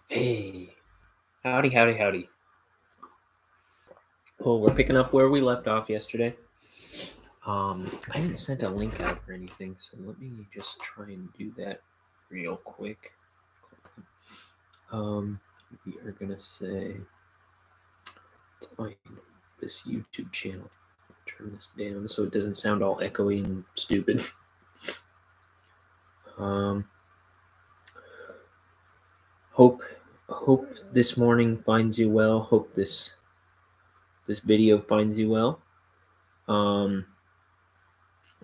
Hey, howdy, howdy, howdy. Well, we're picking up where we left off yesterday. I haven't sent a link out or anything, so let me just try and do that real quick. We are gonna say, let's find this YouTube channel. Turn this down so it doesn't sound all echoey and stupid. Hope this morning finds you well. Hope this video finds you well.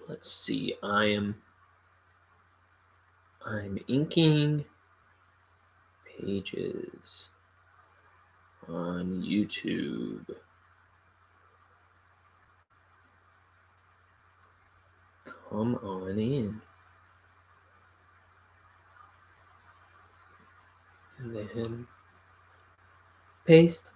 Let's see. I'm inking pages on YouTube. Come on in. And then paste.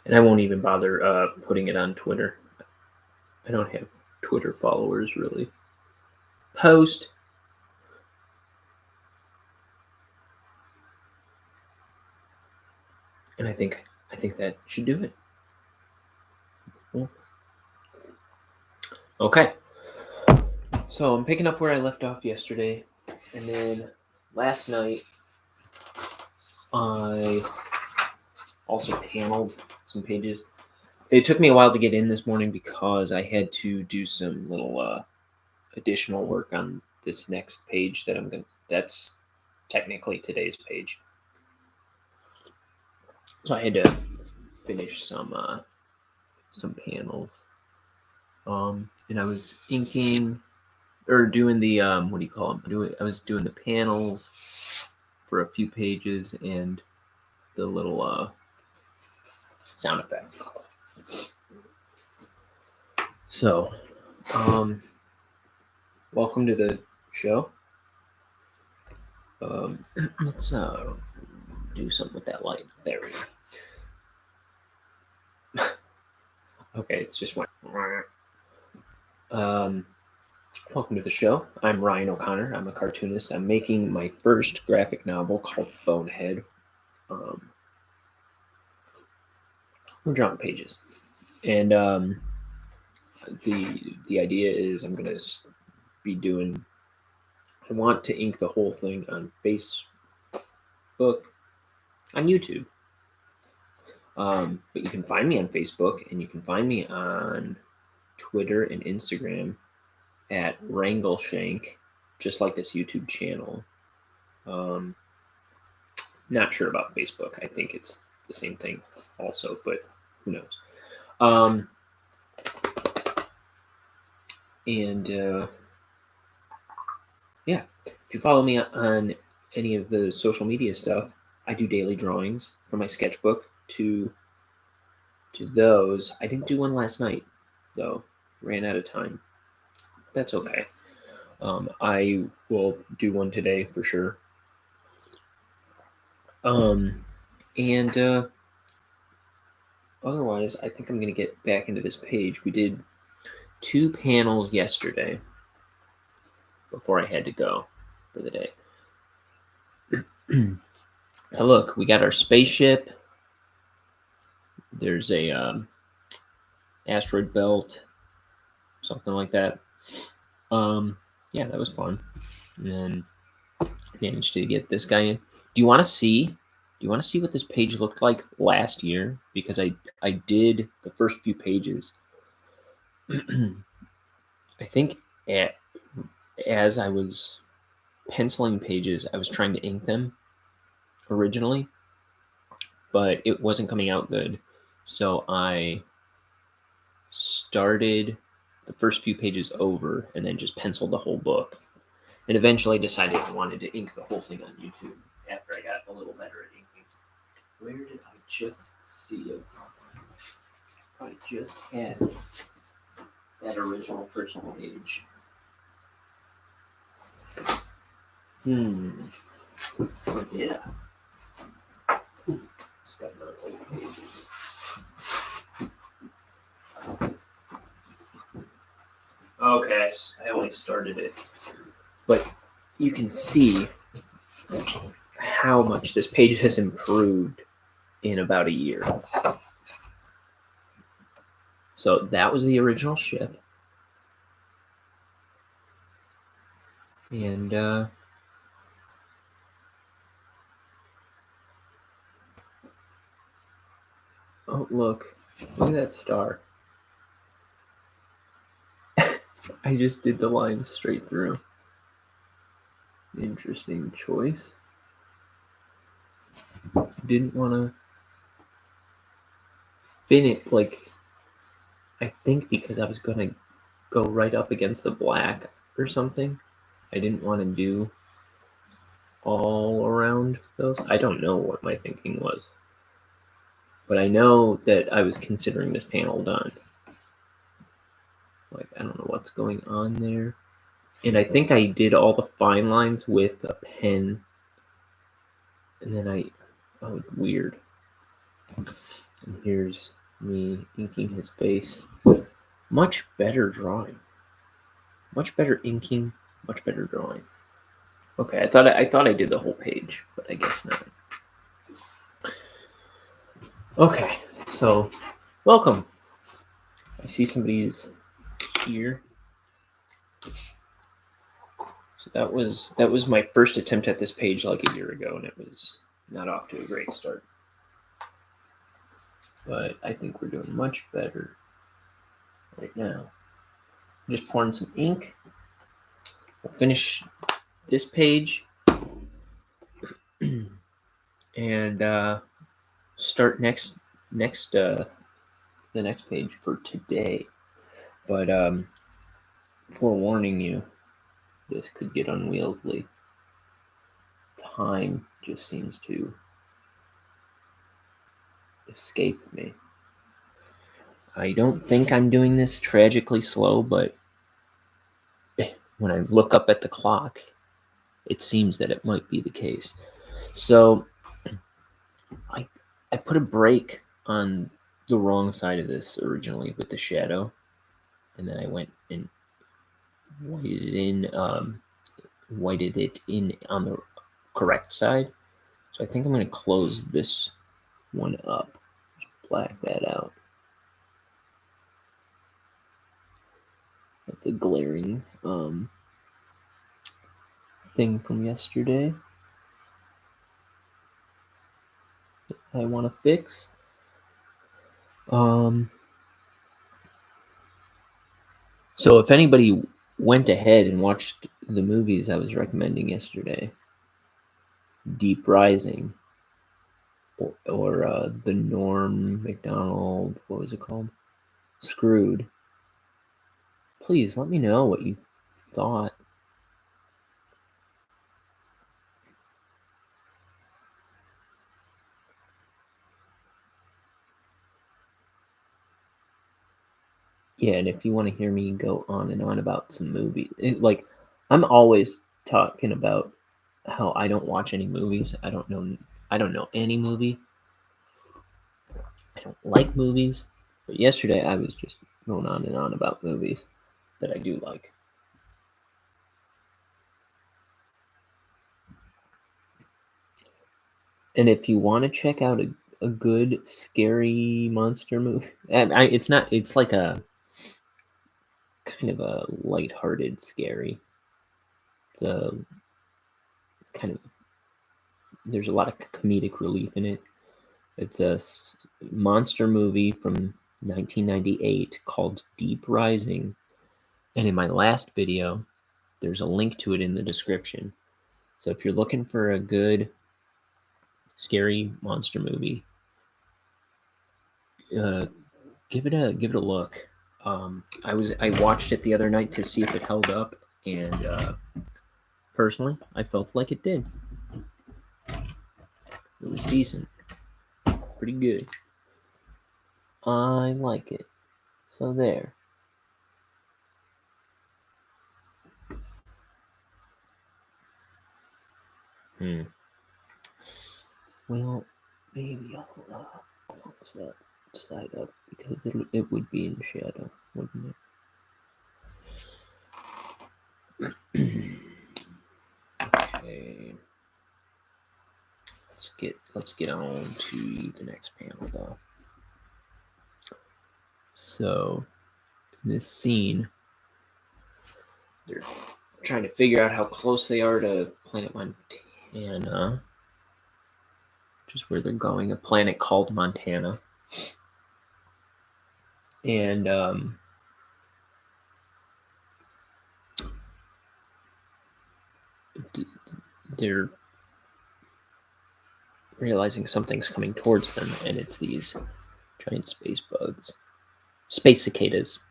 And I won't even bother putting it on Twitter. I don't have Twitter followers really. Post. And I think that should do it. Cool. Okay. So I'm picking up where I left off yesterday, and then last night I also paneled some pages. It took me a while to get in this morning because I had to do some little additional work on this next page that that's technically today's page. So I had to finish some panels. And I was inking or doing the what do you call them? I was doing the panels for a few pages and the little sound effects. So, welcome to the show. Let's do something with that light. There we go. Okay, it's just one. Welcome to the show. I'm Ryan O'Connor. I'm a cartoonist. I'm making my first graphic novel called Bonehead. We're drawing pages, and the idea is I'm gonna be doing. I want to ink the whole thing on Facebook, on YouTube. But you can find me on Facebook, and you can find me on Twitter and Instagram at Wrangleshank, just like this YouTube channel. Not sure about Facebook. I think it's the same thing also, but who knows? And yeah, if you follow me on any of the social media stuff, I do daily drawings from my sketchbook to those. I didn't do one last night, though. Ran out of time. That's okay. I will do one today for sure. And otherwise, I think I'm going to get back into this page. We did 2 panels yesterday before I had to go for the day. Now look, we got our spaceship. There's a asteroid belt, something like that. Yeah, that was fun. And then managed to get this guy in. Do you want to see? Do you want to see what this page looked like last year? Because I did the first few pages. I think as I was penciling pages, I was trying to ink them originally, but it wasn't coming out good. So I started the first few pages over and then just penciled the whole book. And eventually decided I wanted to ink the whole thing on YouTube after I got a little better at inking. Where did I just see it? I just had that original first page. Yeah. It's got another old pages. Okay, I only started it. But you can see how much this page has improved in about a year. So that was the original ship. And oh, look at that star. I just did the line straight through. Interesting choice. Didn't want to finish, like, I think because I was going to go right up against the black or something. I didn't want to do all around those. I don't know what my thinking was. But I know that I was considering this panel done. Like, I don't know what's going on there. And I think I did all the fine lines with a pen. And then oh, weird. And here's me inking his face. Much better drawing. Much better inking, much better drawing. Okay, I thought I did the whole page, but I guess not. Okay, so welcome. I see somebody's here. So that was my first attempt at this page like a year ago, and it was not off to a great start. But I think we're doing much better right now. I'm just pouring some ink. We'll finish this page and start the next page for today. But forewarning you, this could get unwieldy. Time just seems to escape me. I don't think I'm doing this tragically slow, but when I look up at the clock, it seems that it might be the case. So I put a break on the wrong side of this originally with the shadow, and then I went and whited it in on the correct side. So I think I'm going to close this one up, just black that out. That's a glaring thing from yesterday that I want to fix. So if anybody went ahead and watched the movies I was recommending yesterday, Deep Rising, or the Norm Macdonald, what was it called? Screwed. Please let me know what you thought. Yeah, and if you want to hear me go on and on about some movies, like I'm always talking about how I don't watch any movies. I don't know any movie. I don't like movies. But yesterday I was just going on and on about movies that I do like. And if you want to check out a good scary monster movie, it's like a kind of a lighthearted scary. It's a kind of, there's a lot of comedic relief in it. It's a monster movie from 1998 called Deep Rising. And in my last video, there's a link to it in the description. So if you're looking for a good scary monster movie, give it a look. I watched it the other night to see if it held up, and personally, I felt like it did. It was decent, pretty good. I like it. So there. Well, maybe I'll close that side up because it would be in shadow, wouldn't it? Okay. Let's get on to the next panel though. So in this scene, they're trying to figure out how close they are to planet Montana, which is where they're going, a planet called Montana. And they're realizing something's coming towards them, and it's these giant space bugs. Space cicadas.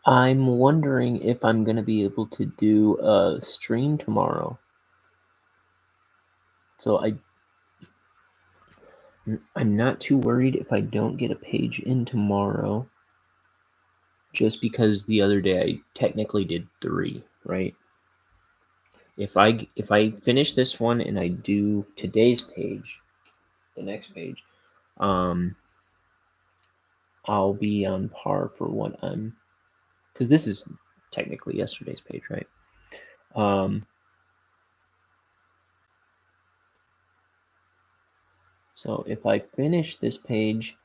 I'm wondering if I'm going to be able to do a stream tomorrow. So I'm not too worried if I don't get a page in tomorrow, just because the other day I technically did 3, right? If I finish this one and I do today's page, the next page, I'll be on par for what I'm, because this is technically yesterday's page, right? So if I finish this page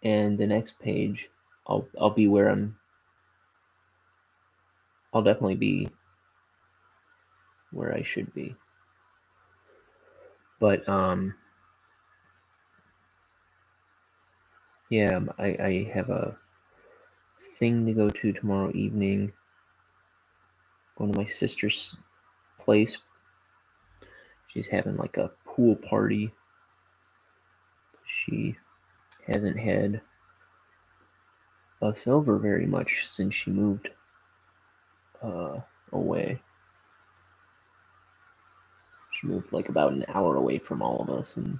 and the next page, I'll be where I'll definitely be where I should be. But yeah, I have a thing to go to tomorrow evening. Going to my sister's place. She's having like a pool party. She hasn't had us over very much since she moved away. She moved like about an hour away from all of us, and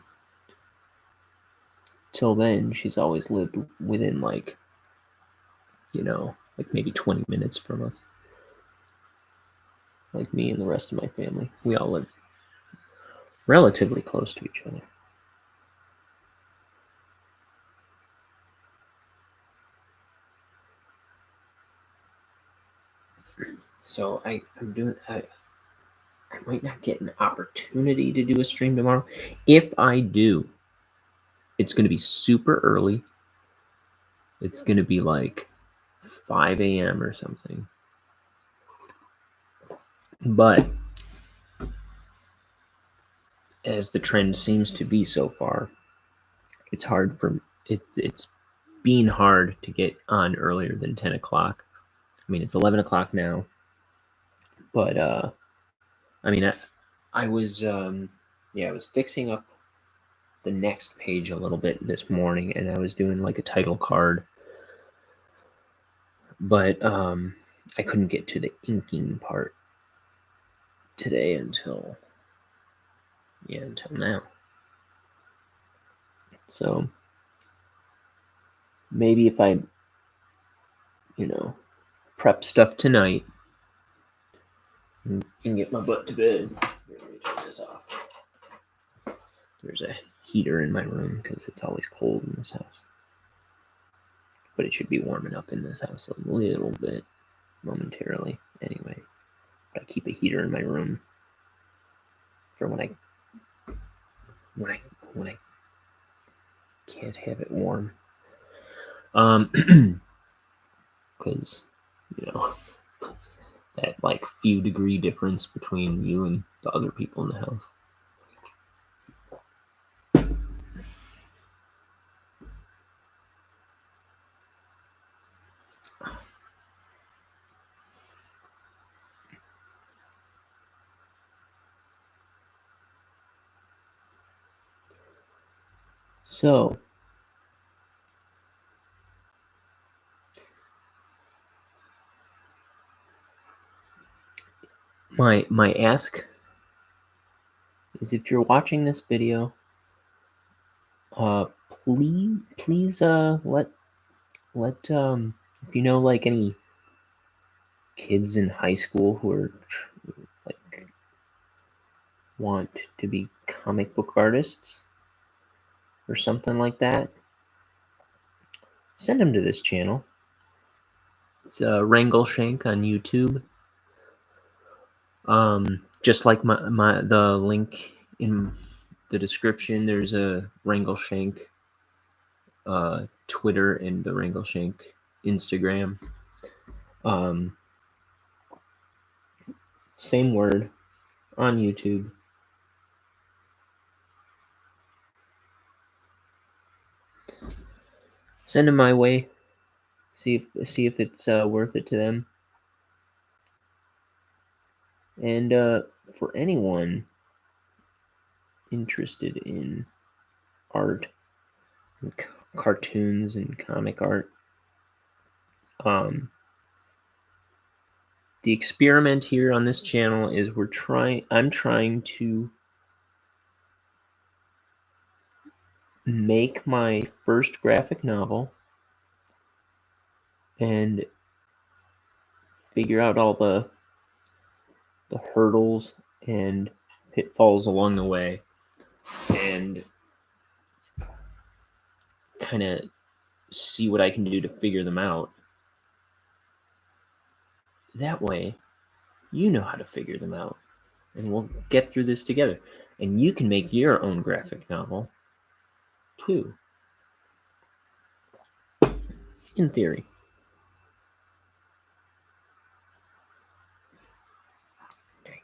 till then she's always lived within like, like maybe 20 minutes from us. Like me and the rest of my family, we all live relatively close to each other. So I might not get an opportunity to do a stream tomorrow. If I do, it's going to be super early. It's going to be like 5 a.m. or something. But as the trend seems to be so far, it's hard for it's being hard to get on earlier than 10 o'clock. I mean, it's 11 o'clock now, but I mean, I was I was fixing up the next page a little bit this morning, and I was doing like a title card, but I couldn't get to the inking part today until now. So maybe if I prep stuff tonight and get my butt to bed. Let me turn this off. There's a heater in my room because it's always cold in this house. But it should be warming up in this house a little bit momentarily anyway. But I keep a heater in my room for when I can't have it warm. Because that like few degree difference between you and the other people in the house. So, my ask is, if you're watching this video, please let if you know like any kids in high school who are like want to be comic book artists or something like that, send them to this channel. It's Wrangleshank on YouTube. Just like the link in the description, there's a Wrangleshank Twitter and the Wrangleshank Instagram. Same word on YouTube. Send them my way. See if it's worth it to them. And for anyone interested in art, and cartoons and comic art, the experiment here on this channel is I'm trying to make my first graphic novel and figure out all the hurdles and pitfalls along the way, and kind of see what I can do to figure them out. That way, you know how to figure them out, and we'll get through this together. And you can make your own graphic novel, too. In theory. Okay.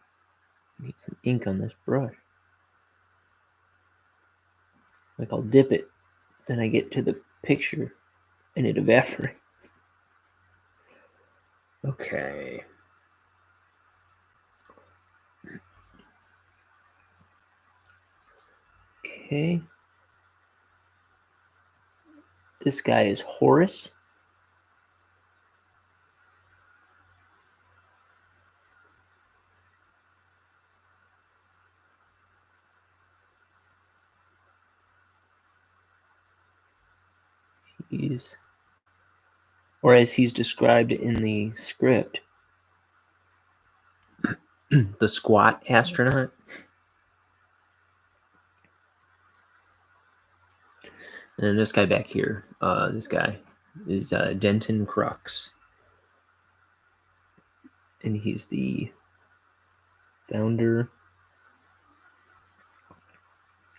Need some ink on this brush. Like, I'll dip it, then I get to the picture, and it evaporates. Okay. Okay. This guy is Horace. Or as he's described in the script, the squat astronaut. And then this guy back here, this guy is Denton Crux. And he's the founder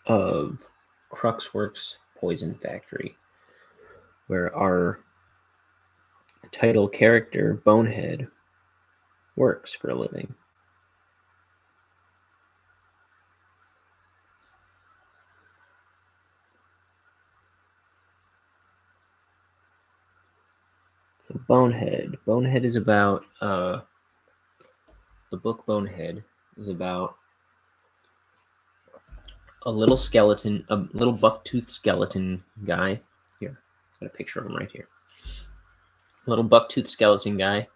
of Cruxworks Poison Factory, where our title character, Bonehead, works for a living. So Bonehead. Bonehead is about, the book Bonehead is about a little skeleton, a little buck-toothed skeleton guy. Here, I've got a picture of him right here. A little buck-toothed skeleton guy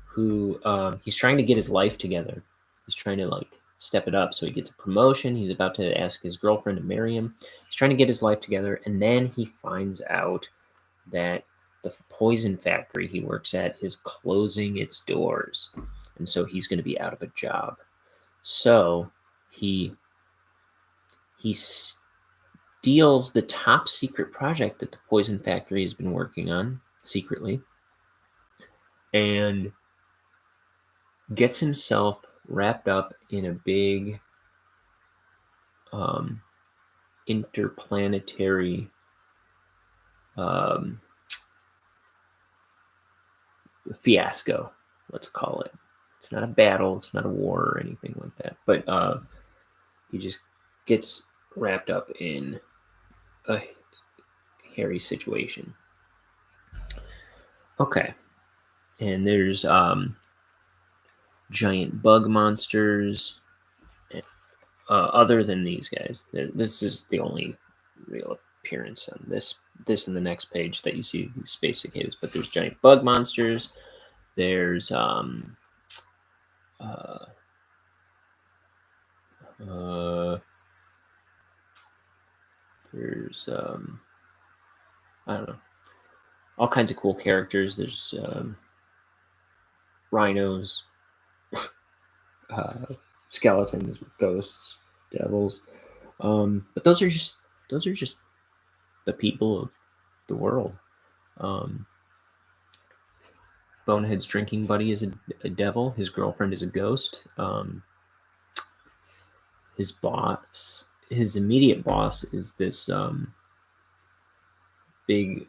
who, he's trying to get his life together. He's trying to, like, step it up so he gets a promotion. He's about to ask his girlfriend to marry him. He's trying to get his life together, and then he finds out that the poison factory he works at is closing its doors, and so he's going to be out of a job. So he steals the top secret project that the poison factory has been working on secretly, and gets himself wrapped up in a big interplanetary fiasco, let's call it. It's not a battle, it's not a war or anything like that, but he just gets wrapped up in a hairy situation. Okay. And there's giant bug monsters, other than these guys. This is the only real appearance on this and the next page that you see these space cicadas. But there's giant bug monsters. There's there's I don't know, all kinds of cool characters. There's rhinos, skeletons, ghosts, devils. But those are just the people of the world. Bonehead's drinking buddy is a devil. His girlfriend is a ghost. His boss, his immediate boss, is this big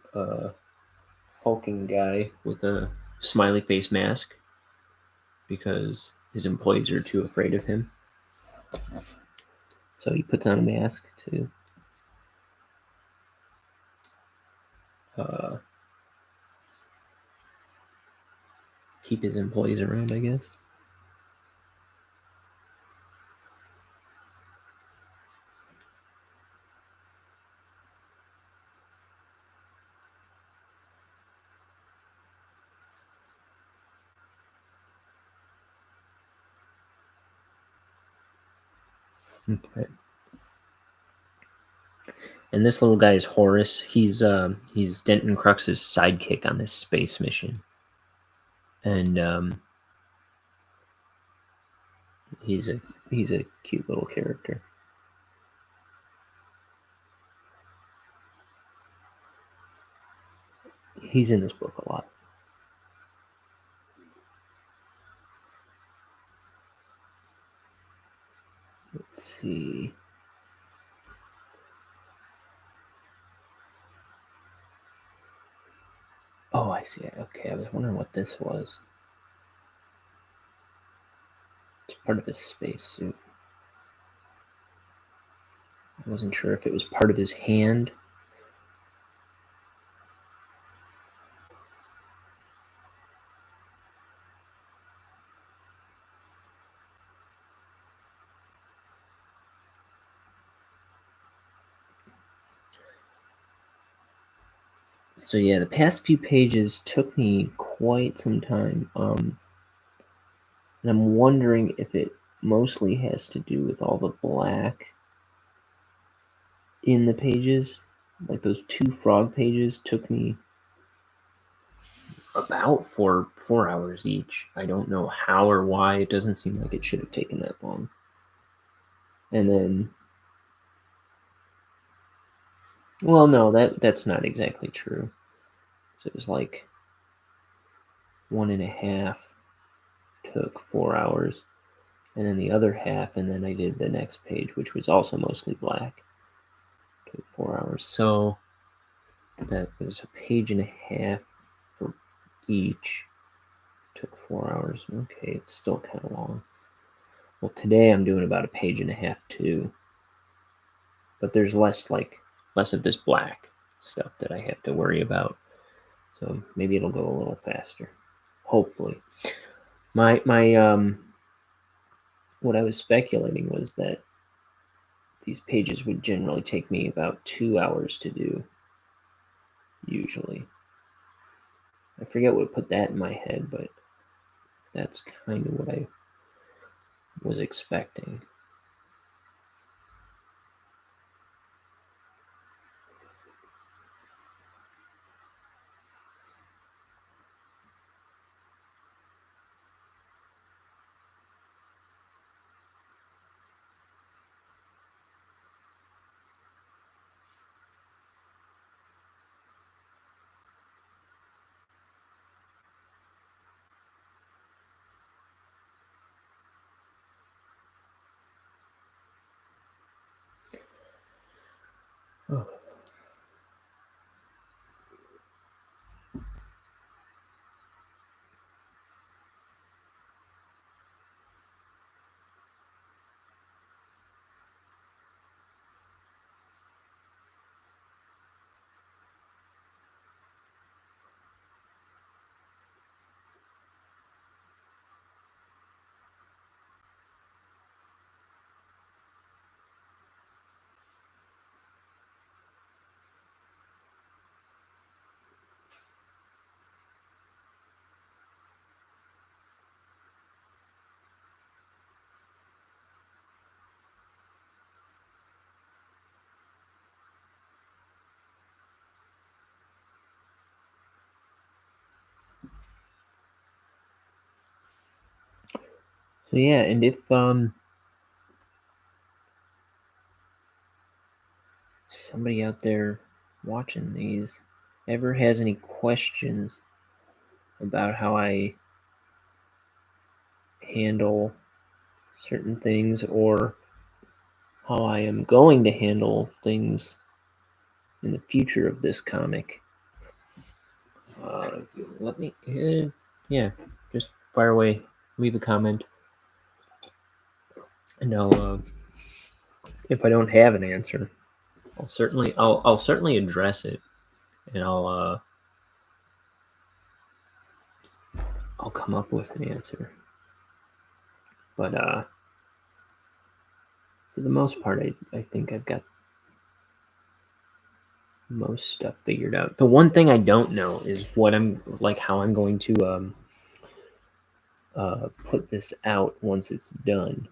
hulking guy with a smiley face mask because his employees are too afraid of him. So he puts on a mask to keep his employees around, I guess. Okay. And this little guy is Horace. He's Denton Crux's sidekick on this space mission, and he's a cute little character. He's in this book a lot. Let's see. Oh, I see. Okay, I was wondering what this was. It's part of his spacesuit. I wasn't sure if it was part of his hand. So yeah, the past few pages took me quite some time. And I'm wondering if it mostly has to do with all the black in the pages. Like those 2 frog pages took me about four hours each. I don't know how or why. It doesn't seem like it should have taken that long. And then, well, no, that's not exactly true. So it was like 1.5 took 4 hours, and then the other half, and then I did the next page, which was also mostly black. Took 4 hours. So that was a page and a half for each. Took 4 hours. Okay, it's still kind of long. Well, today I'm doing about a page and a half too. But there's less of this black stuff that I have to worry about. So maybe it'll go a little faster. Hopefully. My what I was speculating was that these pages would generally take me about 2 hours to do, usually. I forget what put that in my head, but that's kind of what I was expecting. Oh. So yeah, and if somebody out there watching these ever has any questions about how I handle certain things or how I am going to handle things in the future of this comic, let me, yeah, just fire away, leave a comment, and I'll, if I don't have an answer, I'll certainly address it, and I'll come up with an answer. But for the most part, I think I've got most stuff figured out. The one thing I don't know is what I'm like, how I'm going to put this out once it's done.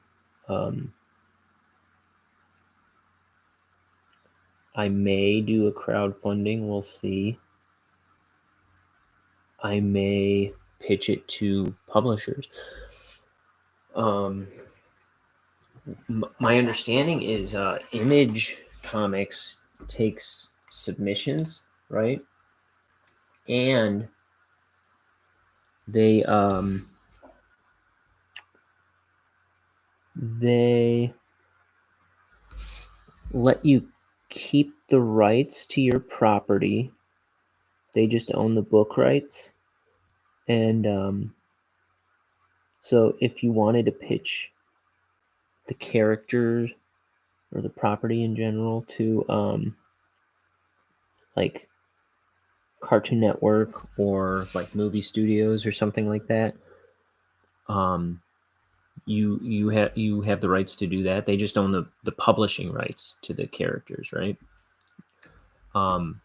I may do a crowdfunding. We'll see. I may pitch it to publishers. My understanding is Image Comics takes submissions, right? And they let you keep the rights to your property. They just own the book rights. And so if you wanted to pitch the characters or the property in general to like Cartoon Network or like movie studios or something like that, you have the rights to do that. They just own the publishing rights to the characters, right?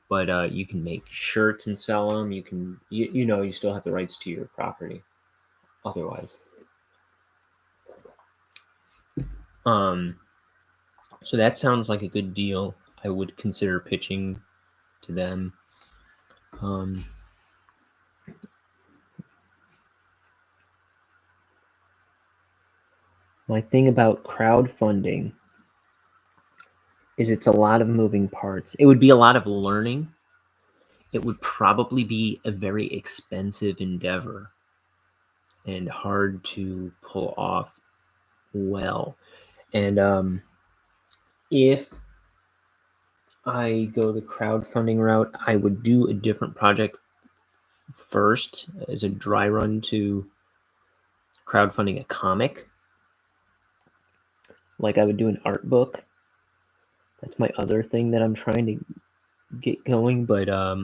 But you can make shirts and sell them. You can you still have the rights to your property otherwise. So that sounds like a good deal. I would consider pitching to them. My thing about crowdfunding is it's a lot of moving parts. It would be a lot of learning. It would probably be a very expensive endeavor and hard to pull off well. And if I go the crowdfunding route, I would do a different project first as a dry run to crowdfunding a comic. Like I would do an art book. That's my other thing that I'm trying to get going, but I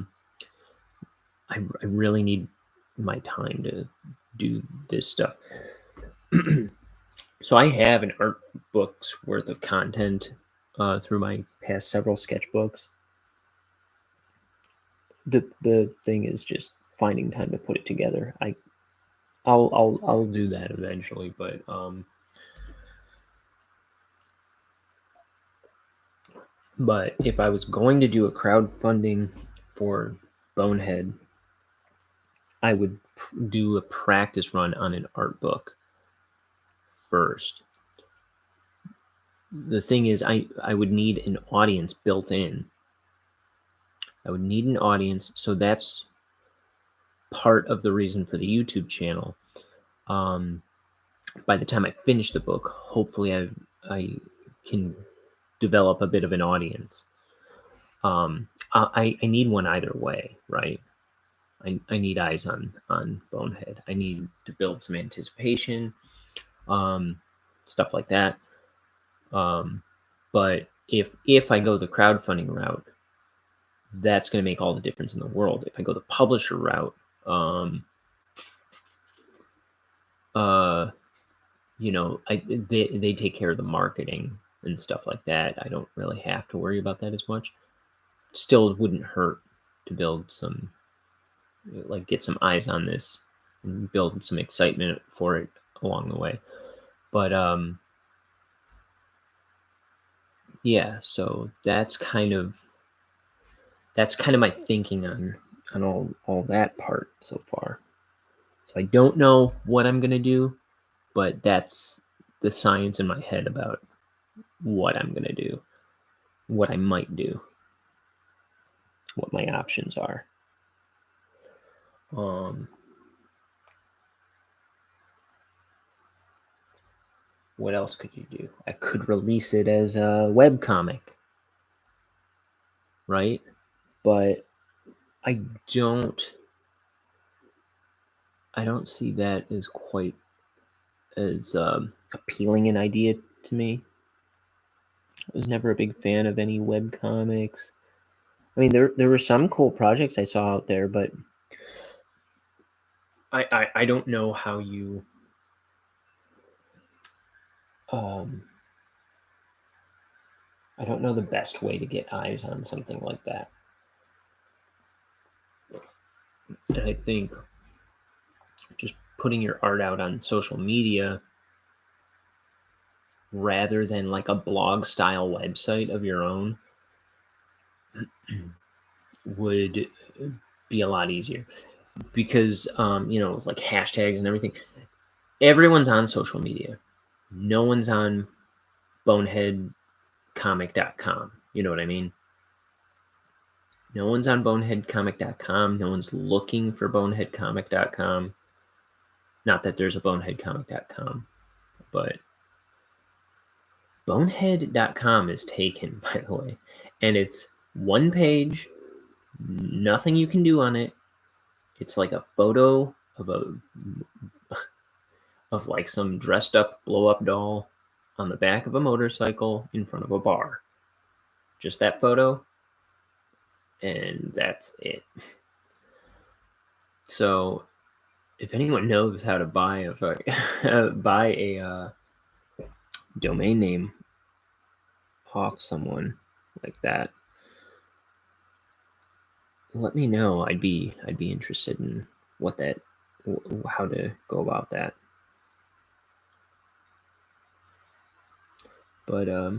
really need my time to do this stuff. So I have an art book's worth of content through my past several sketchbooks. The thing is just finding time to put it together. I'll do that eventually, but if I was going to do a crowdfunding for Bonehead, I would do a practice run on an art book first. The thing is, I would need an audience built in. I would need an audience, so that's part of the reason for the YouTube channel. By the time I finish the book, hopefully I can develop a bit of an audience. I need one either way, right? I need eyes on Bonehead. I need to build some anticipation, stuff like that. But if I go the crowdfunding route, that's going to make all the difference in the world. If I go the publisher route, they take care of the marketing and stuff like that. I don't really have to worry about that as much. Still, it wouldn't hurt to build some, like, get some eyes on this and build some excitement for it along the way. But yeah, so that's kind of my thinking on all that part so far. So I don't know what I'm gonna do. but that's the science in my head about what I'm going to do, what I might do, what my options are. What else could you do? I could release it as a webcomic, right? But I don't see that as quite as appealing an idea to me. I was never a big fan of any web comics. I mean, there were some cool projects I saw out there, but I don't know how you I don't know the best way to get eyes on something like that. And I think just putting your art out on social media rather than like a blog style website of your own would be a lot easier, because like hashtags and everything, everyone's on social media. No one's on boneheadcomic.com. You know what I mean? No one's on boneheadcomic.com. No one's looking for boneheadcomic.com. Not that there's a boneheadcomic.com, but bonehead.com is taken, by the way, and it's one page, nothing you can do on it. It's like a photo of like some dressed up blow up doll on the back of a motorcycle in front of a bar. Just that photo, and that's it. So if anyone knows how to buy a domain name off someone like that, let me know. I'd be interested in how to go about that. But I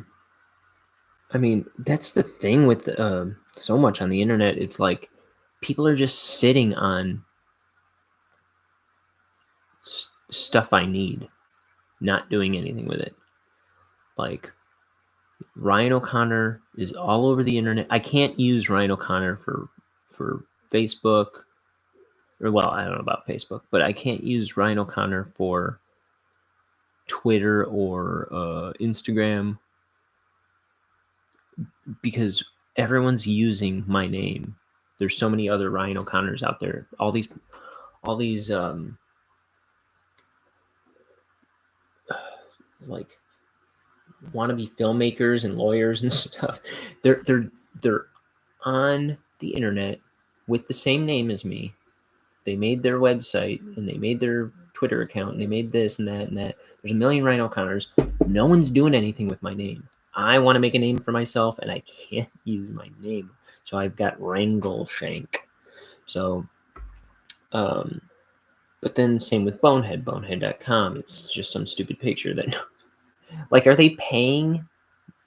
mean, that's the thing with so much on the internet. It's like people are just sitting on stuff I need, not doing anything with it. Like Ryan O'Connor is all over the internet. I can't use Ryan O'Connor for Facebook, or well, I don't know about Facebook, but I can't use Ryan O'Connor for Twitter or Instagram, because everyone's using my name. There's so many other Ryan O'Connors out there. All these like wannabe filmmakers and lawyers and stuff. They're on the internet with the same name as me. They made their website and they made their Twitter account and they made this and that and that. There's a million Ryan O'Connors. No one's doing anything with my name. I want to make a name for myself and I can't use my name. So I've got Wrangleshank. So, but then same with Bonehead, bonehead.com. It's just some stupid picture that, like, are they paying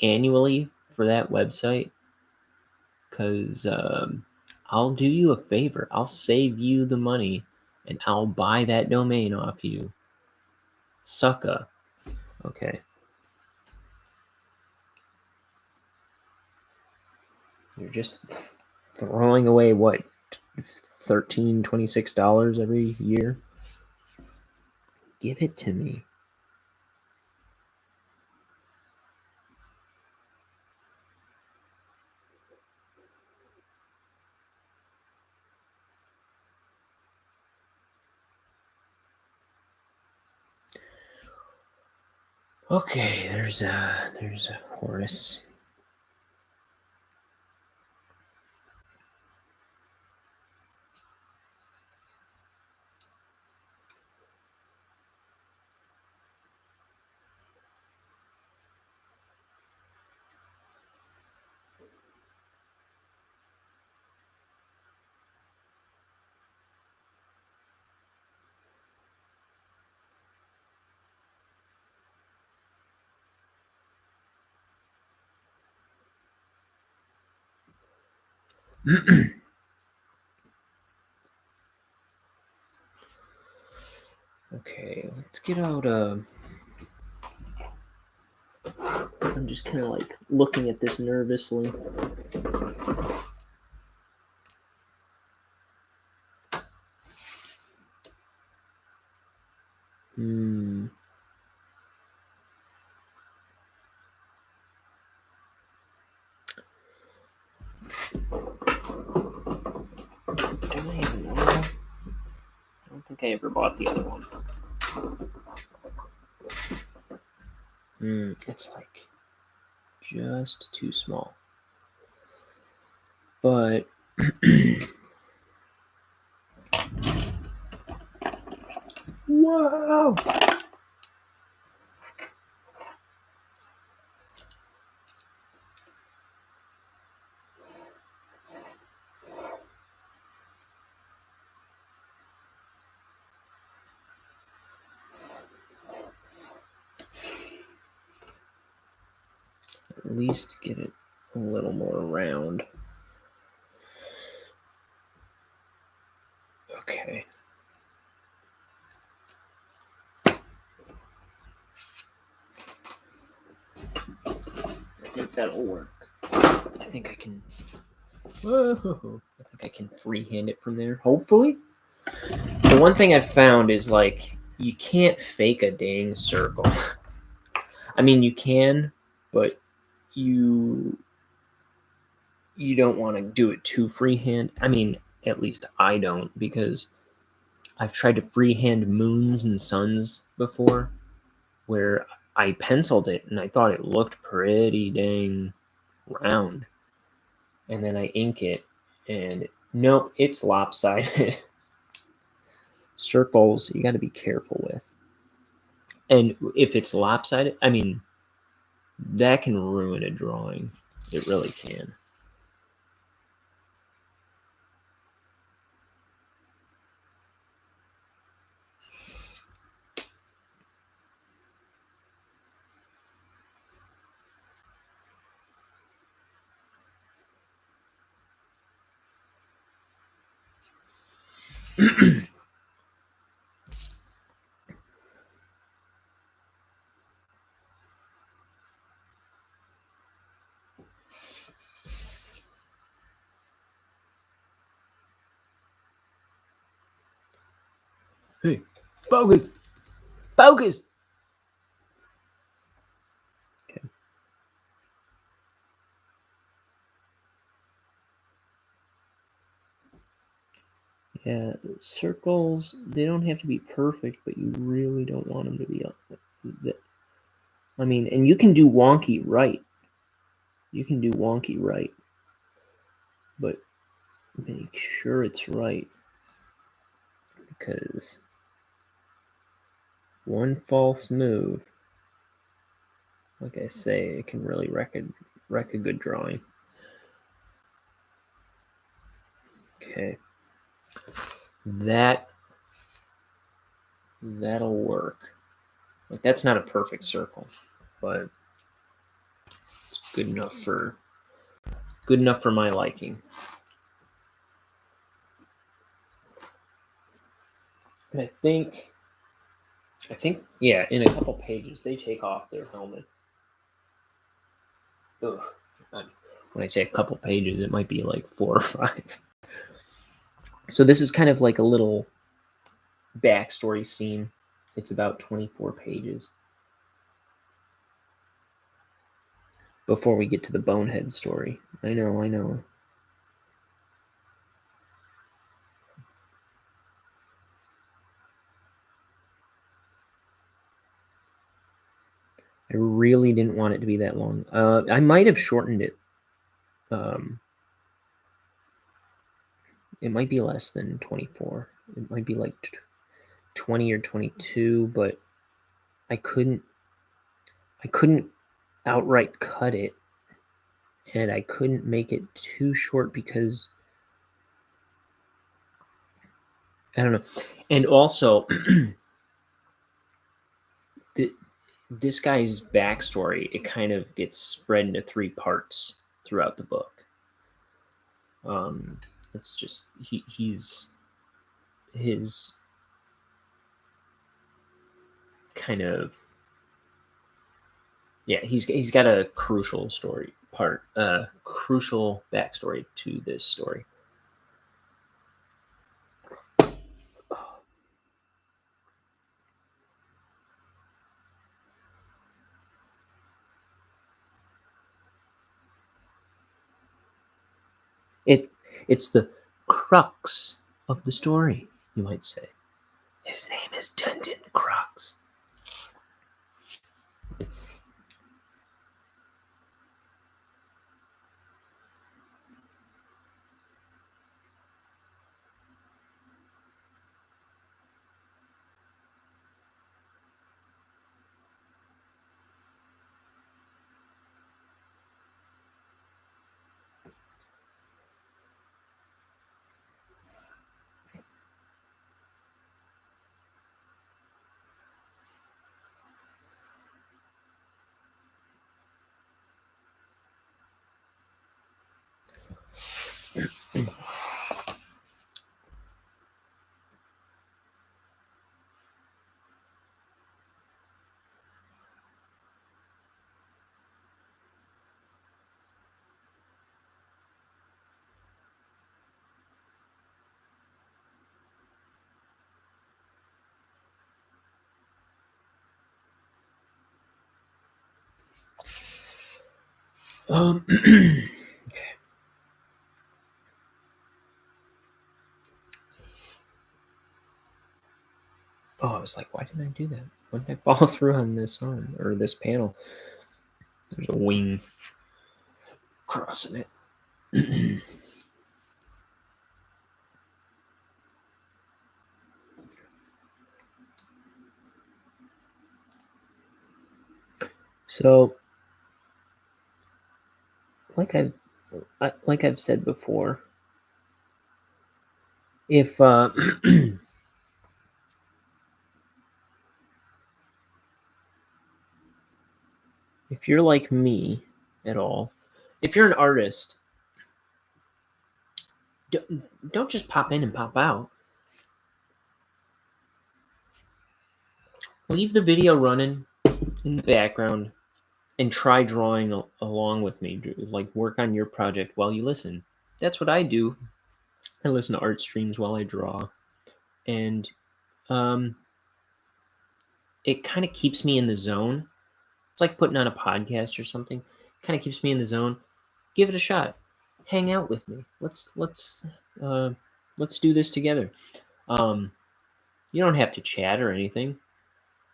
annually for that website? Because I'll do you a favor. I'll save you the money and I'll buy that domain off you. Sucka. Okay. You're just throwing away what? $13, $26 every year? Give it to me. Okay, there's a Horace. Okay. Okay, let's get out. I'm just kind of like looking at this nervously. Do I even know? I don't think I ever bought the other one. It's like just too small. But whoa! At least get it a little more round. Okay. I think that'll work. I think I can. Whoa! I think I can freehand it from there. Hopefully. The one thing I've found is like you can't fake a dang circle. I mean, you can, but you don't want to do it too freehand. I mean, at least I don't, because I've tried to freehand moons and suns before, where I penciled it and I thought it looked pretty dang round, and then I ink it, and nope, it's lopsided. Circles, you got to be careful with. And if it's lopsided, I mean, that can ruin a drawing. It really can. Hey, focus! Focus! Okay. Yeah, circles, they don't have to be perfect, but you really don't want them to be. I mean, and you can do wonky right. You can do wonky right, but make sure it's right, because one false move, like I say, it can really wreck a good drawing. Okay, that'll work. Like, that's not a perfect circle, but it's good enough for my liking. And I think, yeah, in a couple pages they take off their helmets. Ugh. When I say a couple pages, it might be like 4 or 5. So this is kind of like a little backstory scene. It's about 24 pages before we get to the Bonehead story. I know. I really didn't want it to be that long. I might have shortened it. It might be less than 24. It might be like 20 or 22, but I couldn't outright cut it, and I couldn't make it too short because I don't know. And also, this guy's backstory, it kind of gets spread into 3 parts throughout the book. It's just his kind of, yeah, he's got a crucial crucial backstory to this story. It's the crux of the story, you might say. His name is Tendon Crux. Okay. Oh, I was like, why didn't I do that? Why did I fall through on this arm or this panel? There's a wing crossing it. So, like I've said before, if if you're like me at all, if you're an artist, don't just pop in and pop out. Leave the video running in the background and try drawing along with me. Like, work on your project while you listen. That's what I do. I listen to art streams while I draw, and it kind of keeps me in the zone. It's like putting on a podcast or something. Kind of keeps me in the zone. Give it a shot. Hang out with me. Let's do this together. You don't have to chat or anything,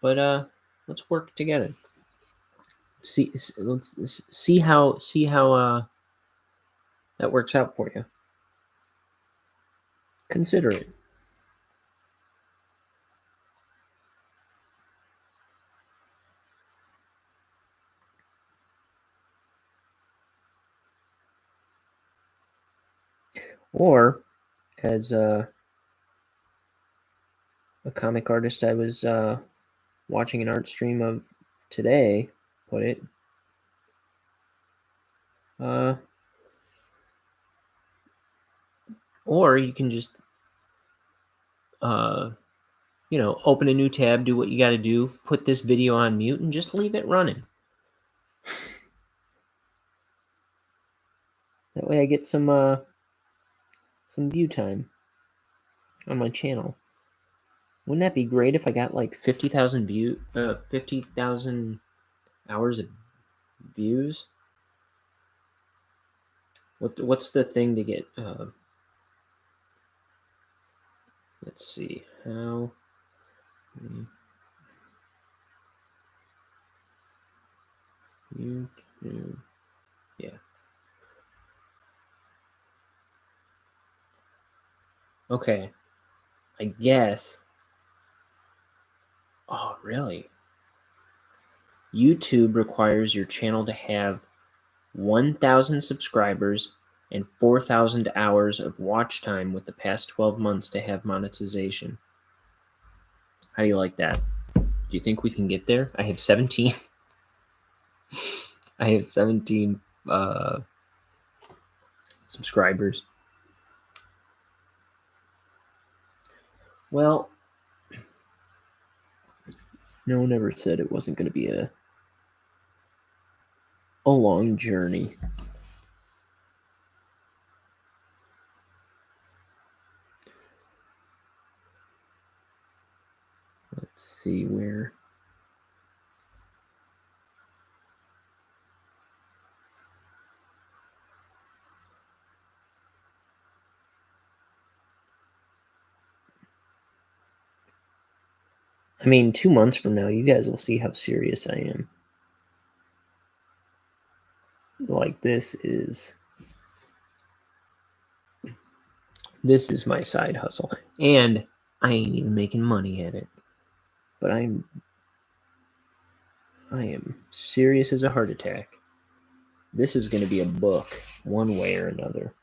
but let's work together. Let's see how that works out for you. Consider it. Or, as a comic artist I was watching an art stream of today put it, or you can just open a new tab, do what you got to do, put this video on mute, and just leave it running. That way I get some view time on my channel. Wouldn't that be great if I got like 50,000 hours of views? What's the thing to get? Let's see how. YouTube. Yeah. Okay. I guess. Oh, really? YouTube requires your channel to have 1,000 subscribers and 4,000 hours of watch time with the past 12 months to have monetization. How do you like that? Do you think we can get there? I have 17. I have 17 subscribers. Well, No one ever said it wasn't going to be a long journey. Let's see where. I mean, 2 months from now, you guys will see how serious I am. Like, this is my side hustle. And I ain't even making money at it. But I am serious as a heart attack. This is going to be a book, one way or another.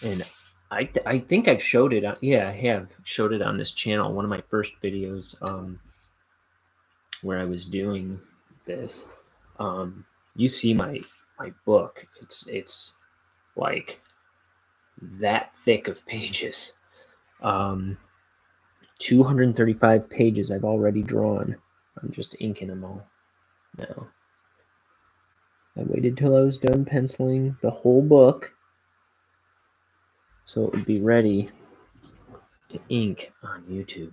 And I think I've showed it. Yeah, I have showed it on this channel. One of my first videos, where I was doing this. You see my book. It's like that thick of pages. 235 pages I've already drawn. I'm just inking them all now. I waited till I was done penciling the whole book so it would be ready to ink on YouTube.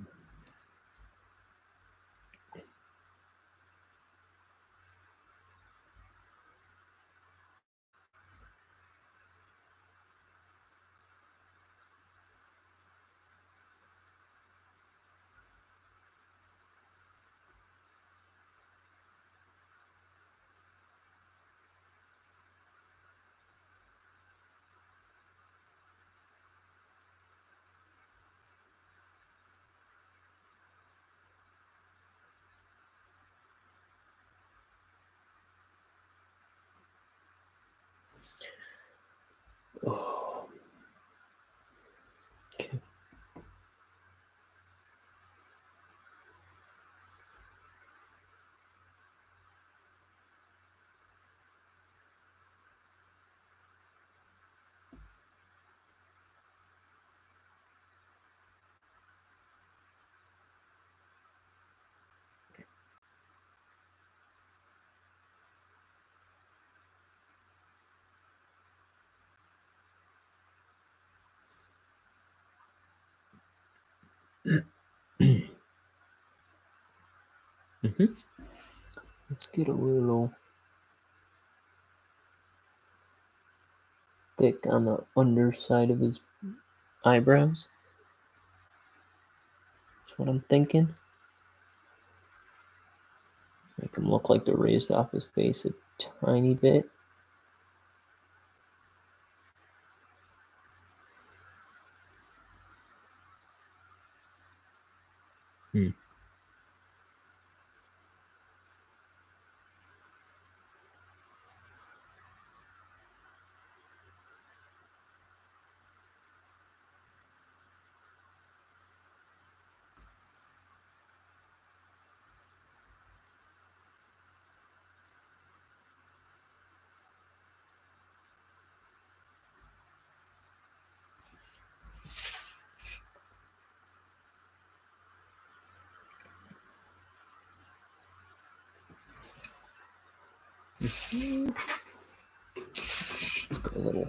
Oh. Okay. Let's get a little thick on the underside of his eyebrows. That's what I'm thinking. Make him look like they're raised off his face a tiny bit. Let's go a little.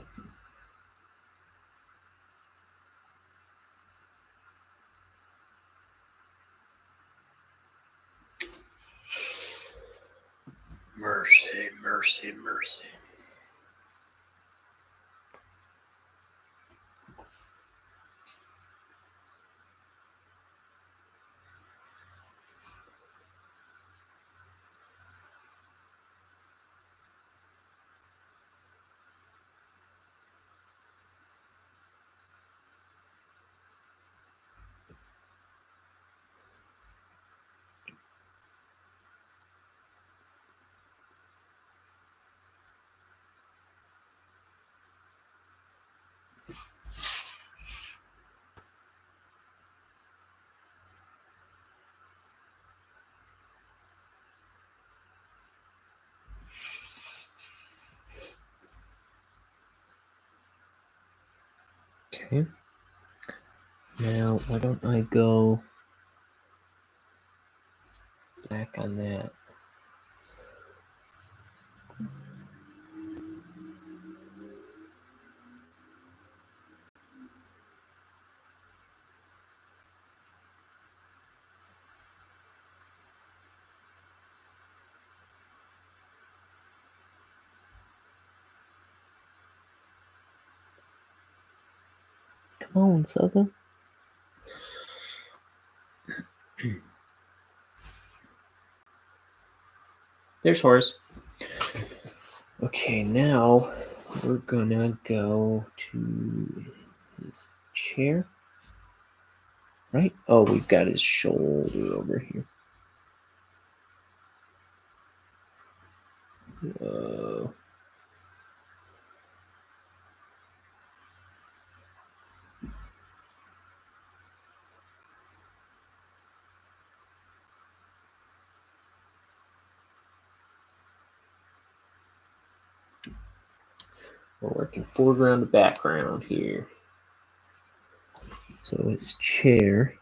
Mercy, mercy, mercy. Okay. Now, why don't I go back on that? Come on, sucker. There's Horace. Okay, now we're gonna go to his chair. Right? Oh, we've got his shoulder over here. Whoa. We're working foreground to background here. So his chair.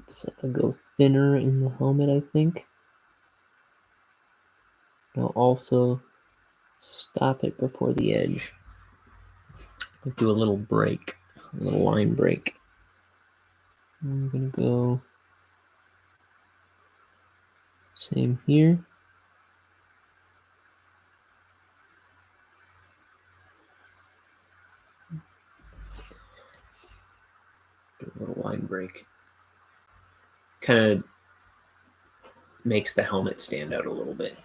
So I'll go thinner in the helmet, I think. I'll also stop it before the edge. I'll do a little break, a little line break. I'm gonna go same here. Do a little line break. Kind of makes the helmet stand out a little bit.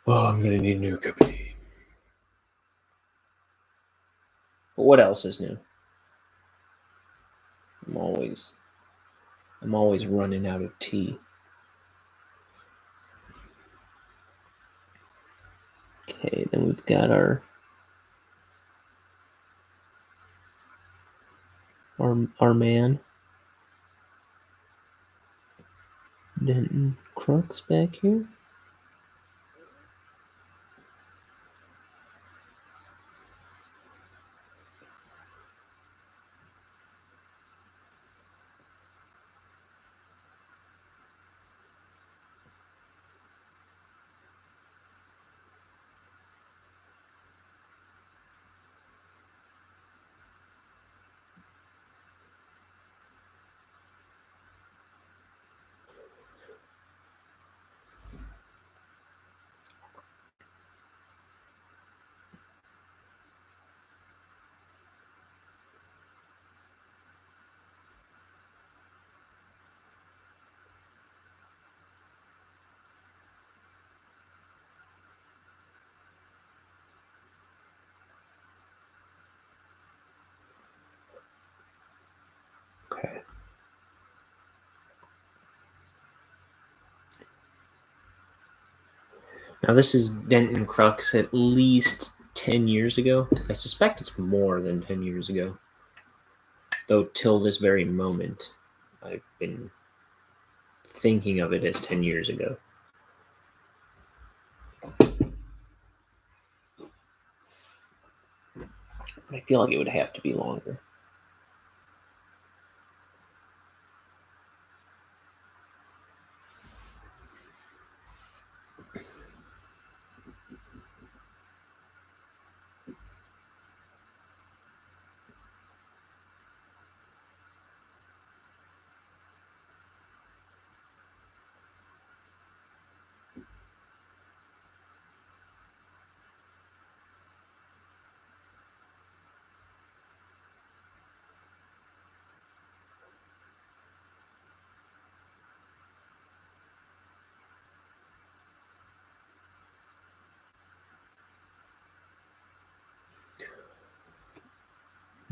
Oh, I'm gonna need a new cup of tea. But what else is new? I'm always running out of tea. Okay, then we've got our man. Denton Crooks back here. Okay. Now this is Denton Crooks at least 10 years ago. I suspect it's more than 10 years ago. Though till this very moment, I've been thinking of it as 10 years ago. I feel like it would have to be longer.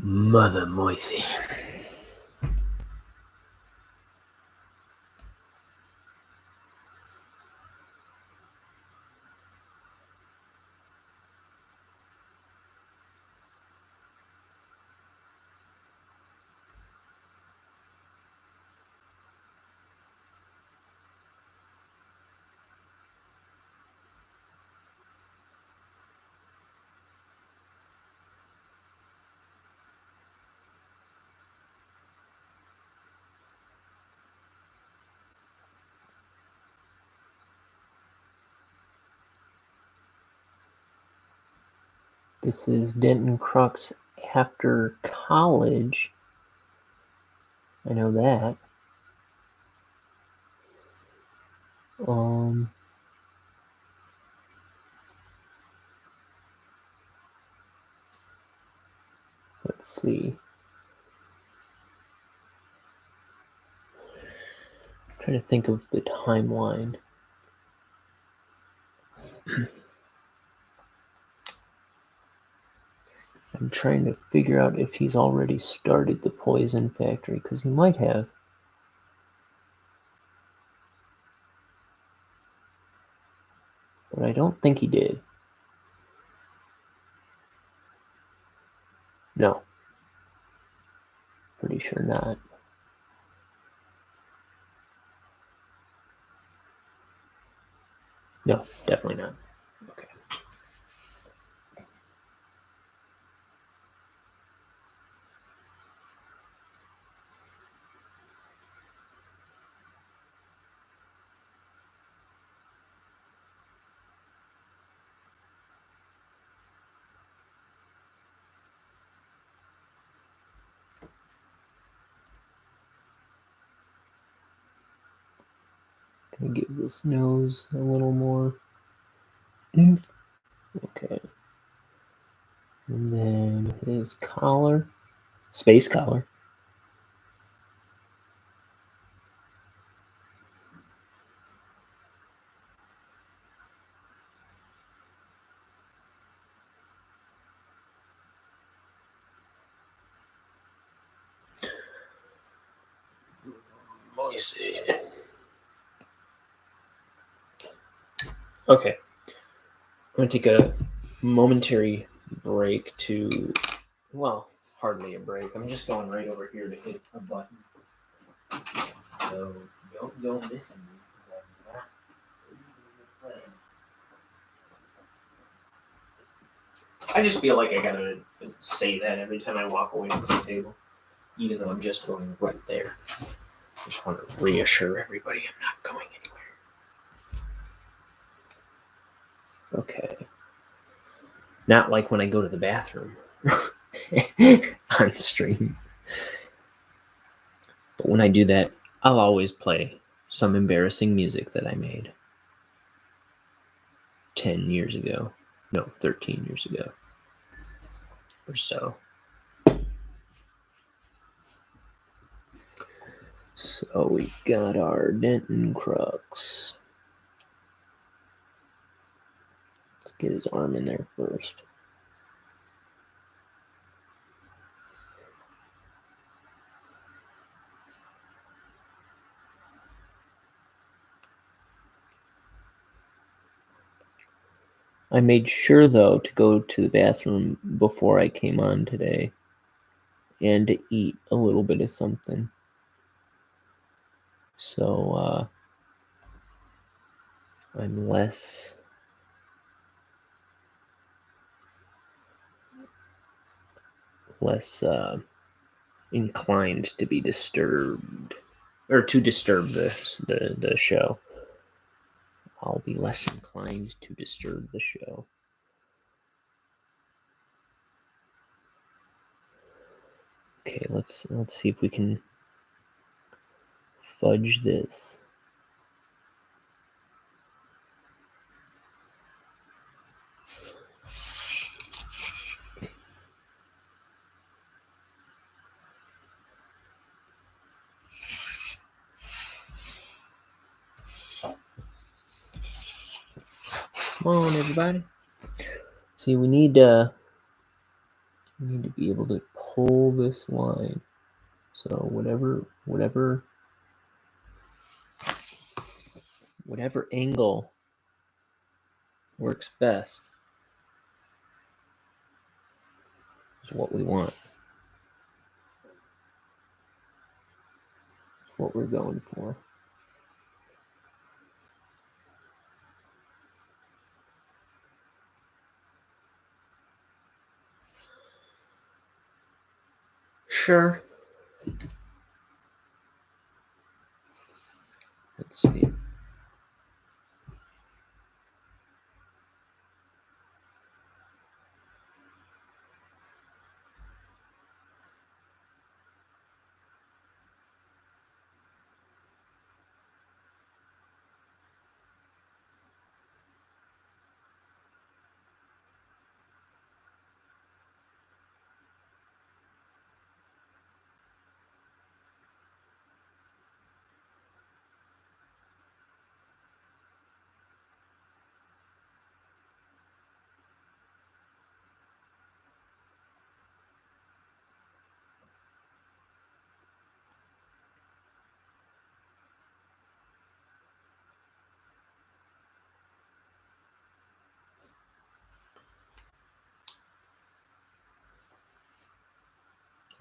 Mother Moisey. This is Denton Crux after college. I know that. Let's see. I'm trying to think of the timeline. I'm trying to figure out if he's already started the poison factory, because he might have. But I don't think he did. No. Pretty sure not. No, definitely not. Okay. Gonna give this nose a little more oomph. Okay. And then his collar, space collar. Let me see. Okay. I'm going to take a momentary break to, well, hardly a break. I'm just going right over here to hit a button. So don't go missing me, because I'm not playing. I just feel like I gotta say that every time I walk away from the table, even though I'm just going right there. I just want to reassure everybody I'm not going anywhere. Okay. Not like when I go to the bathroom on stream. But when I do that, I'll always play some embarrassing music that I made 10 years ago. No, 13 years ago or so. So we got our Denton Crux. Let's get his arm in there first. I made sure, though, to go to the bathroom before I came on today and to eat a little bit of something. So I'm less inclined to be disturbed, or to disturb the show. I'll be less inclined to disturb the show. Okay, let's see if we can fudge this. Come on, everybody. See, we need to be able to pull this line. So whatever angle works best is what we want. It's what we're going for. Sure. Let's see.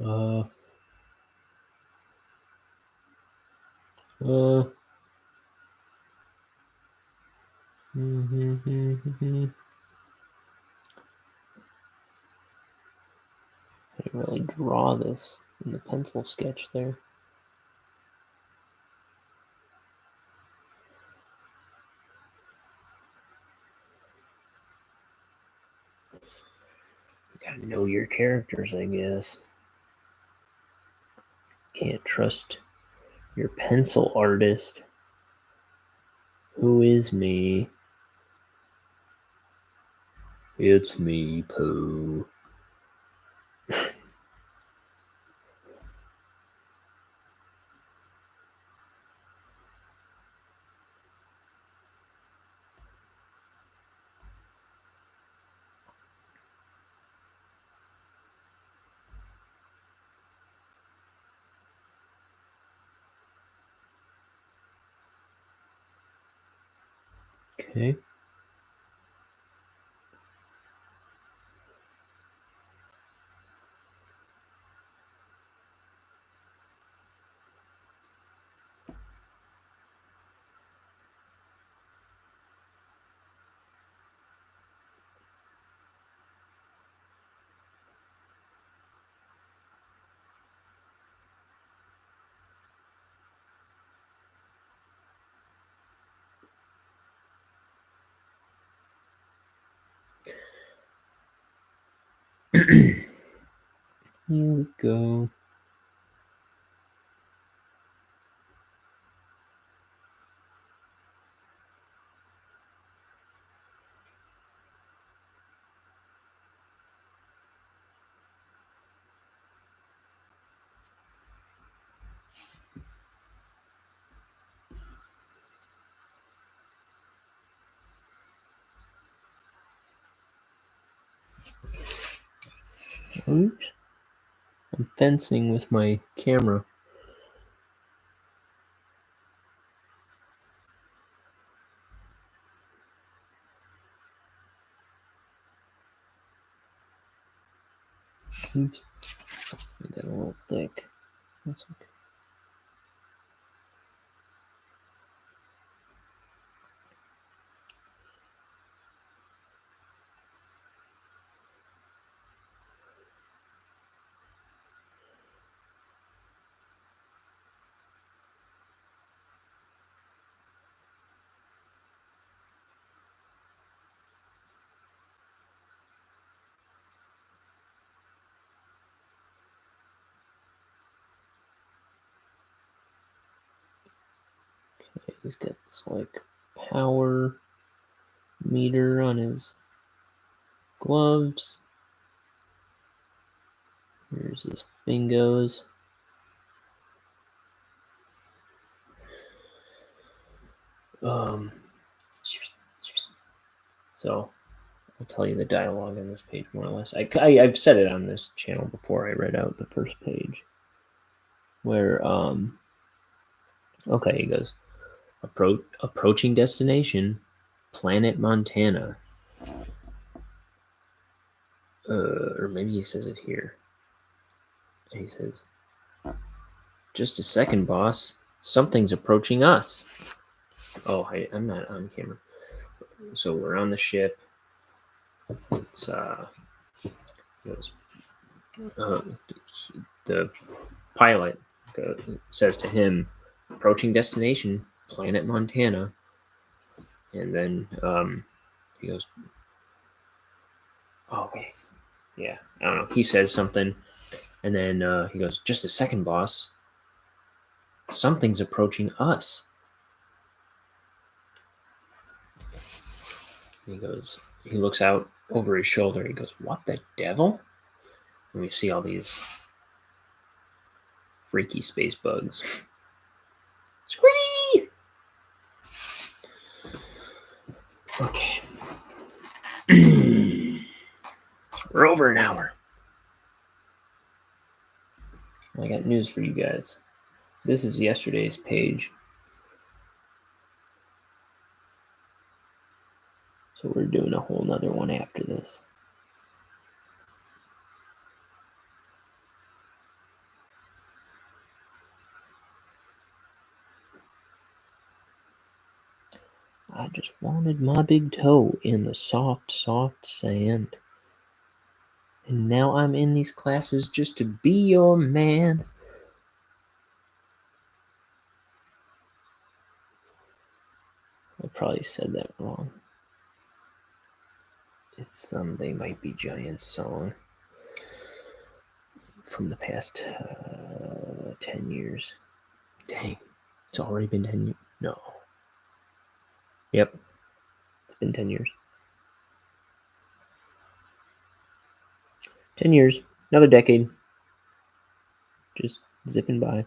Uh, I didn't really draw this in the pencil sketch there. You gotta know your characters, I guess. Can't trust your pencil artist. Who is me? It's me, Pooh. Okay. Here we go. Oops. I'm fencing with my camera. Oops. Made that a little thick. That's okay. He's got this like power meter on his gloves. Here's his fingers. So I'll tell you the dialogue on this page more or less. I've said it on this channel before. I read out the first page where okay, he goes, approaching destination, planet Montana. Or maybe he says it here. He says, just a second, boss. Something's approaching us. Oh, I'm not on camera. So we're on the ship. It's the pilot says to him, approaching destination, planet Montana. And then he goes, oh, wait. Yeah, I don't know. He says something. And then he goes, just a second, boss. Something's approaching us. He goes, he looks out over his shoulder. He goes, what the devil? And we see all these freaky space bugs. Scream! Okay. We're over an hour. I got news for you guys. This is yesterday's page. So we're doing a whole nother one after this. I just wanted my big toe in the soft, soft sand. And now I'm in these classes just to be your man. I probably said that wrong. It's They Might Be Giants song from the past 10 years. Dang, it's already been 10 years. No. Yep, it's been 10 years. 10 years, another decade. Just zipping by.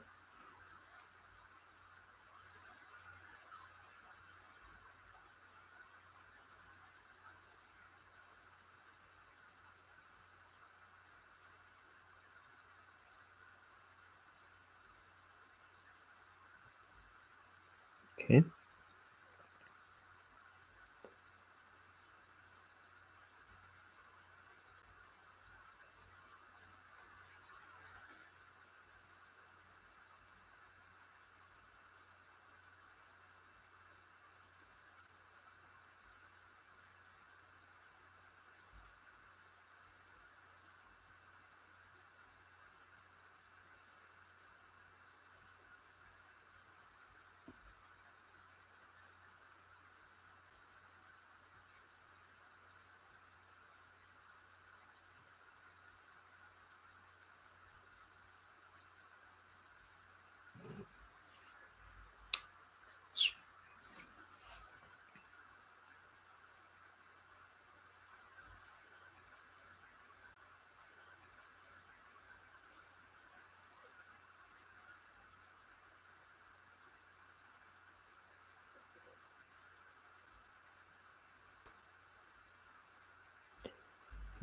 Okay.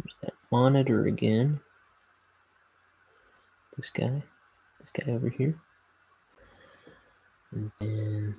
Here's that monitor again. This guy over here. And then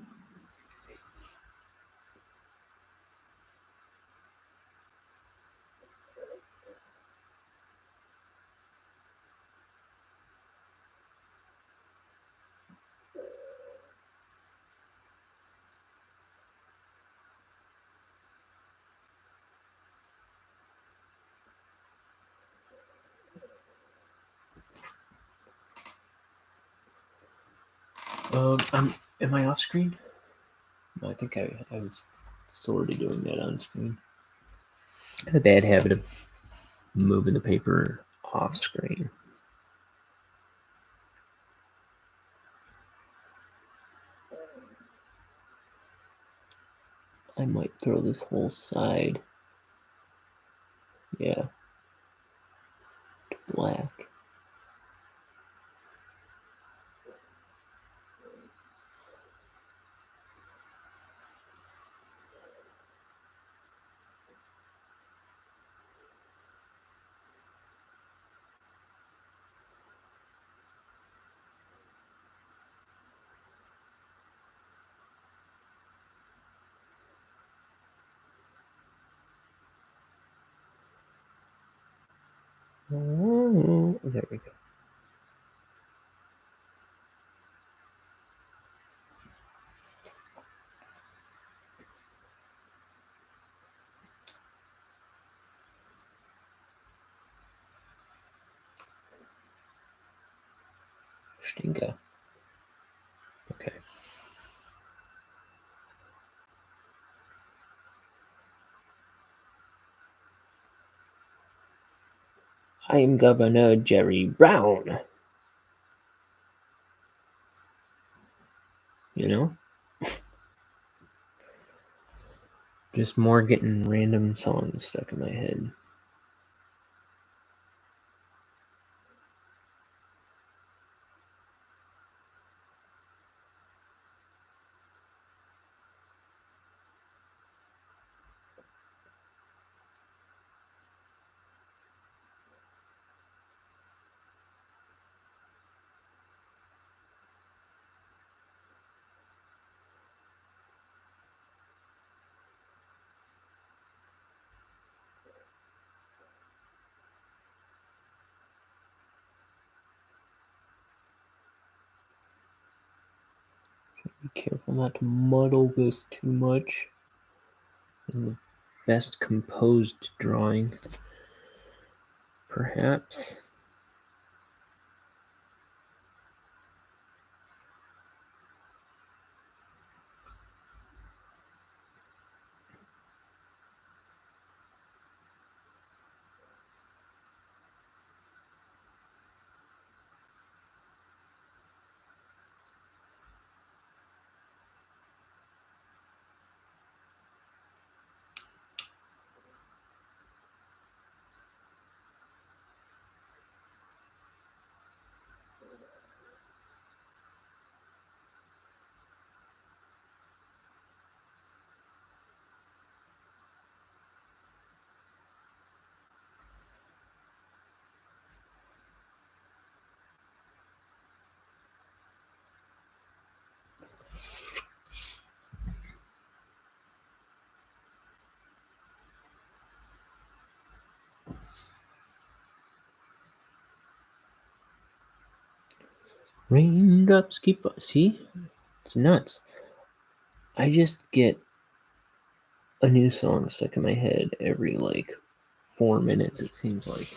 am I off screen? No, I think I was sort of doing that on screen. I have a bad habit of moving the paper off screen. I might throw this whole side, yeah, to black. Oh, there we go. Stinker. Okay. I am Governor Jerry Brown. You know? Just more getting random songs stuck in my head. Be careful not to muddle this too much. Isn't the best composed drawing, perhaps. Raindrops keep. See? It's nuts. I just get a new song stuck in my head every 4 minutes, it seems like.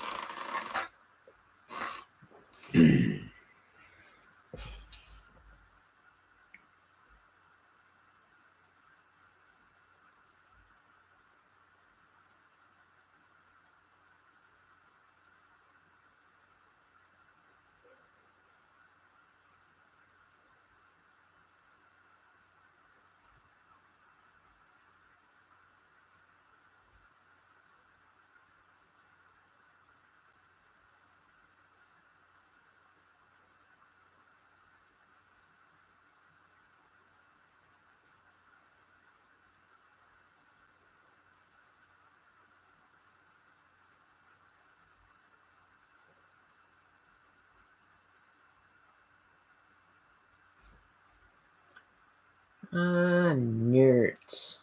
Nerds.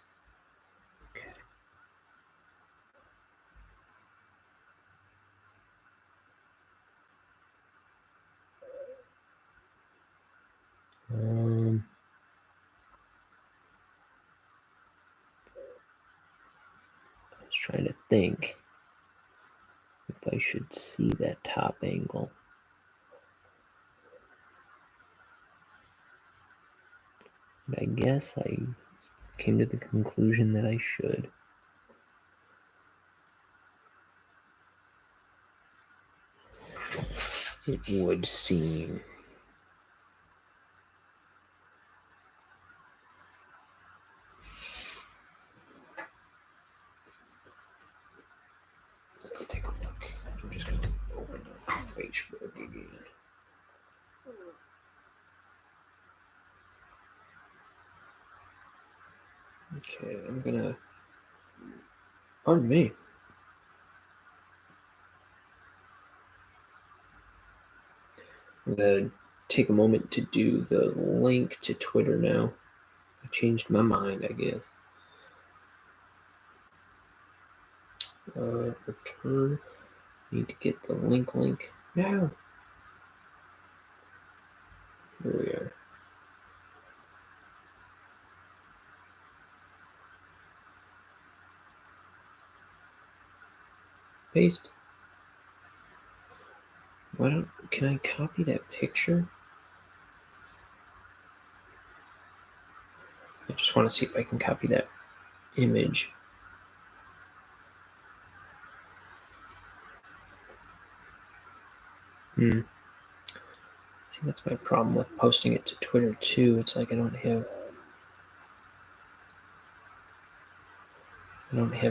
Okay. I was trying to think if I should see that top angle. But I guess I came to the conclusion that I should. It would seem. Let's take a look. I'm just going to open up Facebook again. Okay, I'm gonna. Pardon me. I'm gonna take a moment to do the link to Twitter now. I changed my mind, I guess. Return Need to get the link. No. Here we are. Paste. Can I copy that picture? I just want to see if I can copy that image. See, that's my problem with posting it to Twitter too. It's like I don't have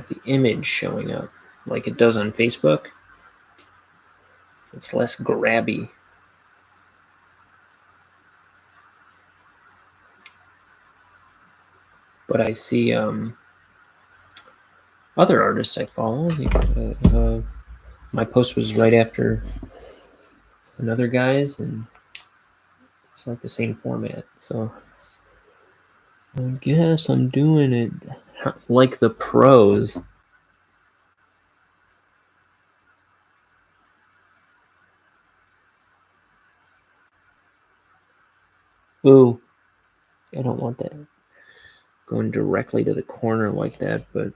the image showing up like it does on Facebook. It's less grabby. But I see other artists I follow. My post was right after another guy's, and it's like the same format. So I guess I'm doing it like the pros. Ooh, I don't want that going directly to the corner like that, but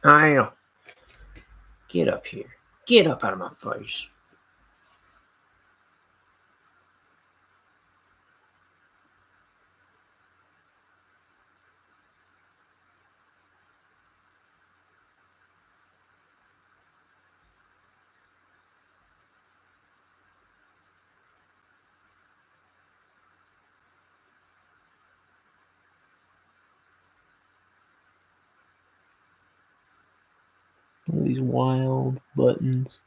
I get up here. Get up out of my face. All these wild buttons.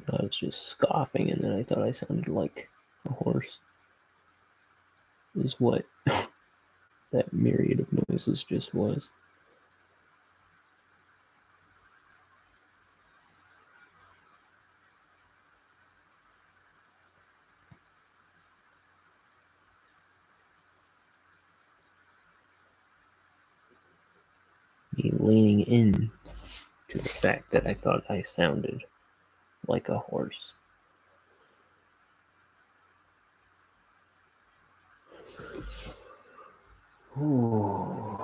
I was just scoffing, and then I thought I sounded like a horse. Is what that myriad of noises just was. Me leaning in to the fact that I thought I sounded like a horse. Ooh.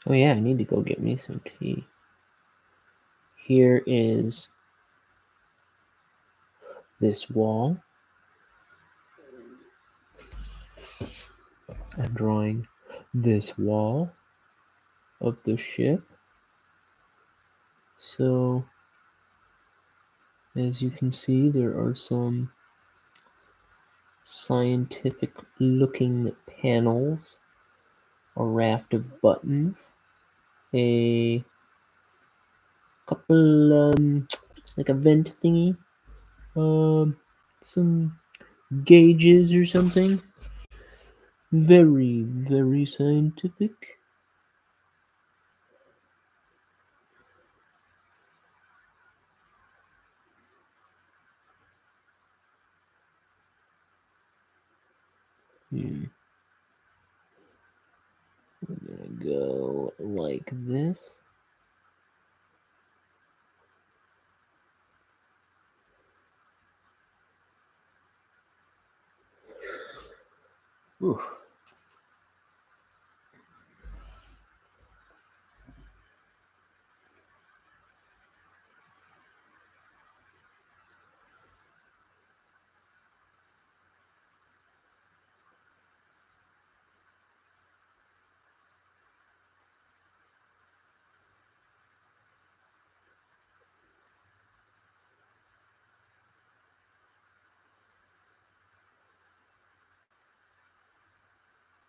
Oh yeah, I need to go get me some tea. Here is this wall. I'm drawing this wall of the ship. So, as you can see, there are some scientific looking panels, a raft of buttons, a couple, like a vent thingy, some gauges or something. Very, very scientific. We're gonna go like this. Ooh.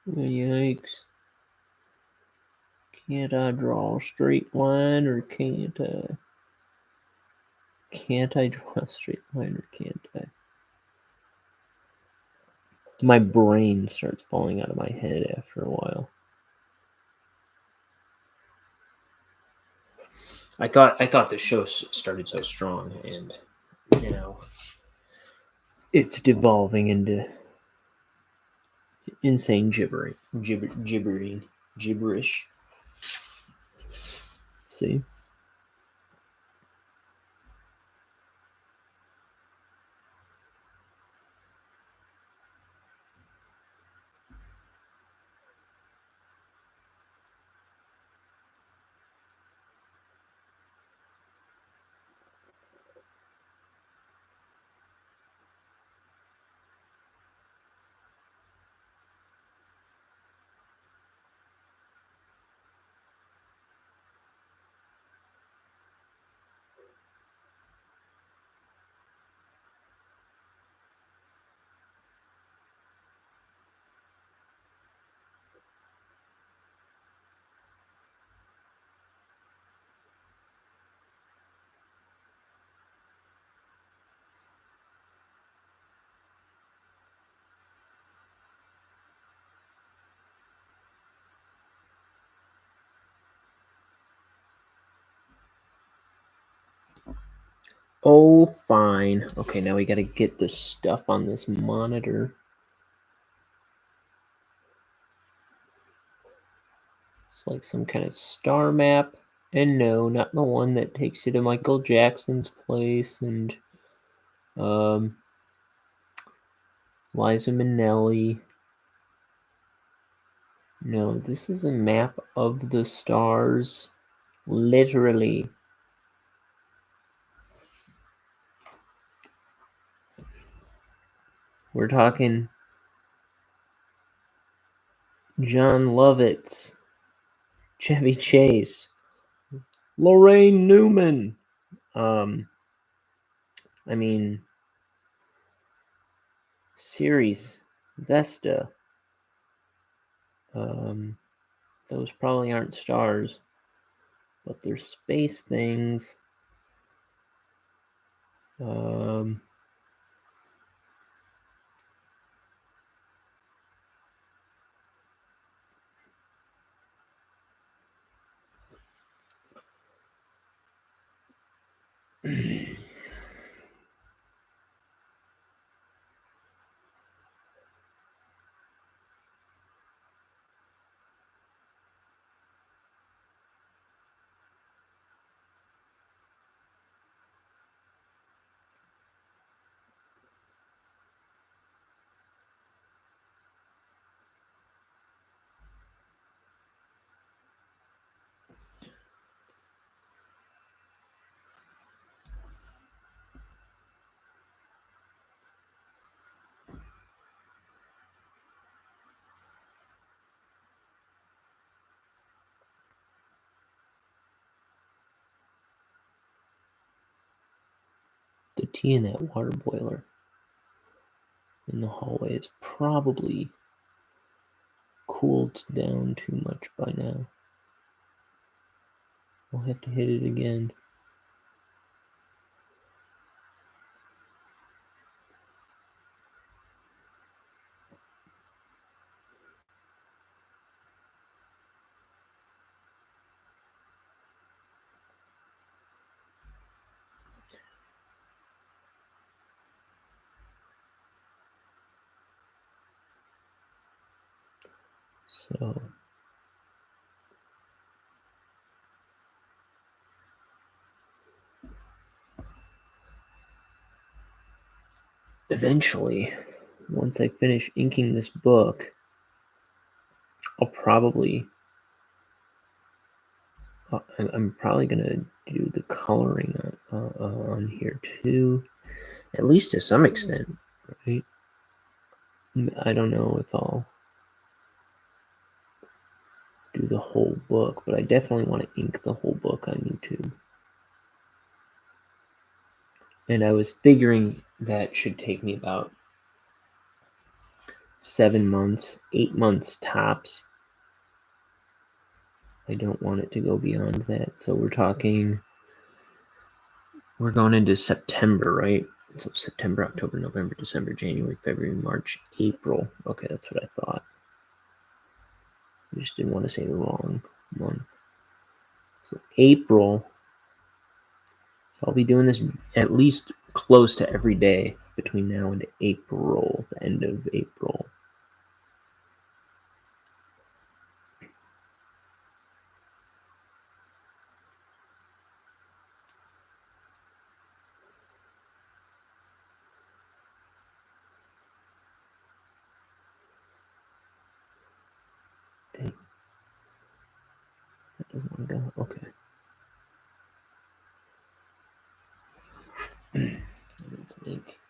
Yikes. Can't I draw a straight line, or can't I? Can't I draw a straight line, or can't I? My brain starts falling out of my head after a while. I thought the show started so strong, and now it's devolving into insane gibberish. See? Oh, fine. Okay, now we gotta get the stuff on this monitor. It's like some kind of star map. And no, not the one that takes you to Michael Jackson's place and Liza Minnelli. No, this is a map of the stars. Literally. We're talking John Lovitz, Chevy Chase, Lorraine Newman. I mean, Ceres, Vesta. Those probably aren't stars, but they're space things. The tea in that water boiler in the hallway is probably cooled down too much by now. I'll have to hit it again. So eventually, once I finish inking this book, I'll probably I'm probably gonna do the coloring on here too, at least to some extent, right? I don't know if I'll do the whole book, but I definitely want to ink the whole book on YouTube. And I was figuring that should take me about 7 months, 8 months tops. I don't want it to go beyond that. So we're going into September, right? So September, October, November, December, January, February, March, April. Okay, that's what I thought. I just didn't want to say the wrong month. So April, so I'll be doing this at least close to every day between now and April, the end of April. Dang. That doesn't want to go. Okay. Let's make.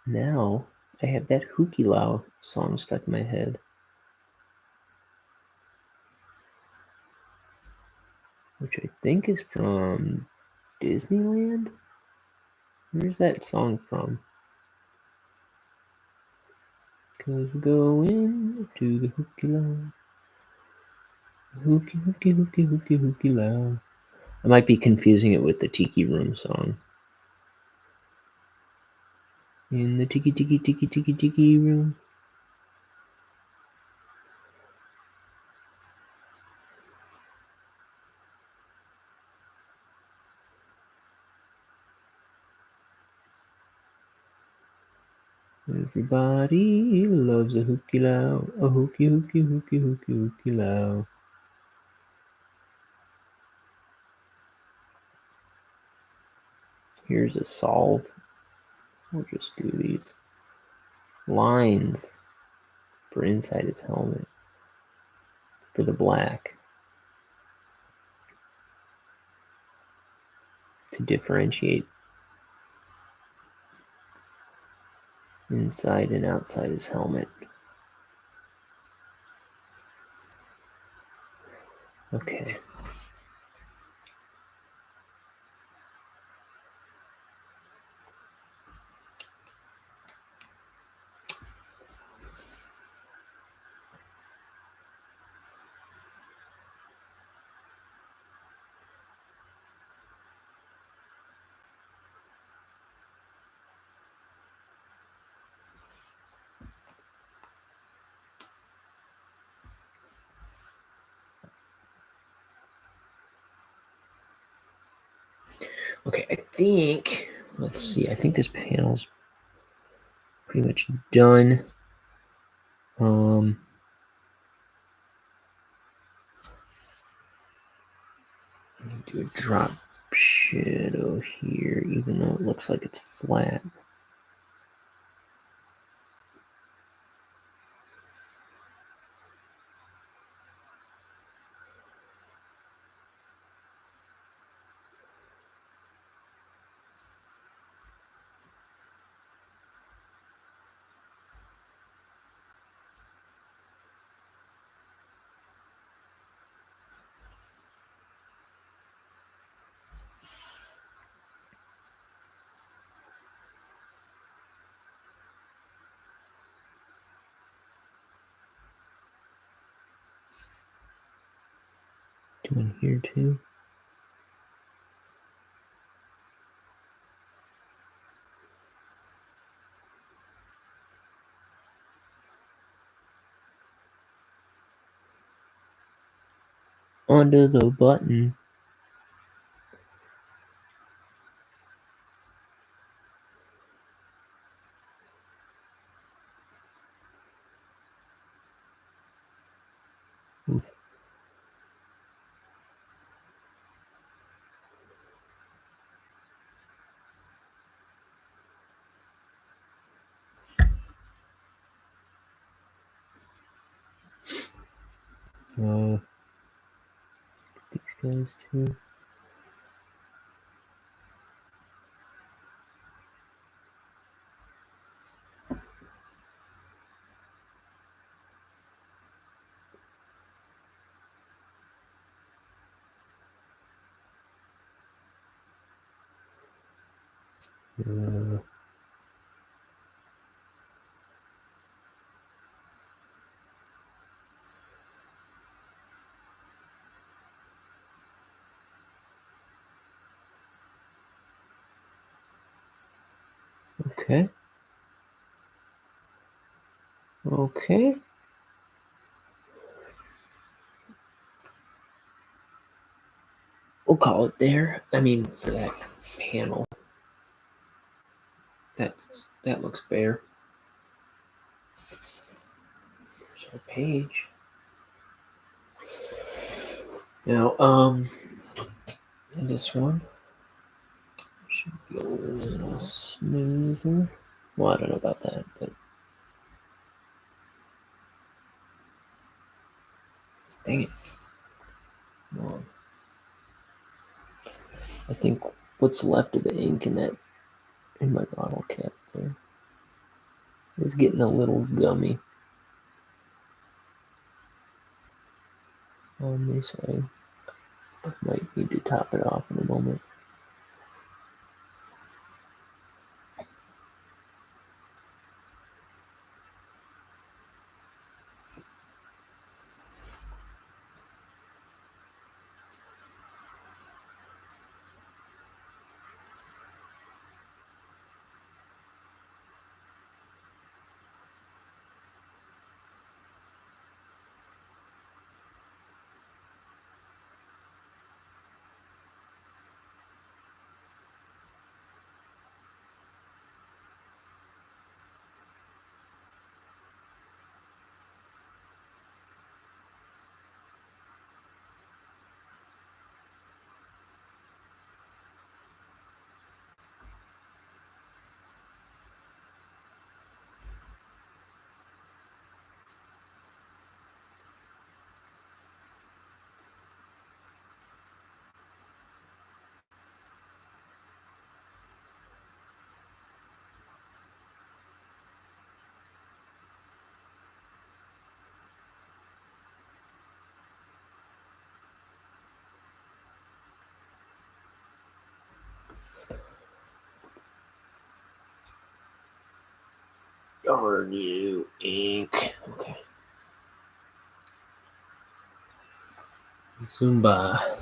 Now I have that Hukilau song stuck in my head. Which I think is from Disneyland? Where's that song from? 'Cause we're going to the Hukilau. Hukilau. I might be confusing it with the Tiki Room song. In the tiki room. Everybody loves a Hukilau, a Hukilau. Here's a solve. We'll just do these lines for inside his helmet for the black to differentiate inside and outside his helmet. Okay. Okay, I think, let's see, I think this panel's pretty much done. Do a drop shadow here, even though it looks like it's flat. Doing here too. Under the button. Oof. These guys too. Okay. Okay. We'll call it there. I mean, for that panel. That looks fair. There's our page. Now, this one should be a little smoother. Well, I don't know about that, but dang it. Well, I think what's left of the ink in my bottle cap there is getting a little gummy on this side. I might need to top it off in a moment. Darn you, ink. Okay. Zumba.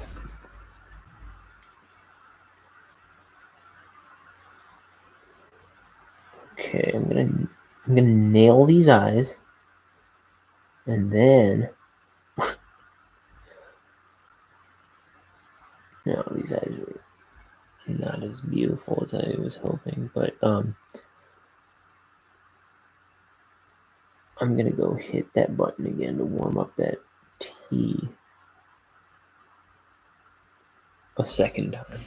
Okay, I'm gonna nail these eyes, and then no, these eyes are not as beautiful as I was hoping, but I'm gonna go hit that button again to warm up that tea a second time.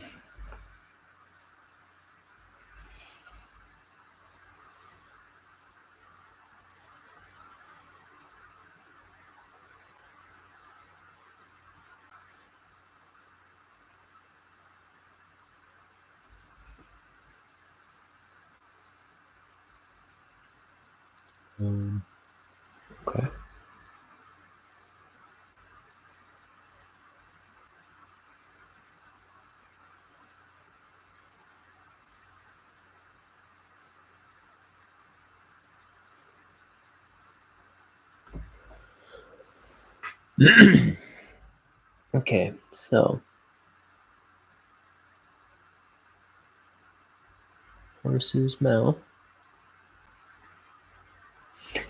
Okay. Okay, so horse's mouth.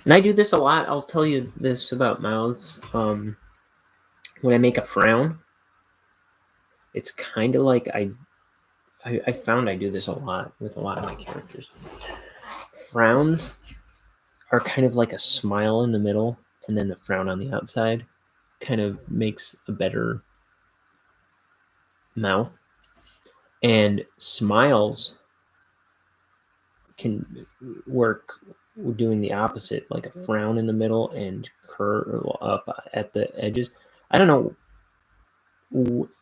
And I do this a lot. I'll tell you this about mouths. When I make a frown, it's kind of like I found I do this a lot with a lot of my characters. Frowns are kind of like a smile in the middle, and then the frown on the outside kind of makes a better mouth. And smiles can work doing the opposite, like a frown in the middle and curve up at the edges. I don't know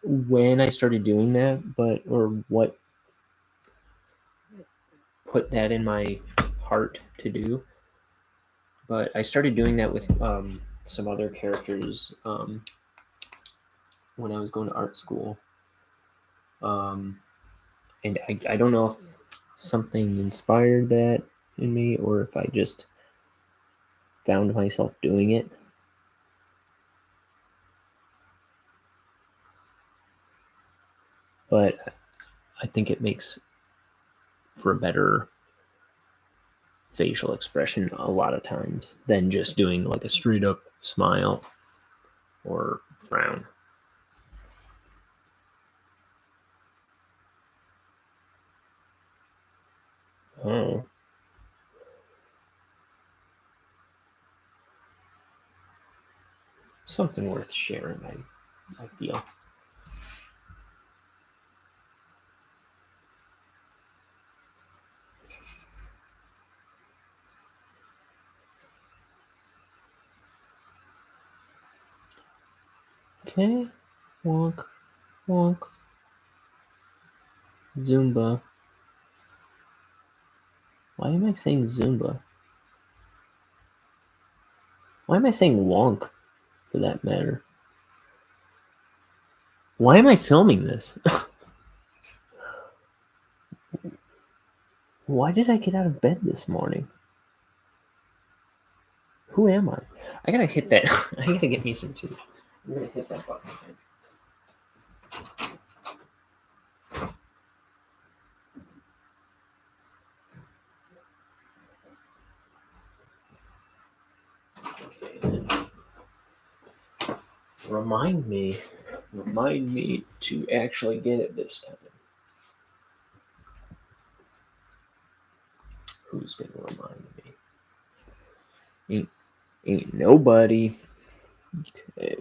when I started doing that, but or what put that in my heart to do. But I started doing that with some other characters when I was going to art school. And I don't know if something inspired that in me or if I just found myself doing it. But I think it makes for a better facial expression a lot of times than just doing like a straight up smile or frown. Oh. Something worth sharing, I feel. Okay. Wonk, wonk. Zumba. Why am I saying Zumba? Why am I saying wonk, for that matter? Why am I filming this? Why did I get out of bed this morning? Who am I? I gotta hit that. I gotta get me some tea. I'm gonna hit that button again. Okay. Remind me to actually get it this time. Who's gonna remind me? Ain't nobody. Okay.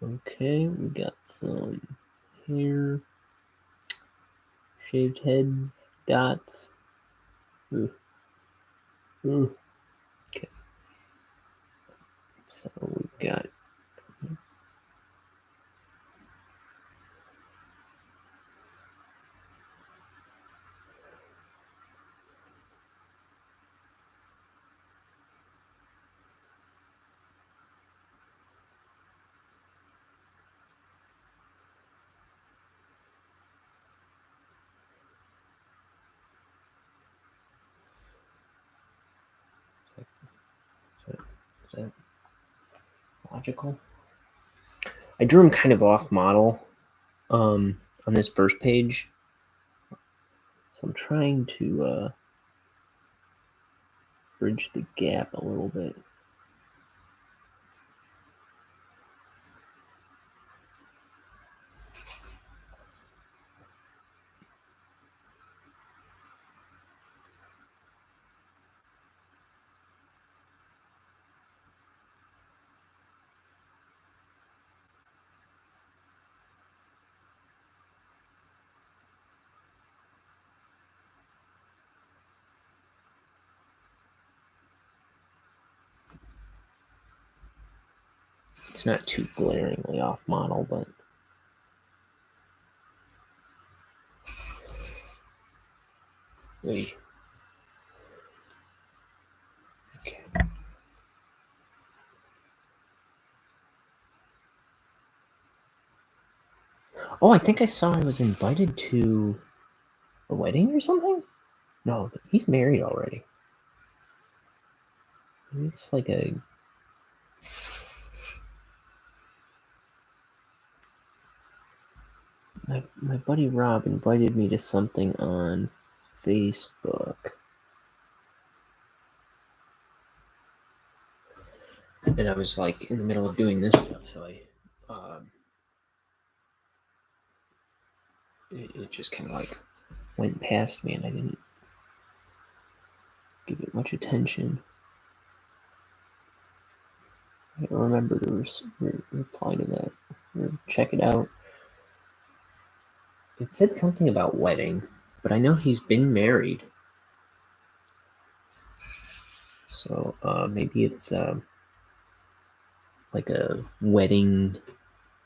Okay, we got some hair, shaved head, dots. Ooh. Ooh. Okay. So we've got is that logical? I drew him kind of off model on this first page. So I'm trying to bridge the gap a little bit. It's not too glaringly off model, but okay. Oh, I think I saw I was invited to a wedding or something? No, he's married already. It's like a... My buddy Rob invited me to something on Facebook. And I was like in the middle of doing this stuff, so it just kind of like went past me and I didn't give it much attention. I don't remember to reply to that or check it out. It said something about wedding, but I know he's been married. So maybe it's like a wedding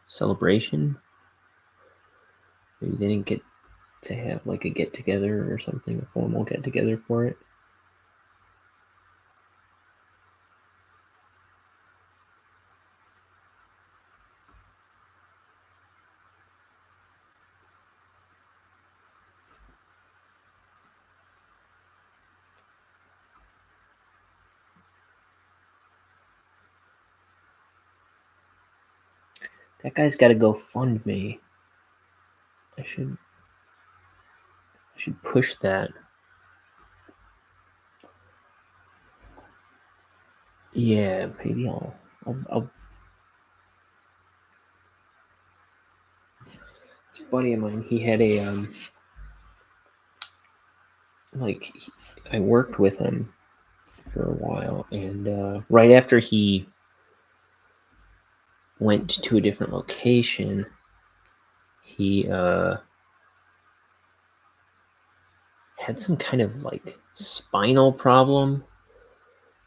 celebration. Maybe they didn't get to have like a get together or something, a formal get together for it. That guy's got to Gofundme. I should push that. Yeah, maybe I'll it's a buddy of mine. He had a I worked with him for a while, and right after he went to a different location, he had some kind of like spinal problem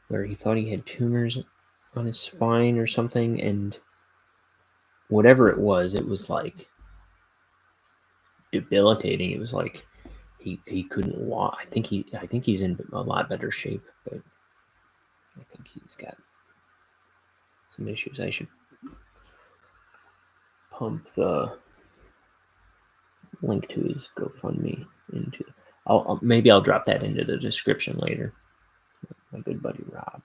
where he thought he had tumors on his spine or something, and whatever it was like debilitating. It was like he couldn't walk. I think he's in a lot better shape, but I think he's got some issues. I should pump the link to his GoFundMe into. Maybe I'll drop that into the description later. My good buddy Rob.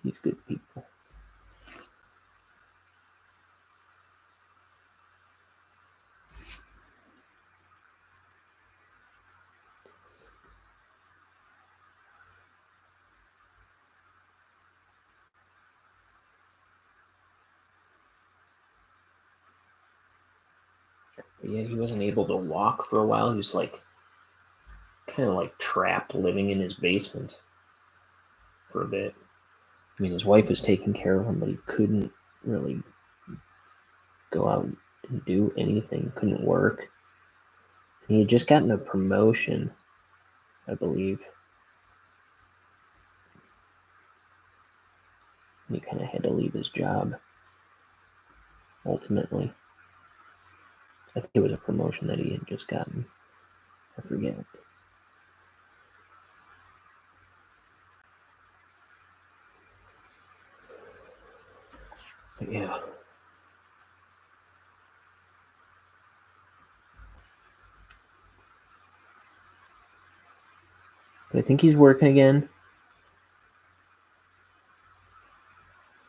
He's good people. But yeah, he wasn't able to walk for a while. He was like kind of like trapped living in his basement for a bit. I mean, his wife was taking care of him, but he couldn't really go out and do anything, couldn't work. He had just gotten a promotion, I believe. And he kind of had to leave his job, ultimately. I think it was a promotion that he had just gotten. I forget. But yeah. But I think he's working again.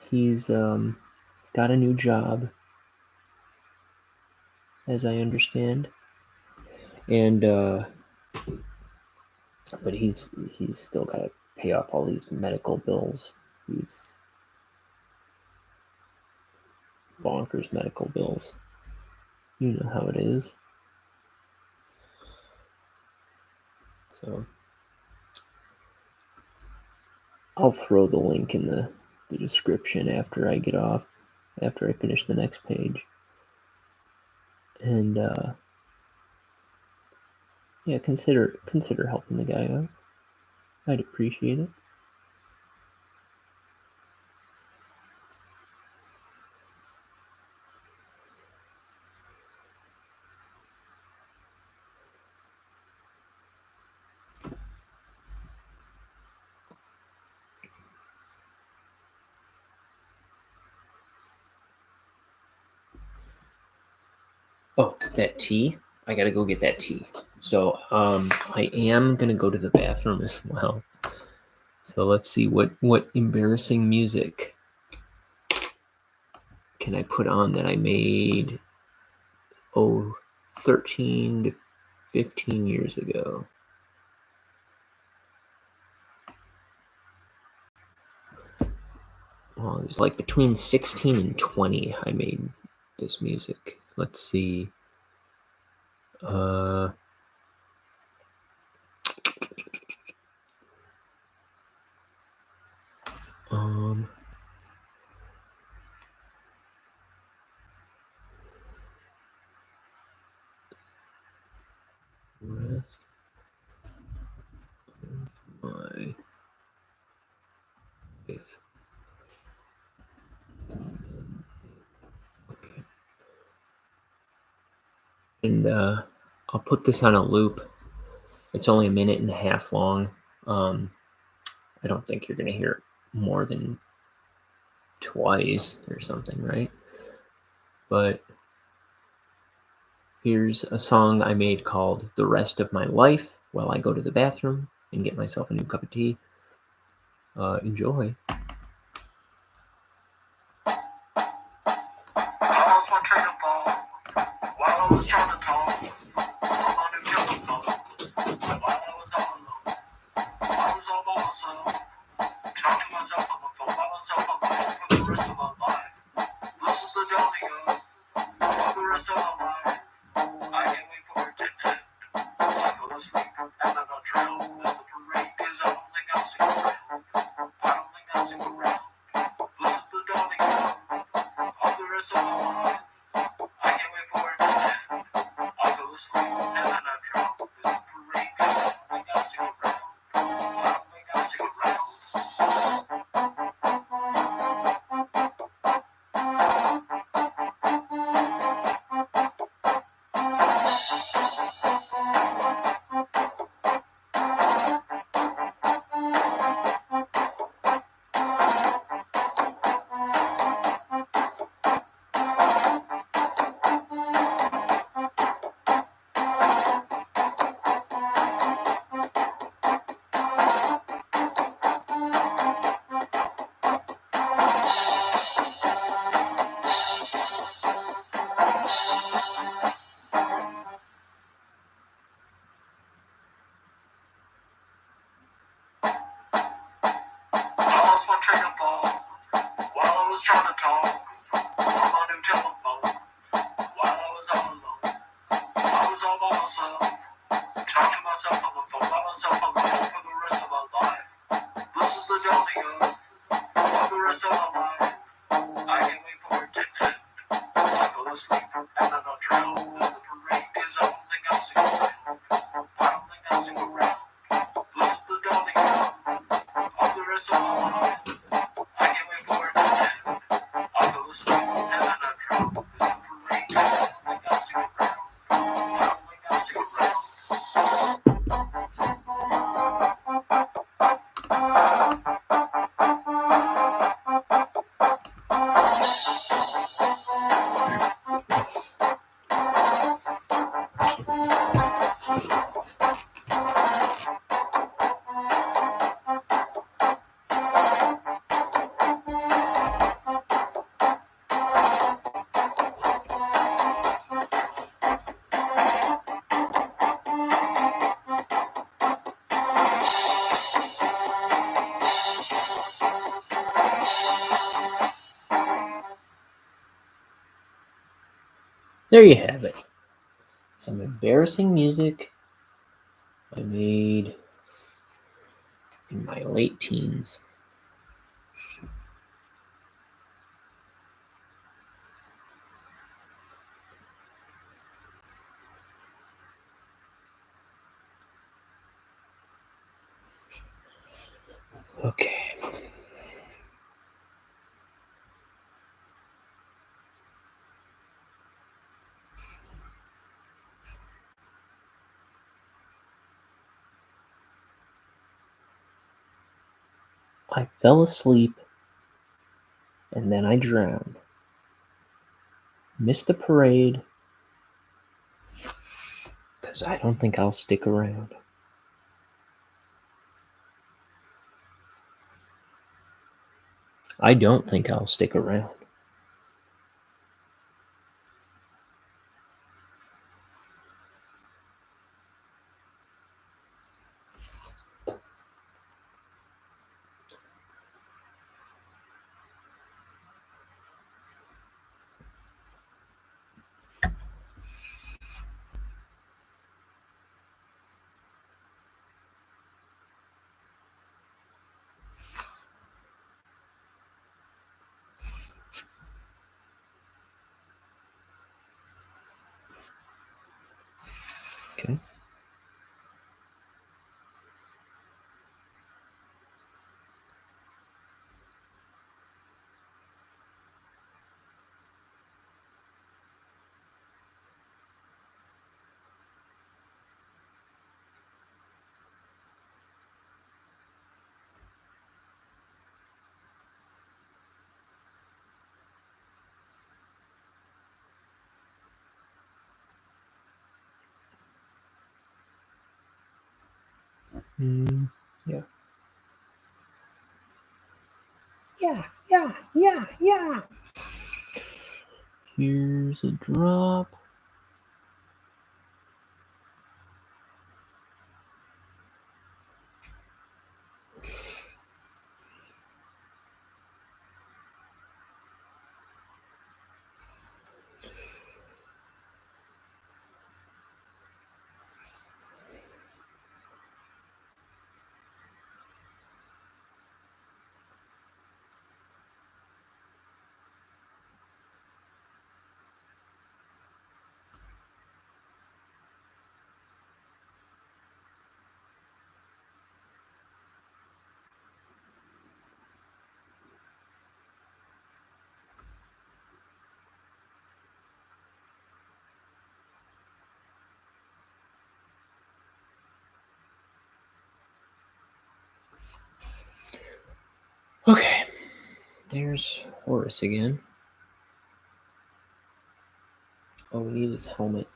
He's got a new job, as I understand. And but he's still got to pay off all these medical bills. These bonkers medical bills. You know how it is. So I'll throw the link in the description after I get off, after I finish the next page. And yeah, consider helping the guy out. I'd appreciate it. Oh, that tea. I gotta go get that tea. So I am gonna go to the bathroom as well. So let's see what embarrassing music can I put on that I made 13 to 15 years ago. Well, it was like between 16 and 20 I made this music. Let's see. Rest of my life. Okay. And I'll put this on a loop. It's only a minute and a half long. I don't think you're going to hear it more than twice or something, right? But here's a song I made called The Rest of My Life, while I go to the bathroom and get myself a new cup of tea. Enjoy. I lost my train of thought while I was trying to talk on my new telephone. While I was all alone, I was all by myself. Talk to myself on the phone by myself on the phone for the rest of my life. This is the dawning of the rest of my life. I can't wait for it to end. I fell asleep and then I drowned as the parade goes. I don't think I'll stick around. I don't think I'll stick around. This is the dawning of the rest of my life. I can't wait for it to end. I fell asleep and then I drowned as the parade goes. I don't think I'll stick around. I don't think I'll stick around. I lost my train of thought while I was trying to talk on my new telephone. While I was all alone, I was all by myself. Talk to myself on the phone by myself on the phone for the rest of my life. This is the dawning of the rest of my life. I can't wait for it to end. I fell asleep and then I drowned as the parade goes. I don't think I'll stick around. I don't think I'll stick around. This is the dawning of the rest of my life. I can't wait for it to end. I fell asleep and then I drowned as the parade goes. I don't think I'll stick around. I don't think I'll stick around. There you have it. Some embarrassing music I made in my late teens. Okay. I fell asleep and then I drowned. Missed the parade because I don't think I'll stick around. I don't think I'll stick around. Yeah. Yeah. Here's a drop. Okay. There's Horace again. Oh, we need his helmet.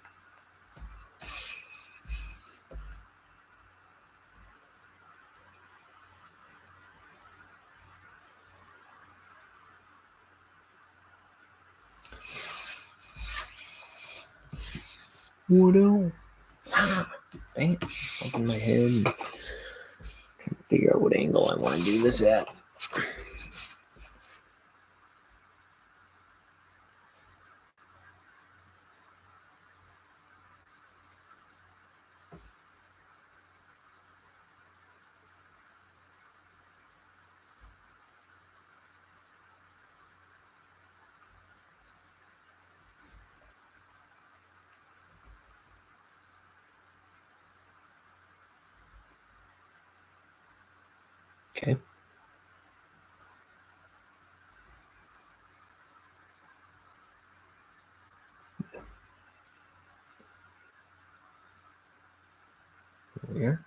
What else? Dang it. Up in my head. Trying to figure out what angle I want to do this at. Okay. Here.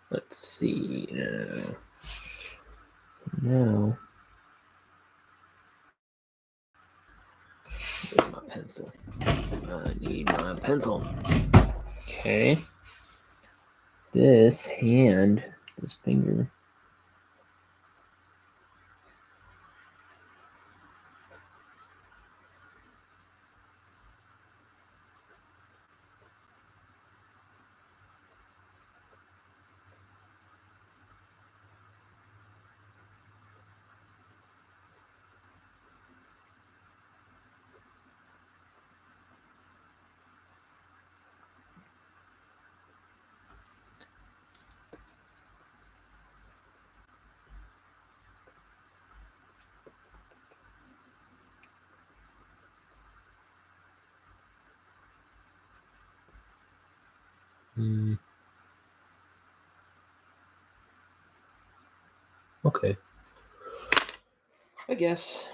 Let's see. Now. Where's my pencil? I need my pencil. Okay. This hand, this finger. Okay. I guess.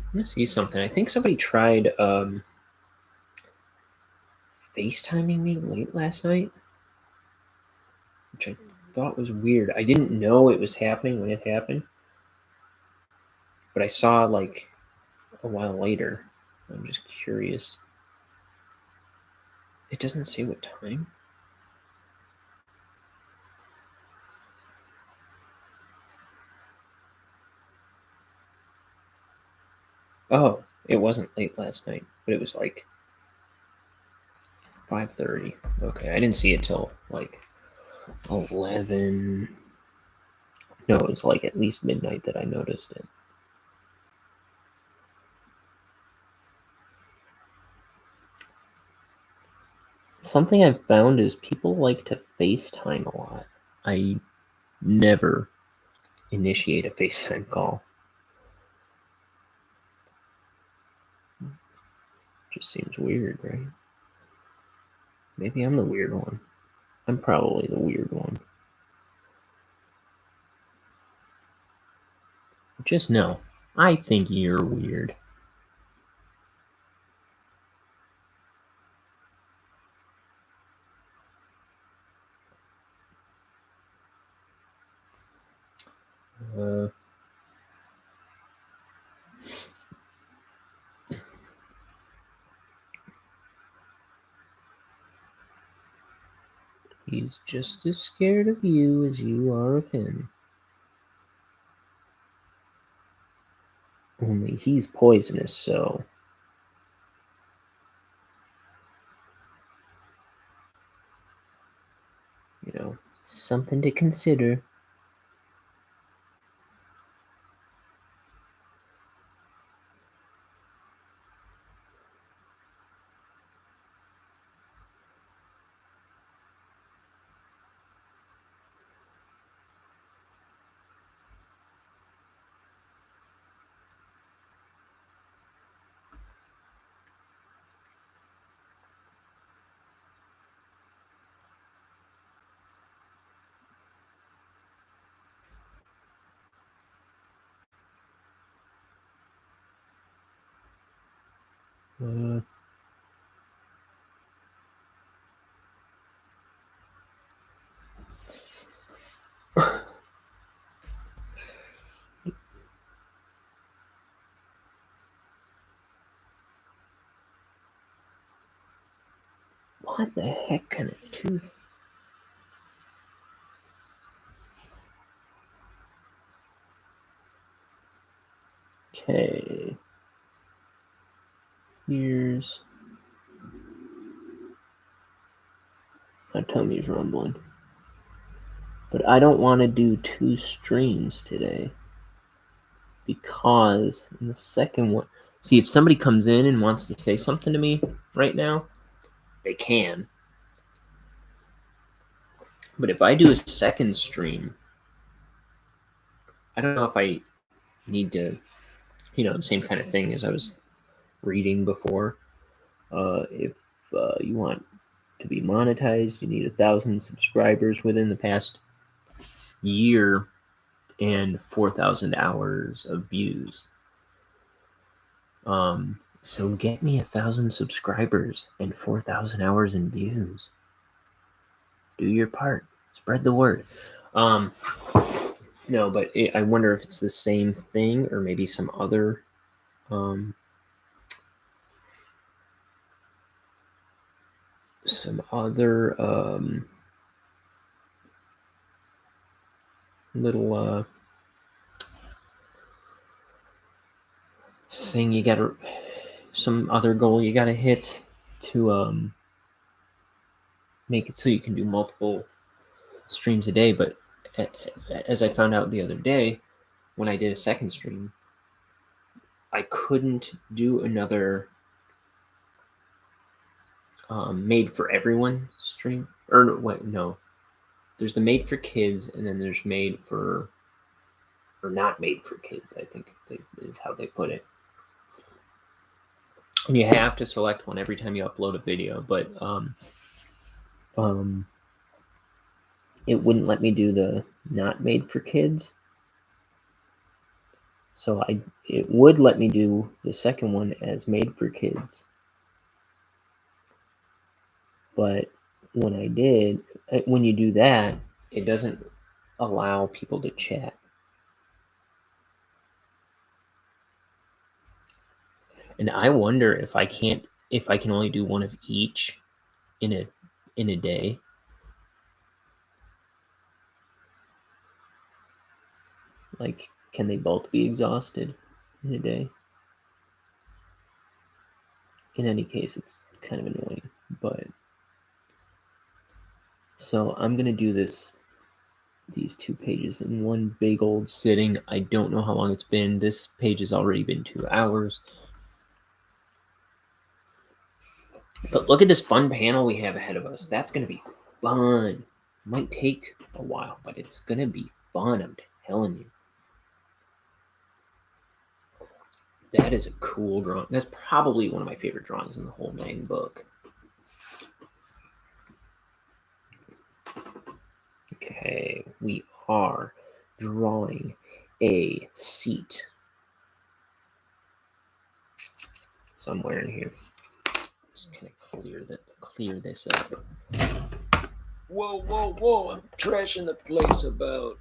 I'm gonna see something. I think somebody tried FaceTiming me late last night, which I thought was weird. I didn't know it was happening when it happened, but I saw like a while later. I'm just curious. It doesn't say what time. Oh, it wasn't late last night, but it was like 5:30. Okay, I didn't see it till like 11. No, it was like at least midnight that I noticed it. Something I've found is people like to FaceTime a lot. I never initiate a FaceTime call. Just seems weird, right? Maybe I'm the weird one. I'm probably the weird one. Just know, I think you're weird. He's just as scared of you as you are of him. Only he's poisonous, so... You know, something to consider. What the heck kind of tooth? Okay. Here's... My tummy's rumbling. But I don't want to do 2 streams today. Because in the second one... See, if somebody comes in and wants to say something to me right now, they can. But if I do a second stream, I don't know if I need to, the same kind of thing as I was reading before. If you want to be monetized, you need 1,000 subscribers within the past year and 4,000 hours of views. So get me 1,000 subscribers and 4,000 hours in views. Do your part. Spread the word. No, but I wonder if it's the same thing or maybe some other little thing you gotta, some other goal you gotta hit to make it so you can do multiple streams a day. But as I found out the other day, when I did a second stream, I couldn't do another made for everyone stream. Or wait, no. There's the made for kids, and then there's made for, or not made for kids, I think is how they put it. And you have to select one every time you upload a video, but it wouldn't let me do the not made for kids. So it would let me do the second one as made for kids. But when I did, when you do that, it doesn't allow people to chat. And I wonder if I can only do one of each in a day. Like, can they both be exhausted in a day? In any case, it's kind of annoying, but so I'm gonna do these 2 pages in one big old sitting. I don't know how long it's been. This page has already been 2 hours. But look at this fun panel we have ahead of us. That's going to be fun. Might take a while, but it's going to be fun. I'm telling you. That is a cool drawing. That's probably one of my favorite drawings in the whole dang book. Okay, we are drawing a seat somewhere in here. Just kind of clear this up. Whoa, whoa, whoa! I'm trashing the place about.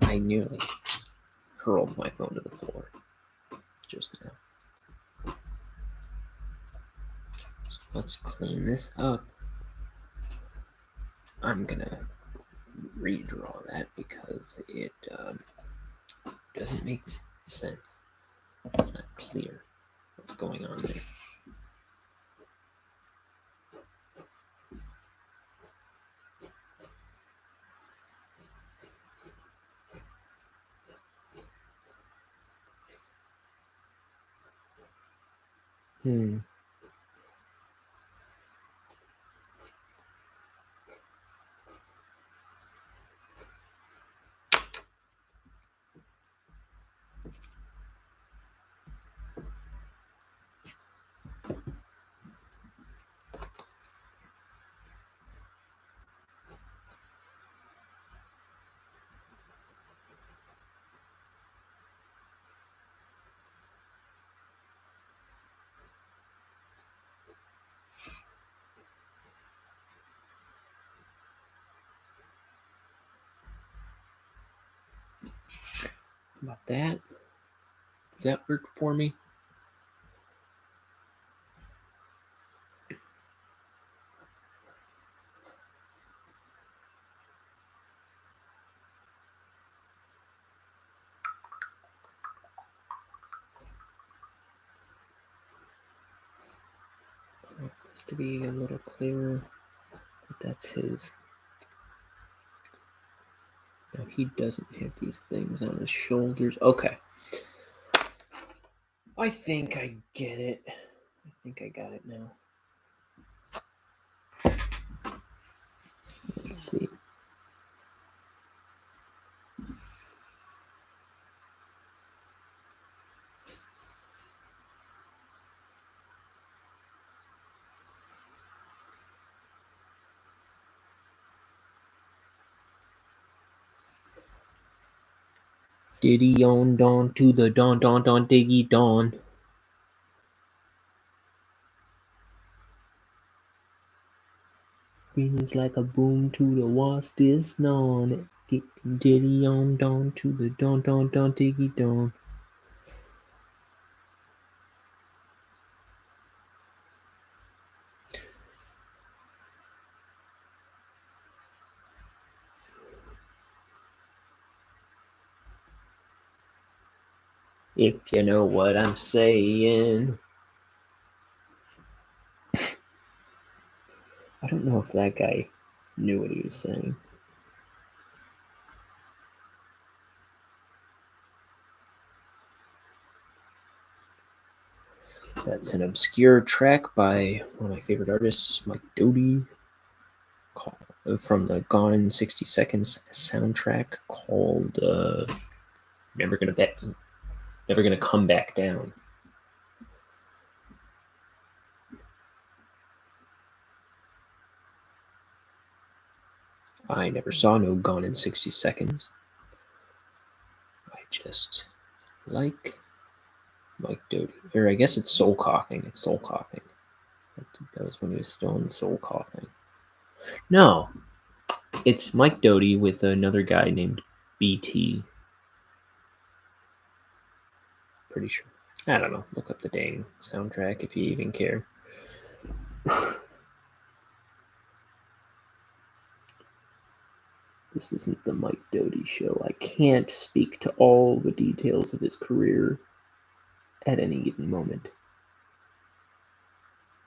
I nearly hurled my phone to the floor just now. So let's clean this up. I'm gonna redraw that because it doesn't make sense. It's not clear what's going on there. About that? Does that work for me? I want this to be a little clearer. But that's his. Now he doesn't have these things on his shoulders. Okay. I think I get it. I think I got it now. Let's see. Diddy on dawn to the dawn, dawn, dawn, diggy dawn. Rings like a boom to the wasp is known. Diddy on dawn to the dawn, dawn, dawn, diggy dawn. If you know what I'm saying. I don't know if that guy knew what he was saying. That's an obscure track by one of my favorite artists, Mike Doty, from the Gone in 60 Seconds soundtrack called Never Gonna Come Back Down. I never saw no Gone in 60 Seconds. I just like Mike Doty. Or I guess it's Soul Coughing. It's Soul Coughing. That was when he was still in Soul Coughing. No, it's Mike Doty with another guy named BT. Pretty sure. I don't know. Look up the dang soundtrack if you even care. This isn't the Mike Doty show. I can't speak to all the details of his career at any given moment.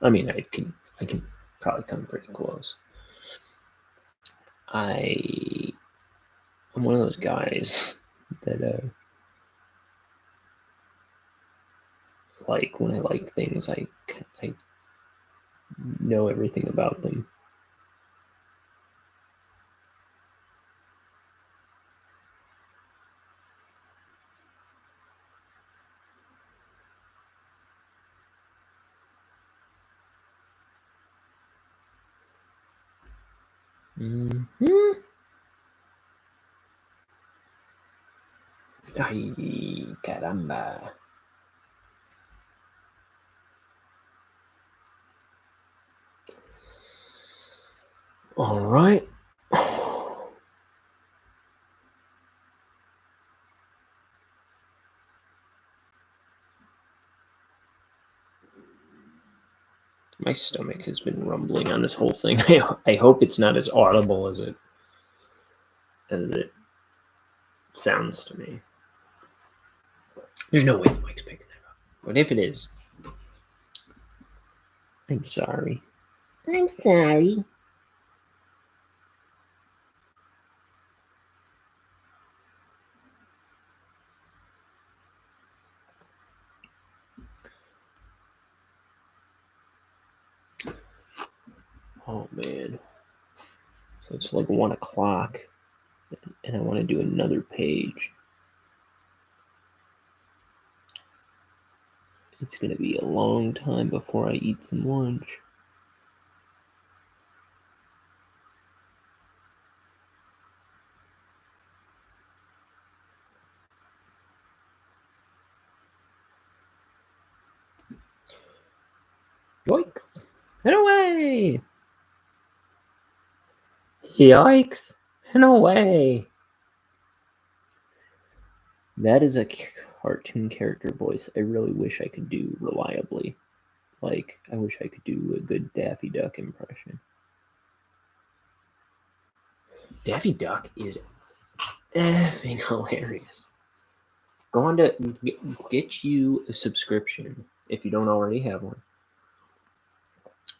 I mean, I can probably come pretty close. I'm one of those guys that like when I like things, I know everything about them. Mm-hmm. Ay, caramba. All right. My stomach has been rumbling on this whole thing. I hope it's not as audible as it sounds to me. There's no way the mic's picking that up. But if it is, I'm sorry. I'm sorry. Oh man. So it's like 1 o'clock and I want to do another page. It's going to be a long time before I eat some lunch. Yoicks! And away! Yikes! And away! That is a cartoon character voice I really wish I could do reliably. Like, I wish I could do a good Daffy Duck impression. Daffy Duck is effing hilarious. Go on to get you a subscription, if you don't already have one,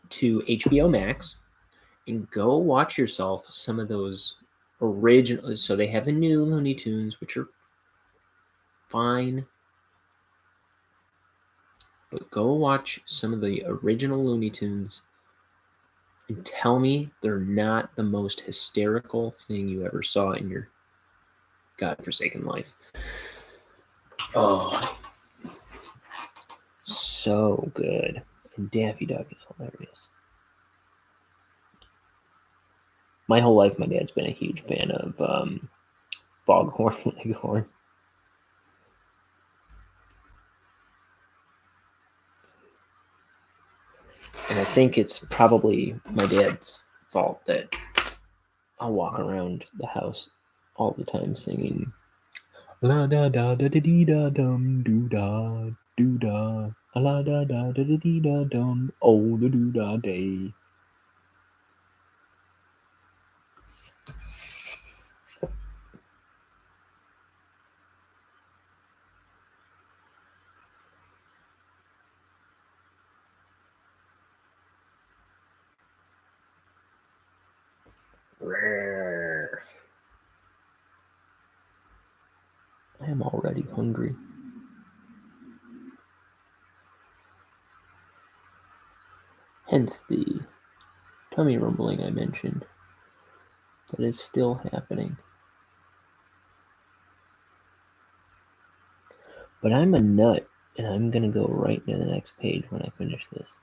to HBO Max and go watch yourself some of those original. So they have the new Looney Tunes, which are fine, but go watch some of the original Looney Tunes and tell me they're not the most hysterical thing you ever saw in your godforsaken life. Oh, so good. And Daffy Duck is hilarious. My whole life, my dad's been a huge fan of Foghorn Leghorn. And I think it's probably my dad's fault that I'll walk around the house all the time singing la da da da da dee da dum doo da la da da da da dee da dum oh the doo da day. I am already hungry. Hence the tummy rumbling I mentioned. That is still happening. But I'm a nut, and I'm gonna go right to the next page when I finish this.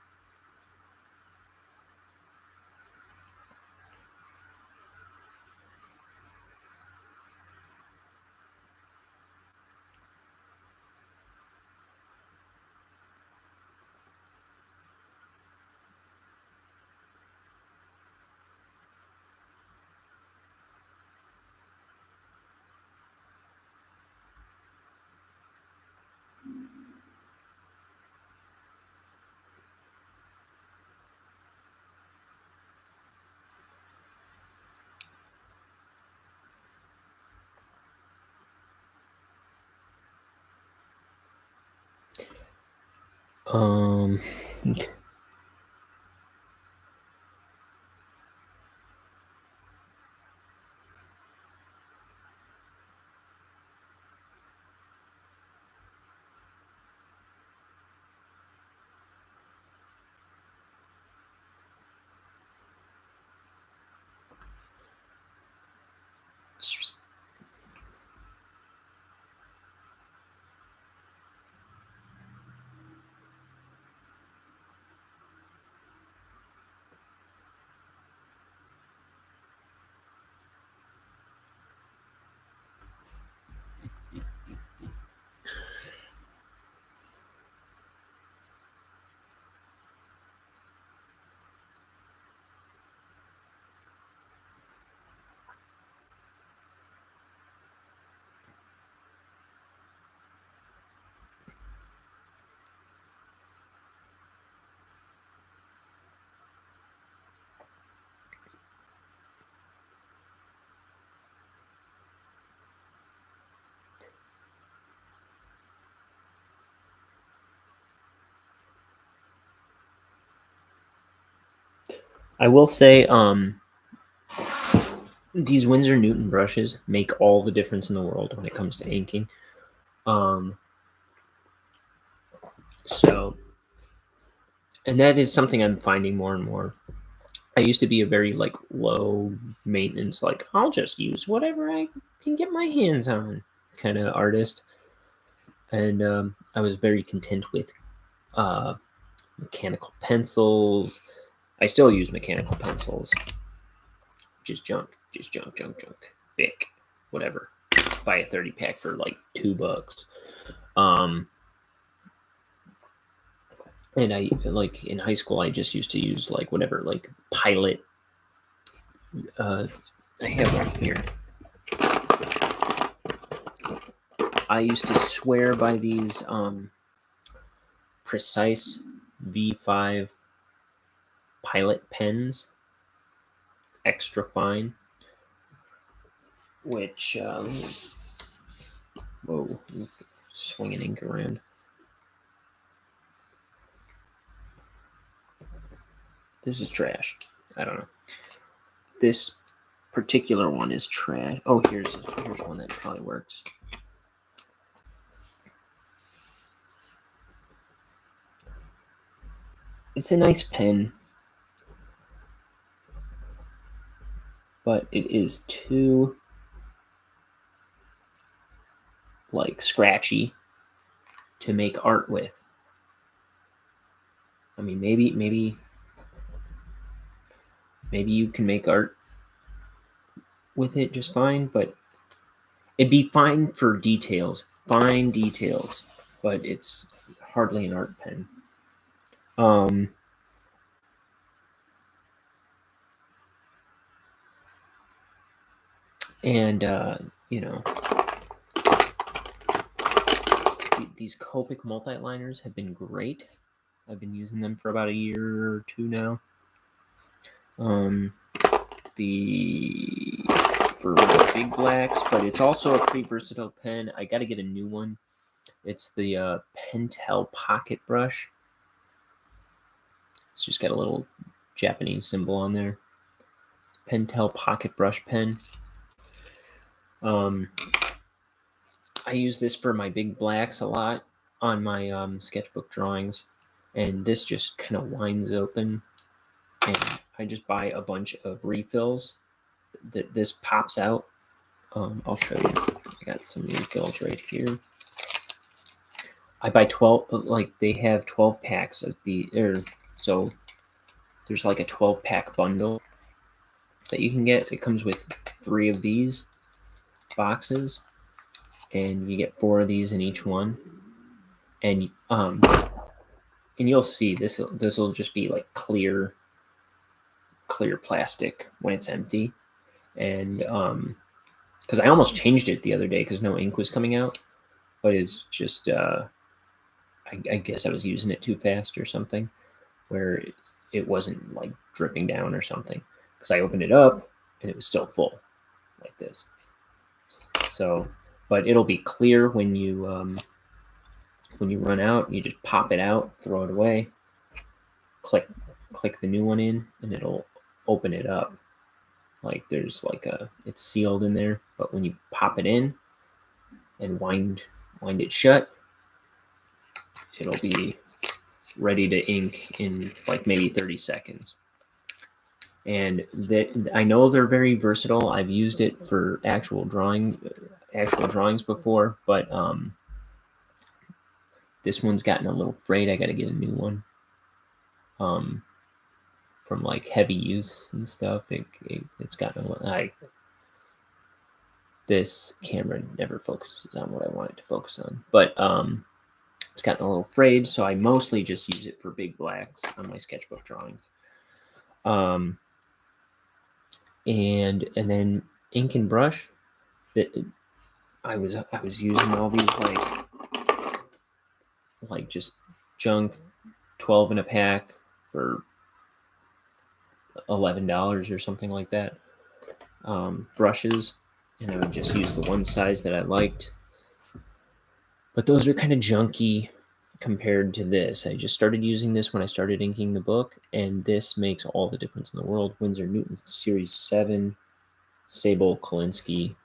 Okay. I will say, these Winsor Newton brushes make all the difference in the world when it comes to inking. So, and that is something I'm finding more and more. I used to be a very like low maintenance, like I'll just use whatever I can get my hands on kind of artist, and I was very content with mechanical pencils. I still use mechanical pencils. Just junk, junk. Bic, whatever. Buy a 30 pack for like $2. And I like in high school, I just used to use like whatever, like Pilot. I have one here. I used to swear by these Precise V5 Pilot pens, extra fine, which whoa, swinging ink around. This is trash. I don't know. This particular one is trash. Oh, here's one that probably works. It's a nice pen, but it is too like scratchy to make art with. I mean, maybe you can make art with it just fine, but it'd be fine for details, fine details, but it's hardly an art pen. And you know, these Copic multi-liners have been great. I've been using them for about a year or two now. For big blacks, but it's also a pretty versatile pen. I got to get a new one. It's the Pentel Pocket Brush. It's just got a little Japanese symbol on there. Pentel Pocket Brush pen. I use this for my big blacks a lot on my sketchbook drawings, and this just kind of winds open, and I just buy a bunch of refills that this pops out. I'll show you. I got some refills right here. I buy 12, like they have 12 packs of so there's like a 12 pack bundle that you can get. It comes with 3 of these boxes, and you get 4 of these in each one. And you'll see this will just be like clear plastic when it's empty. And because I almost changed it the other day because no ink was coming out, but it's just I guess I was using it too fast or something, where it wasn't like dripping down or something, because I opened it up and it was still full like this. So, but it'll be clear when you run out. You just pop it out, throw it away, click the new one in, and it'll open it up. Like there's like it's sealed in there, but when you pop it in and wind it shut, it'll be ready to ink in like maybe 30 seconds. And I know they're very versatile. I've used it for actual drawings before, but this one's gotten a little frayed. I got to get a new one. From like heavy use and stuff, it's gotten a little. This camera never focuses on what I want it to focus on, but it's gotten a little frayed, so I mostly just use it for big blacks on my sketchbook drawings. And then ink and brush. I was using all these like just junk, 12 in a pack for $11 or something like that. Brushes, and I would just use the one size that I liked. But those are kind of junky. compared to this. I just started using this when I started inking the book, and this makes all the difference in the world. Winsor Newton Series 7 Sable Kolinsky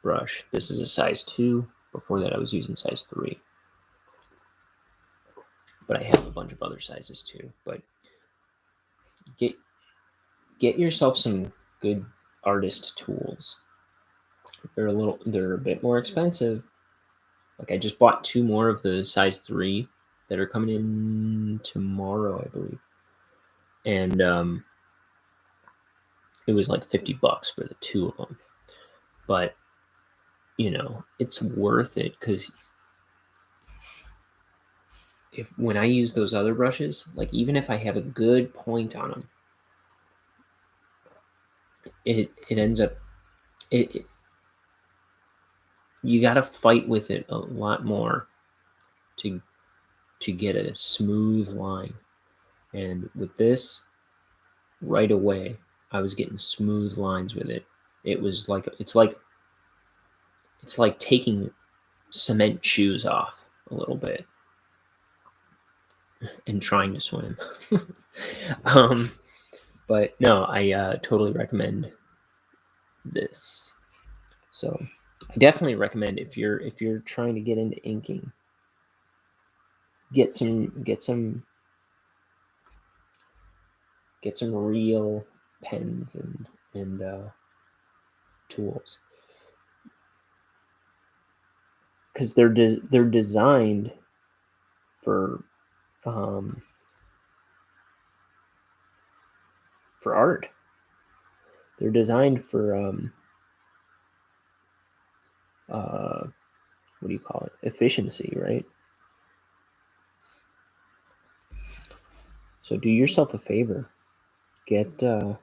brush. This is a size 2. Before that, I was using size 3. But I have a bunch of other sizes too. But get yourself some good artist tools. They're a bit more expensive. Like I just bought 2 more of the size 3 that are coming in tomorrow, I believe. And it was like $50 for the 2 of them. But it's worth it, because when I use those other brushes, like even if I have a good point on them, it ends up you got to fight with it a lot more to get a smooth line. And with this, right away, I was getting smooth lines with it. It's like taking cement shoes off a little bit and trying to swim. But no, I totally recommend this. So I definitely recommend, if you're trying to get into inking, get some real pens and tools, because they're designed for art. They're designed for what do you call it? Efficiency, right? So do yourself a favor. Get some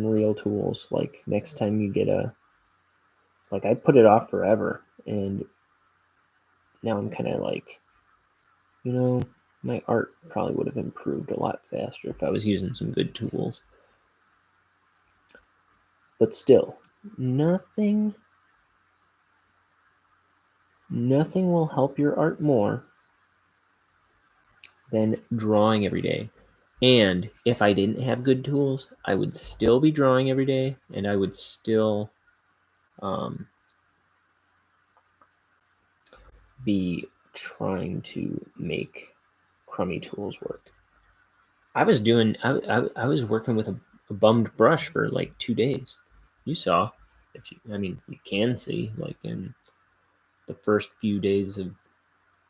real tools. Like next time you get I put it off forever, and now I'm kind of like, my art probably would have improved a lot faster if I was using some good tools. But still, nothing will help your art more than drawing every day. And if I didn't have good tools, I would still be drawing every day, and I would still be trying to make crummy tools work. I was working with a bummed brush for like 2 days. You saw, you can see, like in the first few days of,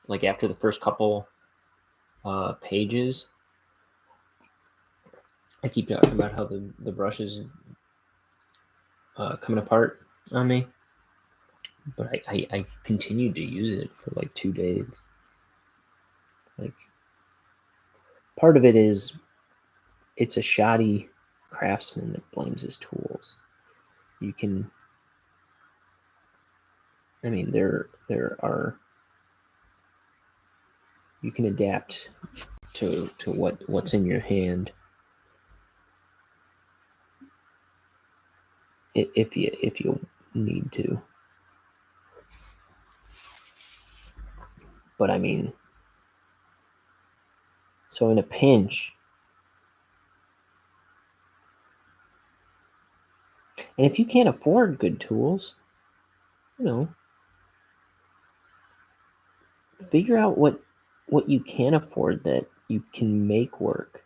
like after the first couple pages, I keep talking about how the brush is coming apart on me, but I continued to use it for like 2 days. Like, part of it is, it's a shoddy craftsman that blames his tools. You can, there are, you can adapt to what's in your hand if you need to. But so in a pinch, and if you can't afford good tools, figure out what you can afford that you can make work.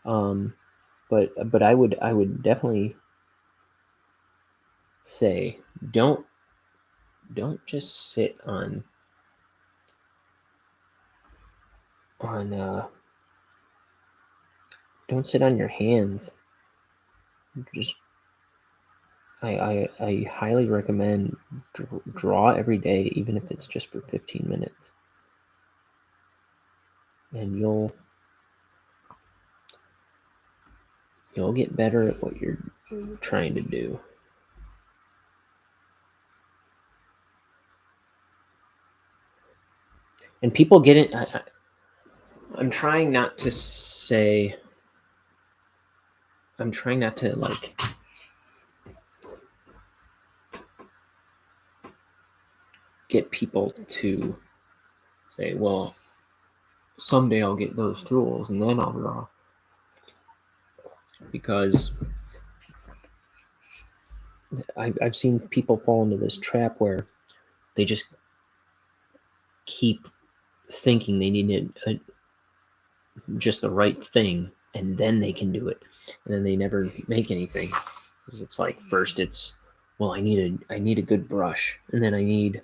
But I would definitely say, don't just sit on don't sit on your hands. Just I highly recommend draw every day, even if it's just for 15 minutes, and you'll get better at what you're trying to do. And people get it. I'm trying not to like get people to say, well, someday I'll get those tools and then I'll draw. Because I've seen people fall into this trap where they just keep thinking they need just the right thing and then they can do it, and then they never make anything. Because it's like, first it's, well, I need a good brush, and then I need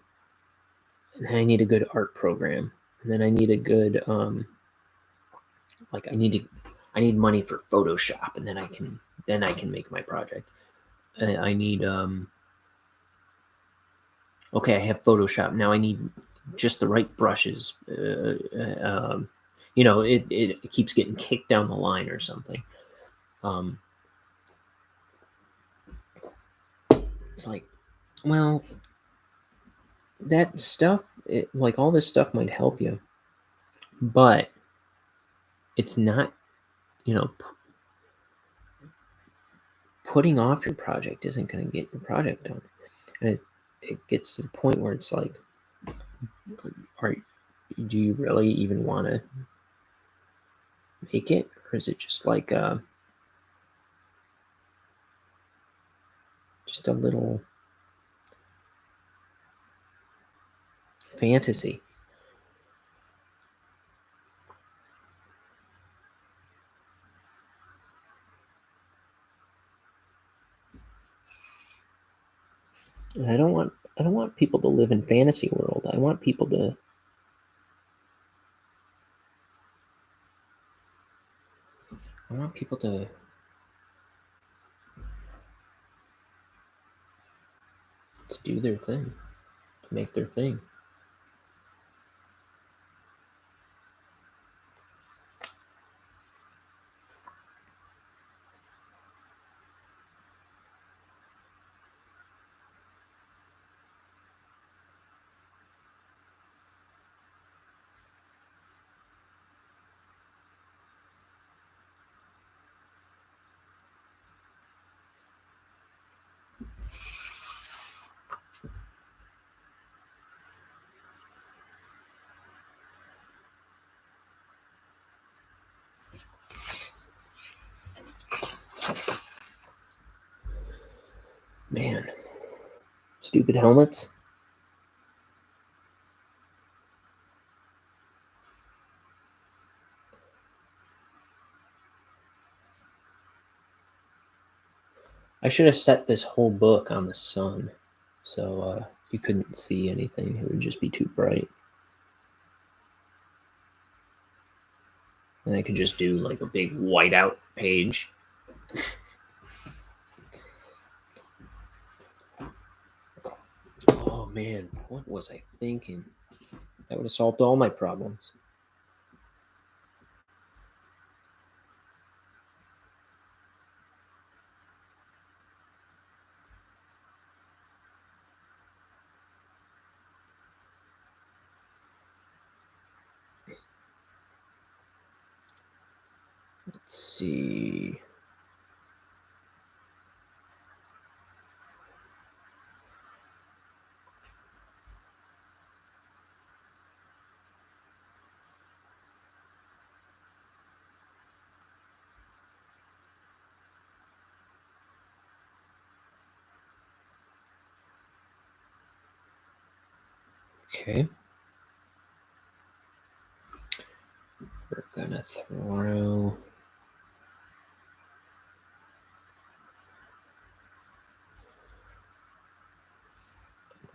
a good art program, and then I need a good I need money for Photoshop, and then I can make my project. I need okay, I have Photoshop. Now I need just the right brushes. It keeps getting kicked down the line or something. It's like, well, that stuff, like all this stuff might help you, but it's not, putting off your project isn't going to get your project done. And it gets to the point where it's like, do you really even want to make it? Or is it just like just a little fantasy? And I don't want people to live in fantasy world. I want people to do their thing, to make their thing. Man, stupid helmets. I should have set this whole book on the sun, so you couldn't see anything. It would just be too bright. And I could just do like a big whiteout page. Oh man, what was I thinking? That would have solved all my problems. Let's see. Okay. We're gonna throw.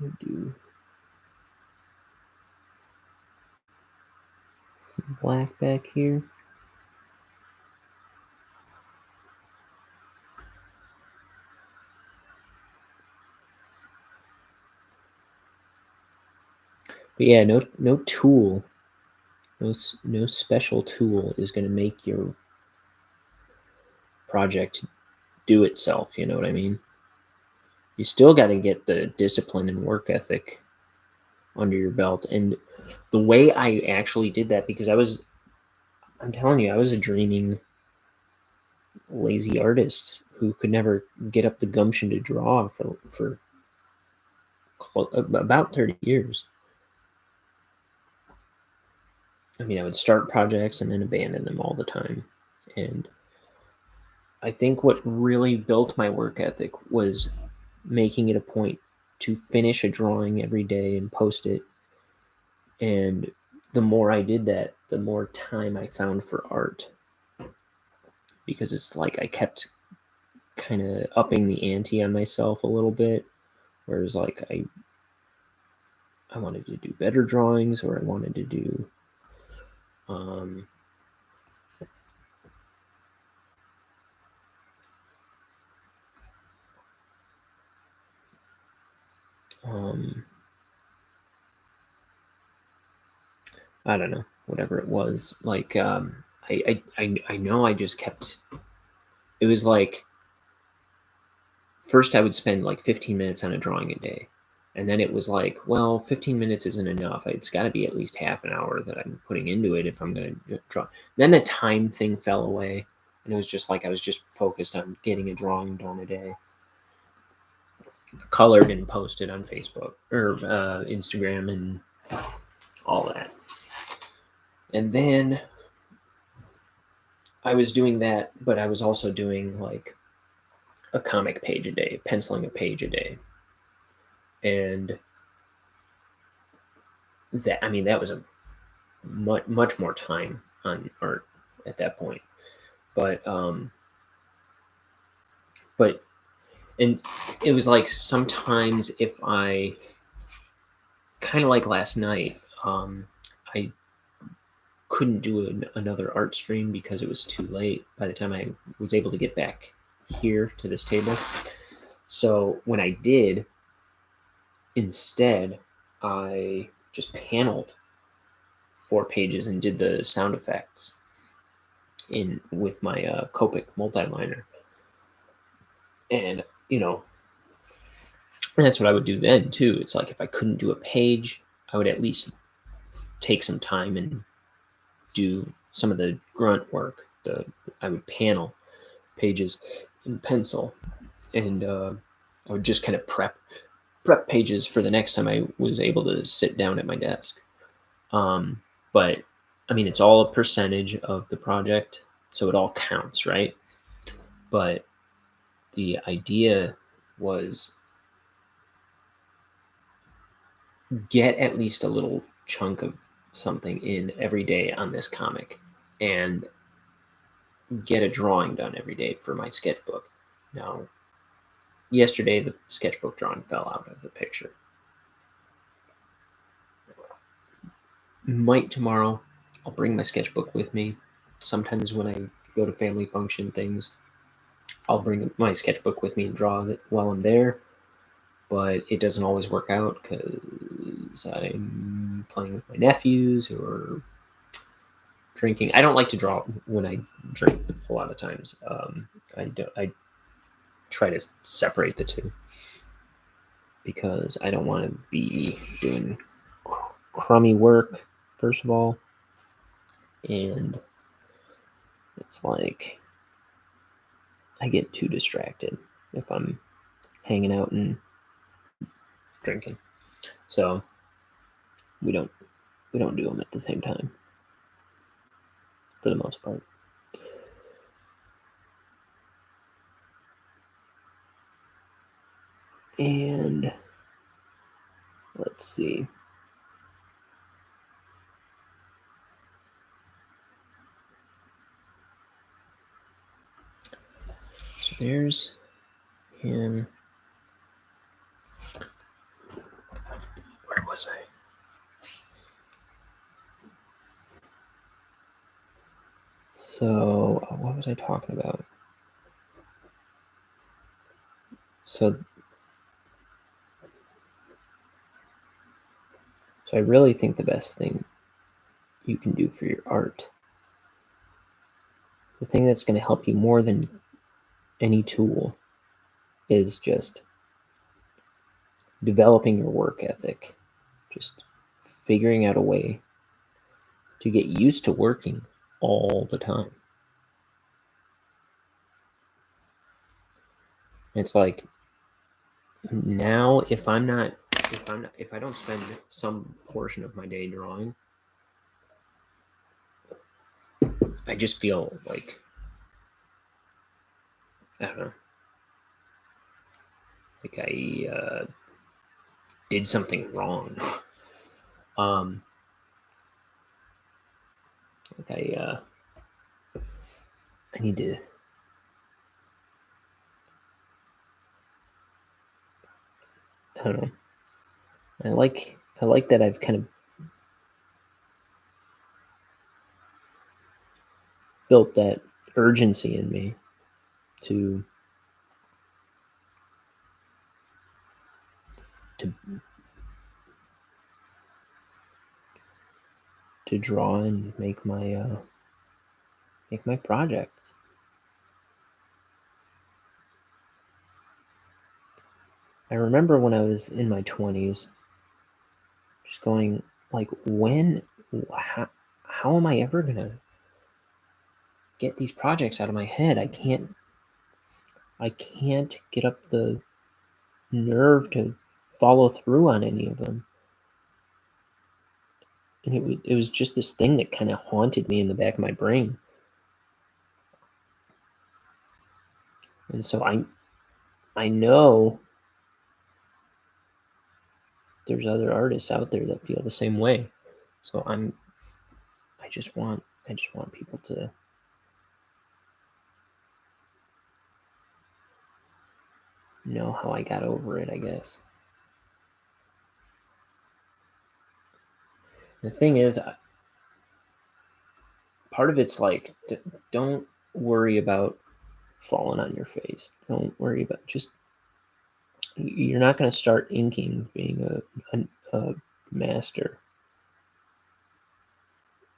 I'm gonna do some black back here. But yeah, no tool, no special tool is gonna make your project do itself. You know what I mean? You still got to get the discipline and work ethic under your belt. And the way I actually did that, because I'm telling you, I was a dreaming lazy artist who could never get up the gumption to draw for about 30 years. I mean, I would start projects and then abandon them all the time. And I think what really built my work ethic was making it a point to finish a drawing every day and post it. And the more I did that, the more time I found for art. Because it's like I kept kind of upping the ante on myself a little bit. Whereas like I wanted to do better drawings, or I wanted to do I don't know, whatever it was. Like I know I just kept. It was like first I would spend like 15 minutes on a drawing a day. And then it was like, well, 15 minutes isn't enough. It's got to be at least half an hour that I'm putting into it if I'm going to draw. Then the time thing fell away. And it was just like I was just focused on getting a drawing done a day, colored and posted on Facebook or Instagram and all that. And then I was doing that, but I was also doing like a comic page a day, penciling a page a day. And that, I mean, that was a much more time on art at that point. But and it was like sometimes if I kind of like last night, I couldn't do another art stream because it was too late by the time I was able to get back here to this table. So when I did, instead, I just paneled 4 pages and did the sound effects in with my Copic multiliner. And, you know, that's what I would do then too. It's like if I couldn't do a page, I would at least take some time and do some of the grunt work. I would panel pages in pencil, and I would just kind of prep pages for the next time I was able to sit down at my desk. But I mean, it's all a percentage of the project, so it all counts, right? But the idea was get at least a little chunk of something in every day on this comic and get a drawing done every day for my sketchbook. Now, yesterday the sketchbook drawing fell out of the picture. Might tomorrow. I'll bring my sketchbook with me. Sometimes when I go to family function things, I'll bring my sketchbook with me and draw it while I'm there. But it doesn't always work out because I'm playing with my nephews or drinking. I don't like to draw when I drink a lot of times. I try to separate the two because I don't want to be doing crummy work, first of all. And it's like I get too distracted if I'm hanging out and drinking. So we don't do them at the same time for the most part. And let's see. So there's him. Where was I? So what was I talking about? So I really think the best thing you can do for your art, the thing that's going to help you more than any tool, is just developing your work ethic, just figuring out a way to get used to working all the time. It's like now if I don't spend some portion of my day drawing, I just feel like, I don't know, like I did something wrong. Like I need to. I don't know. I like that I've kind of built that urgency in me to draw and make my projects. I remember when I was in my 20s, just going like, how am I ever gonna get these projects out of my head? I can't get up the nerve to follow through on any of them. And it was just this thing that kind of haunted me in the back of my brain. And so I know there's other artists out there that feel the same way. So I just want people to know how I got over it, I guess. The thing is, part of it's like, don't worry about falling on your face. Don't worry about you're not going to start inking being a master.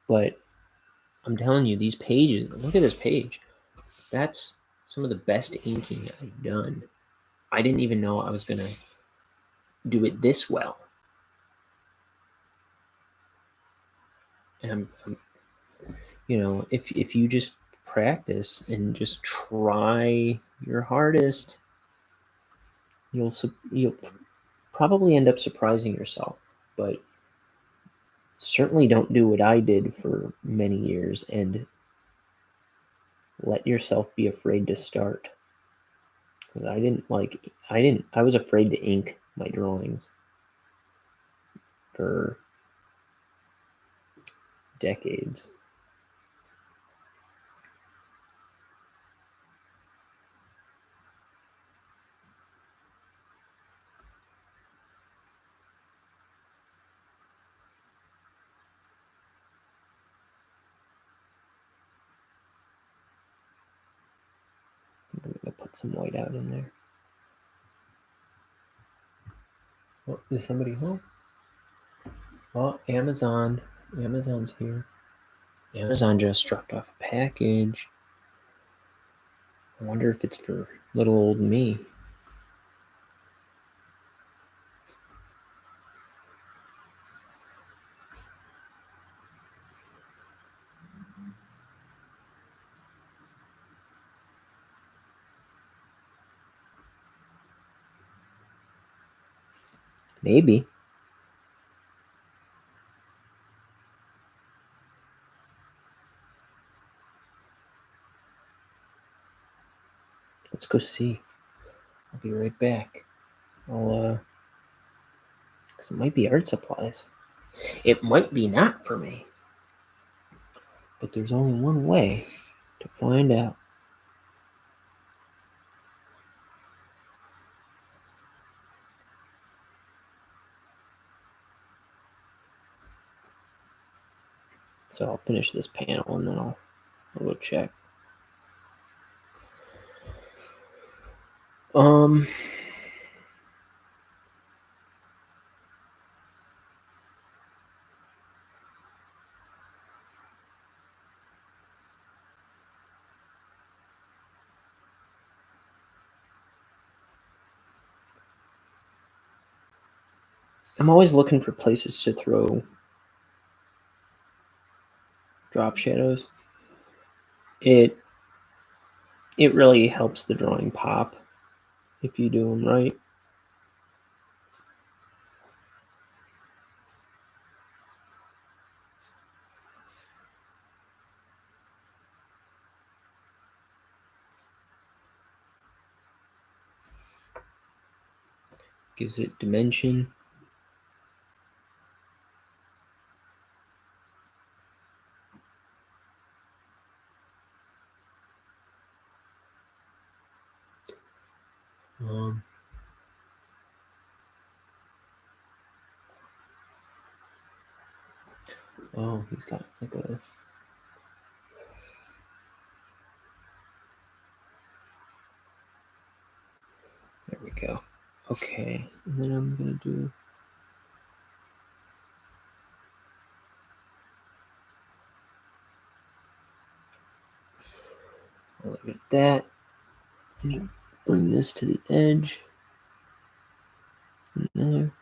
But I'm telling you, these pages, look at this page. That's some of the best inking I've done. I didn't even know I was going to do it this well. And I'm if you just practice and just try your hardest, you'll probably end up surprising yourself. But certainly don't do what I did for many years and let yourself be afraid to start. Because I was afraid to ink my drawings for decades. I'm going to put some white out in there. Oh, is somebody home? Oh, Amazon's here. Amazon just dropped off a package. I wonder if it's for little old me. Maybe. Let's go see. I'll be right back. Because it might be art supplies. It might be not for me. But there's only one way to find out. So I'll finish this panel and then I'll go check. I'm always looking for places to throw drop shadows. It really helps the drawing pop if you do them right. Gives it dimension. Oh, he's got like a... There we go. Okay, and then I'm gonna do... I'll leave it at that. And bring this to the edge. And there.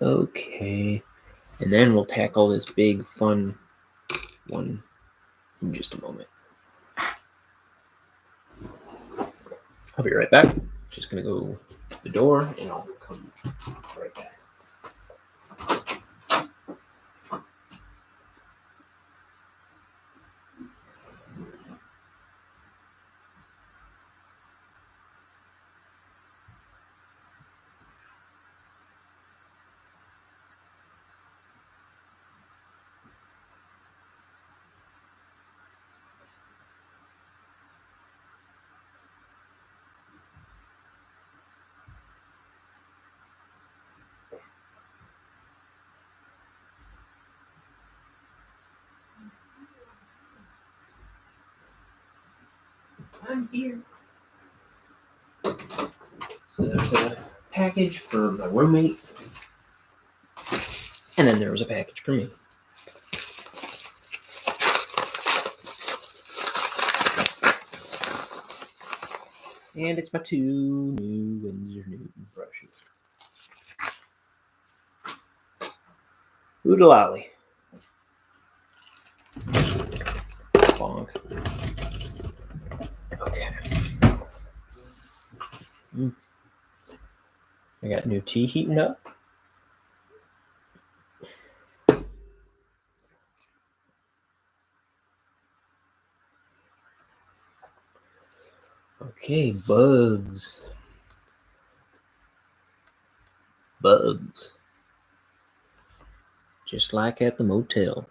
Okay, and then we'll tackle this big fun one in just a moment. I'll be right back. Just gonna go to the door and I'll come right back. I'm here. So there's a package for my roommate, and then there was a package for me. And it's my 2 new Windsor Newton brushes. Oodalolly. Bonk. Okay. I got new tea heating up. Okay, bugs. Bugs. Just like at the motel.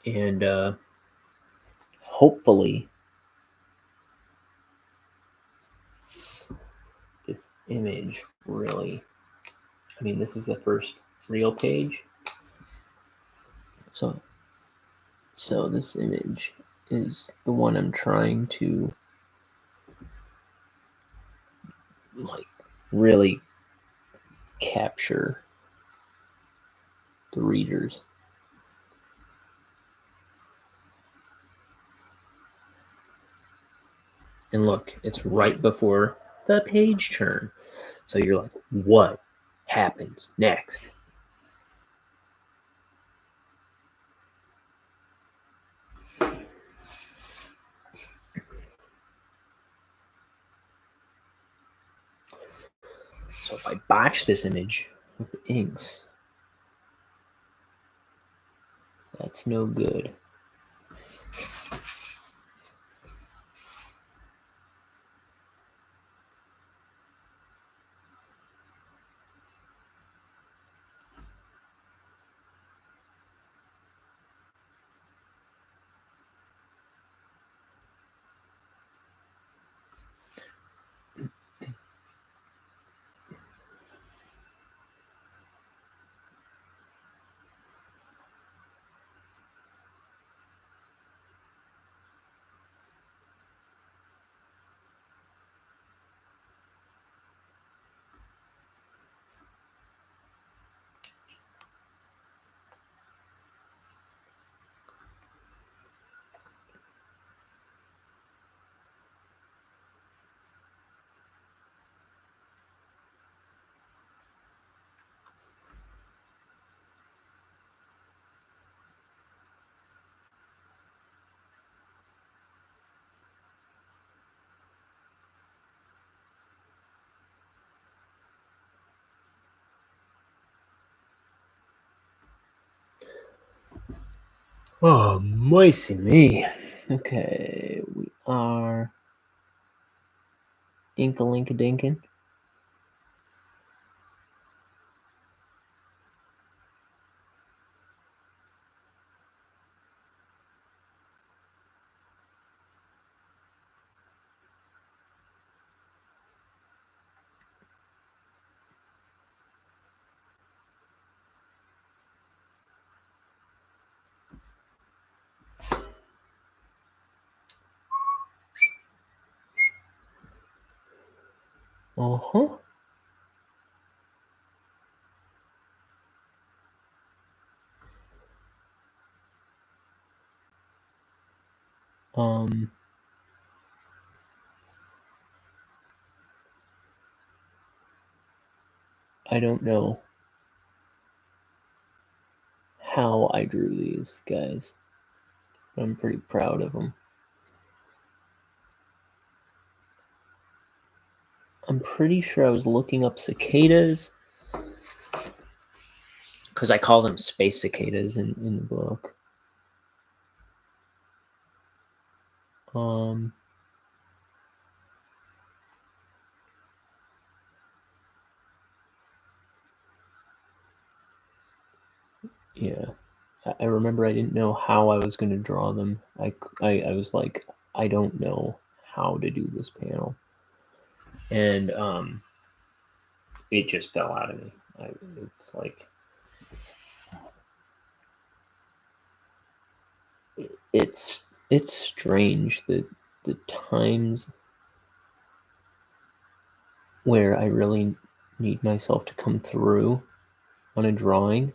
And hopefully this image really, I mean, this is the first real page. So this image is the one I'm trying to like really capture the readers. And look, it's right before the page turn. So you're like, what happens next? So if I botch this image with the inks, that's no good. Oh, moisty me. Okay, we are Inka-Linka-Dinkin. Uh-huh. I don't know how I drew these guys. I'm pretty proud of them. I'm pretty sure I was looking up cicadas because I call them space cicadas in the book. Yeah, I remember I didn't know how I was going to draw them. I was like, I don't know how to do this panel, and it just fell out of me. It's like it's strange that the times where I really need myself to come through on a drawing,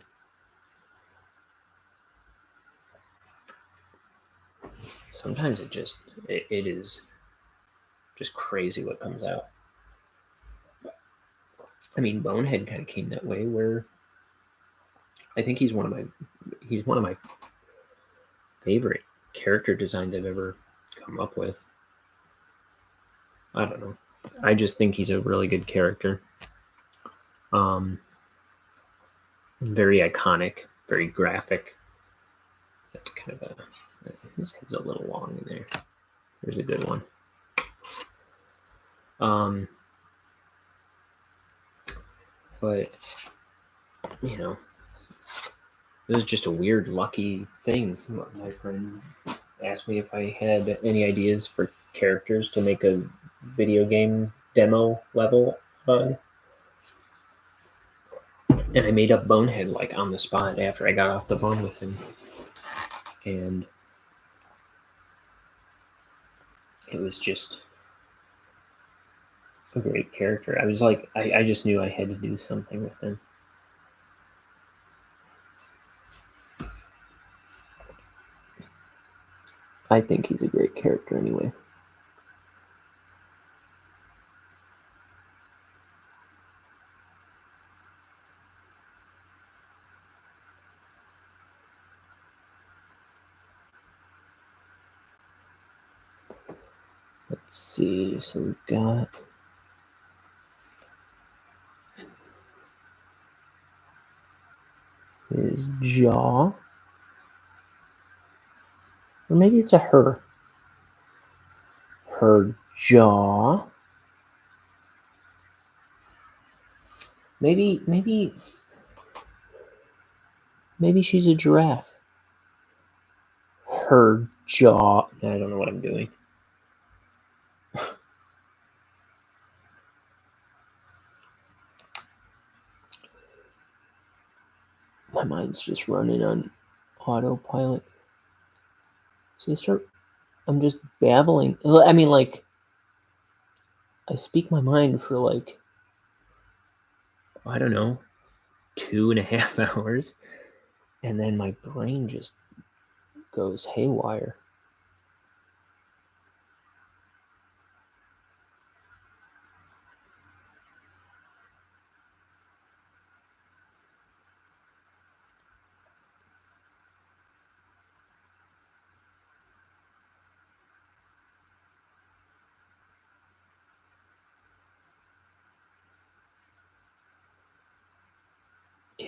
sometimes it is just crazy what comes out. I mean, Bonehead kind of came that way, where I think he's one of my favorite character designs I've ever come up with. I don't know. I just think he's a really good character. Very iconic, very graphic. That's kind of his head's a little long in there. There's a good one. But you know, it was just a weird, lucky thing. My friend asked me if I had any ideas for characters to make a video game demo level on. And I made up Bonehead like on the spot after I got off the phone with him. And it was just a great character. I was like, I just knew I had to do something with him. I think he's a great character anyway. Let's see. So we've got his jaw. Or maybe it's a her. Her jaw. Maybe she's a giraffe. Her jaw. I don't know what I'm doing. My mind's just running on autopilot. So I'm just babbling. I mean, like, I speak my mind for like, I don't know, 2.5 hours, and then my brain just goes haywire.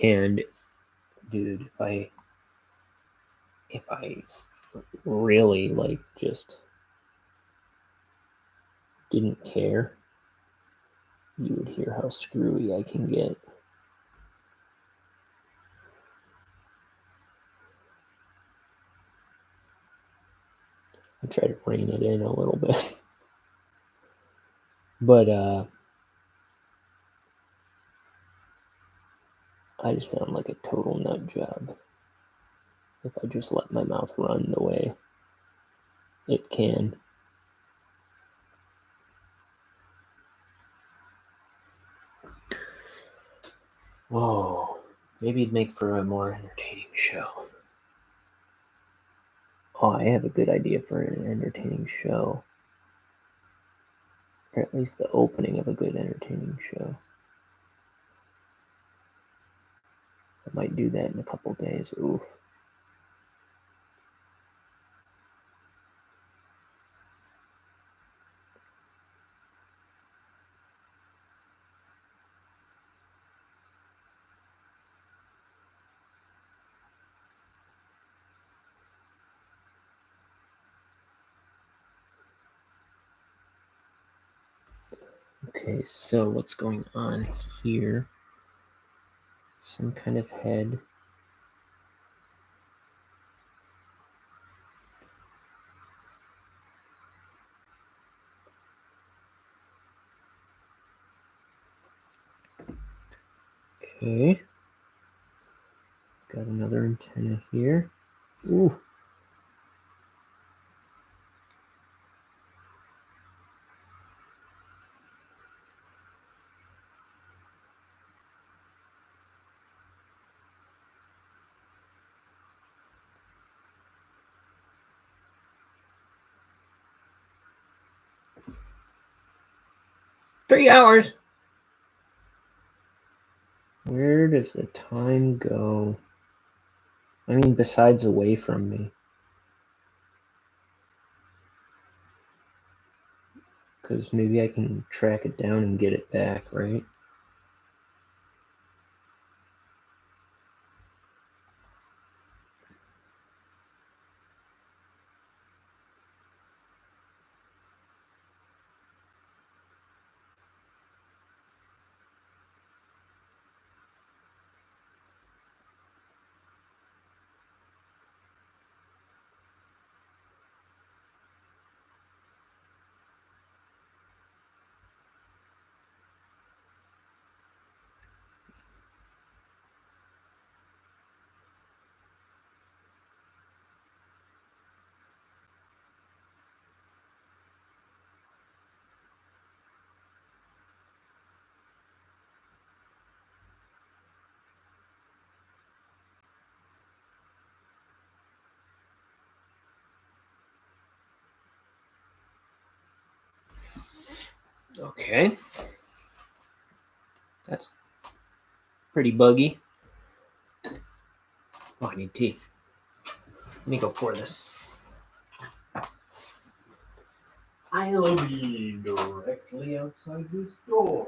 And dude, if I if I really like just didn't care, you would hear how screwy I can get. I try to rein it in a little bit. But I just sound like a total nut job if I just let my mouth run the way it can. Whoa, maybe it'd make for a more entertaining show. Oh, I have a good idea for an entertaining show. Or at least the opening of a good entertaining show. I might do that in a couple days. Oof. Okay, so what's going on here? Some kind of head. Okay. Got another antenna here. Ooh. Three hours. Where does the time go? I mean, besides away from me. Because maybe I can track it down and get it back, right? Okay. That's pretty buggy. Oh, I need tea. Let me go pour this. I'll be directly outside this door.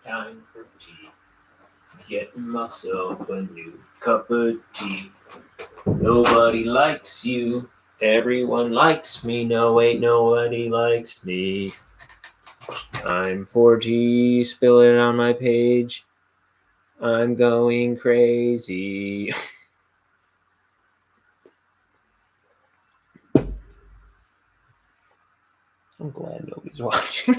'Time for tea. Getting myself a new cup of tea. Nobody likes you. Everyone likes me. No, ain't nobody likes me. Time for tea. Spill it on my page. I'm going crazy. I'm glad nobody's watching.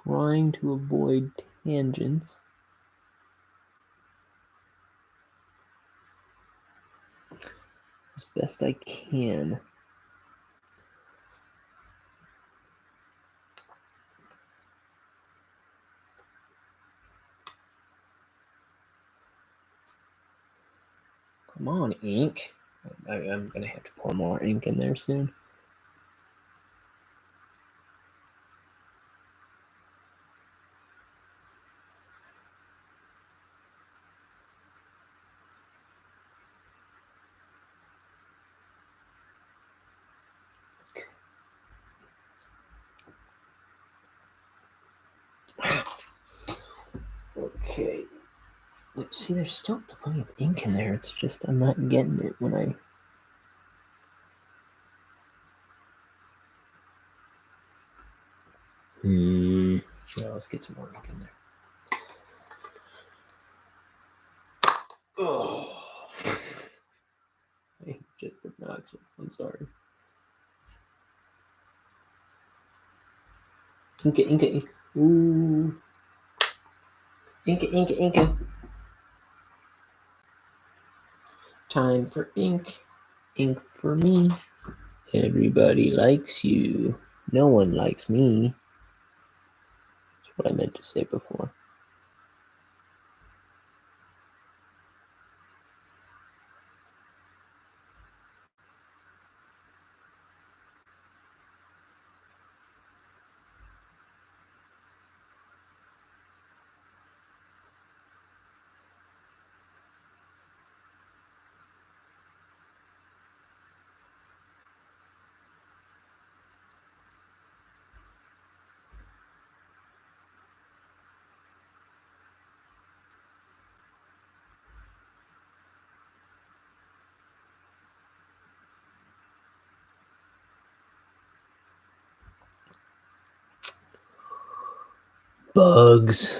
Trying to avoid tangents. This best I can. Come on, ink. I'm going to have to pour more ink in there soon. Okay. See, there's still plenty of ink in there. It's just I'm not getting it when I... Yeah, let's get some more ink in there. Oh. I'm just obnoxious. I'm sorry. Inka, Inka, Inka. Ooh. Inka, Inka, Inka. Time for ink. Ink for me. Everybody likes you. No one likes me. That's what I meant to say before. Bugs.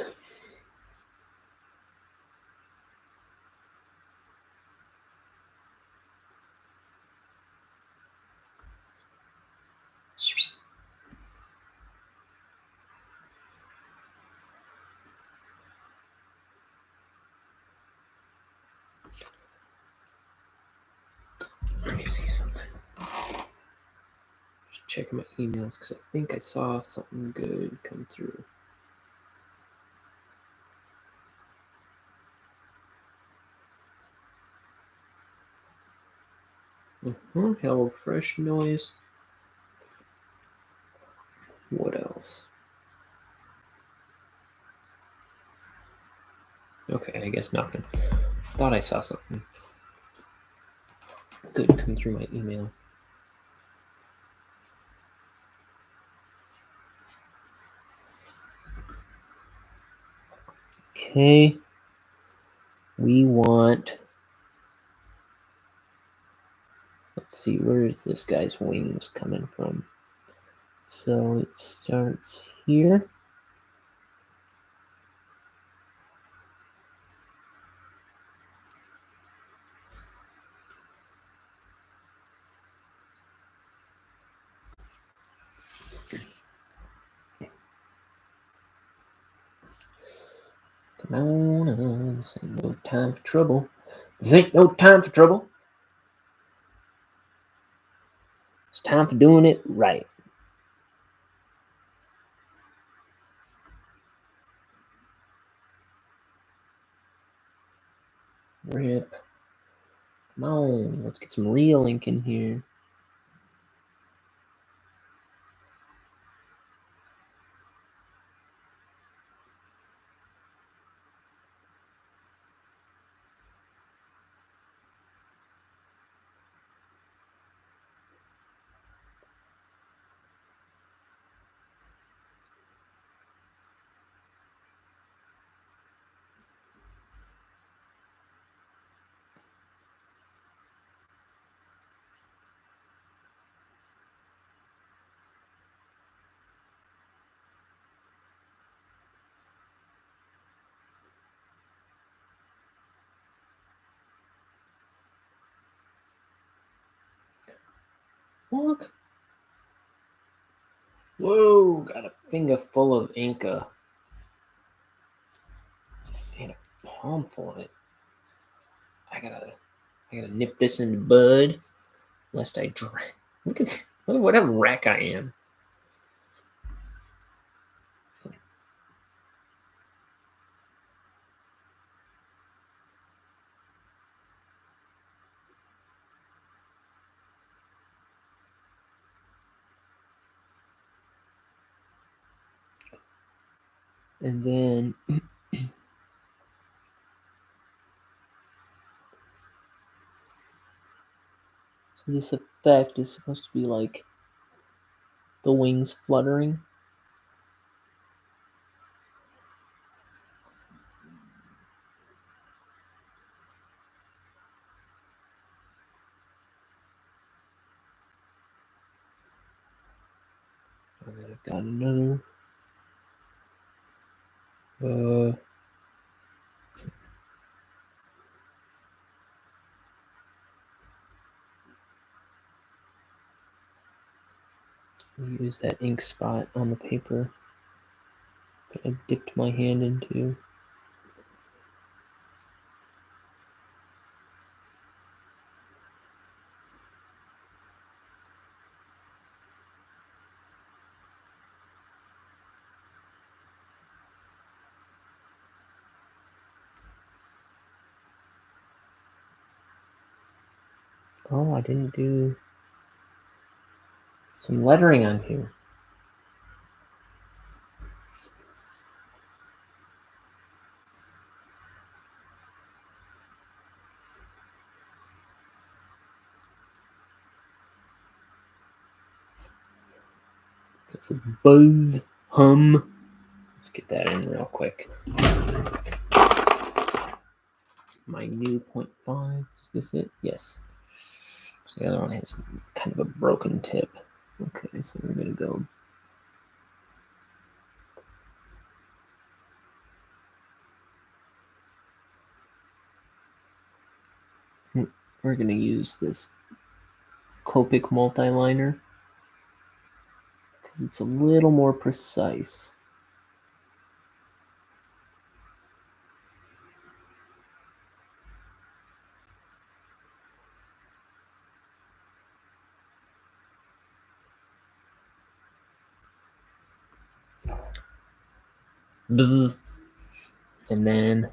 Let me see something. Just checking my emails because I think I saw something good come through. Hello, fresh noise. What else? Okay, I guess nothing. Thought I saw something good come through my email. Okay. We want... Let's see, where is this guy's wings coming from? So it starts here. Come on, this ain't no time for trouble. This ain't no time for trouble. It's time for doing it right. Rip. Come on, let's get some real ink in here. Look. Whoa, got a finger full of Inca. And a palm full of it. I gotta nip this in the bud. lest I drag. Look at what a wreck I am. And then so this effect is supposed to be like the wings fluttering. And then I've got another. Use that ink spot on the paper that I dipped my hand into. Oh, I didn't do some lettering on here. So it says buzz, hum. Let's get that in real quick. My new 0.5. Is this it? Yes. So the other one has kind of a broken tip. Okay, so we're going to go. We're going to use this Copic multi-liner because it's a little more precise. Bzz. And then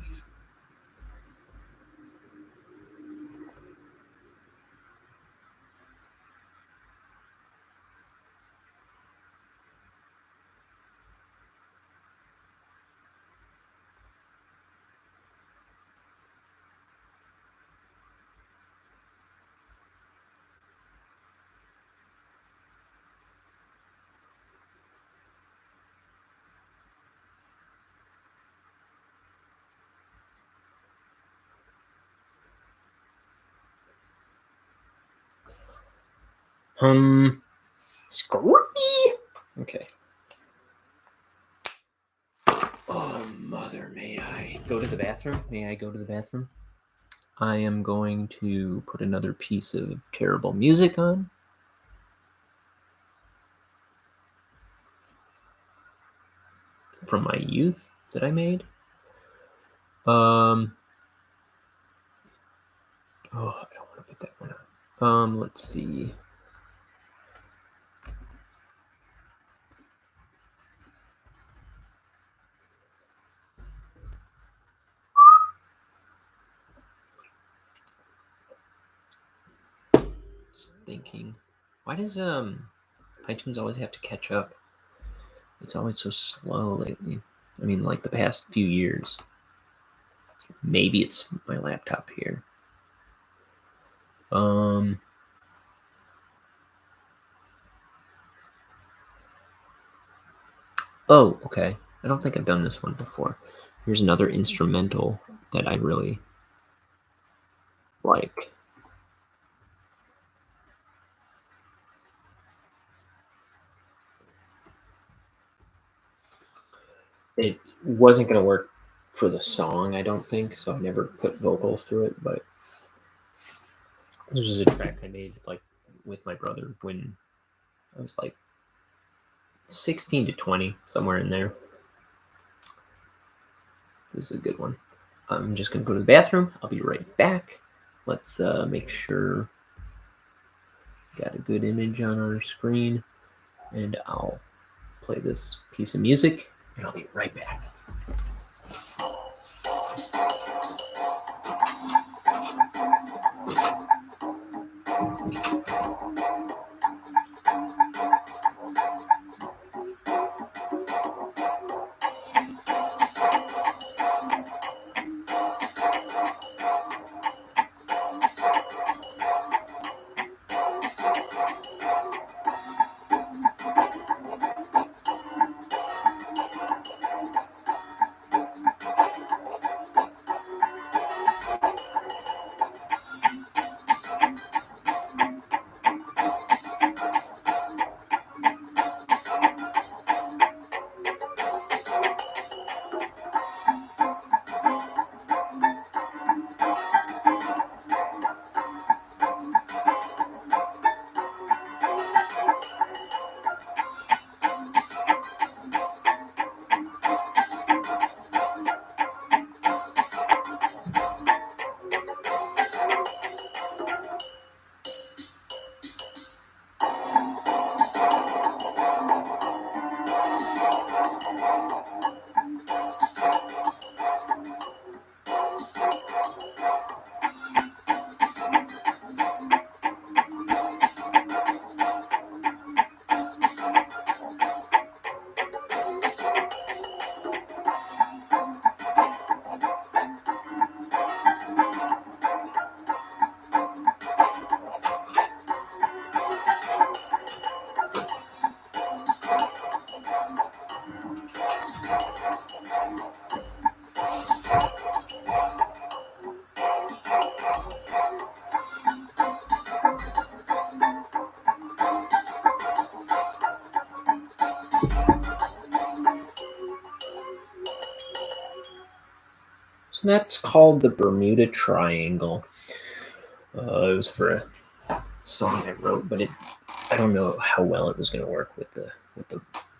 squirty. Okay. Oh, mother, may I go to the bathroom? May I go to the bathroom? I am going to put another piece of terrible music on. From my youth that I made. Oh, I don't want to put that one on. Let's see. Just thinking, why does iTunes always have to catch up? It's always so slow lately. I mean, like the past few years. Maybe it's my laptop here. Oh, okay. I don't think I've done this one before. Here's another instrumental that I really like. It wasn't going to work for the song, I don't think, so I never put vocals to it, but this is a track I made like with my brother when I was like 16 to 20, somewhere in there. This is a good one. I'm just going to go to the bathroom. I'll be right back. Let's make sure got a good image on our screen, and I'll play this piece of music, and I'll be right back. So that's called the Bermuda Triangle. It was for a song I wrote, but I don't know how well it was going to work with the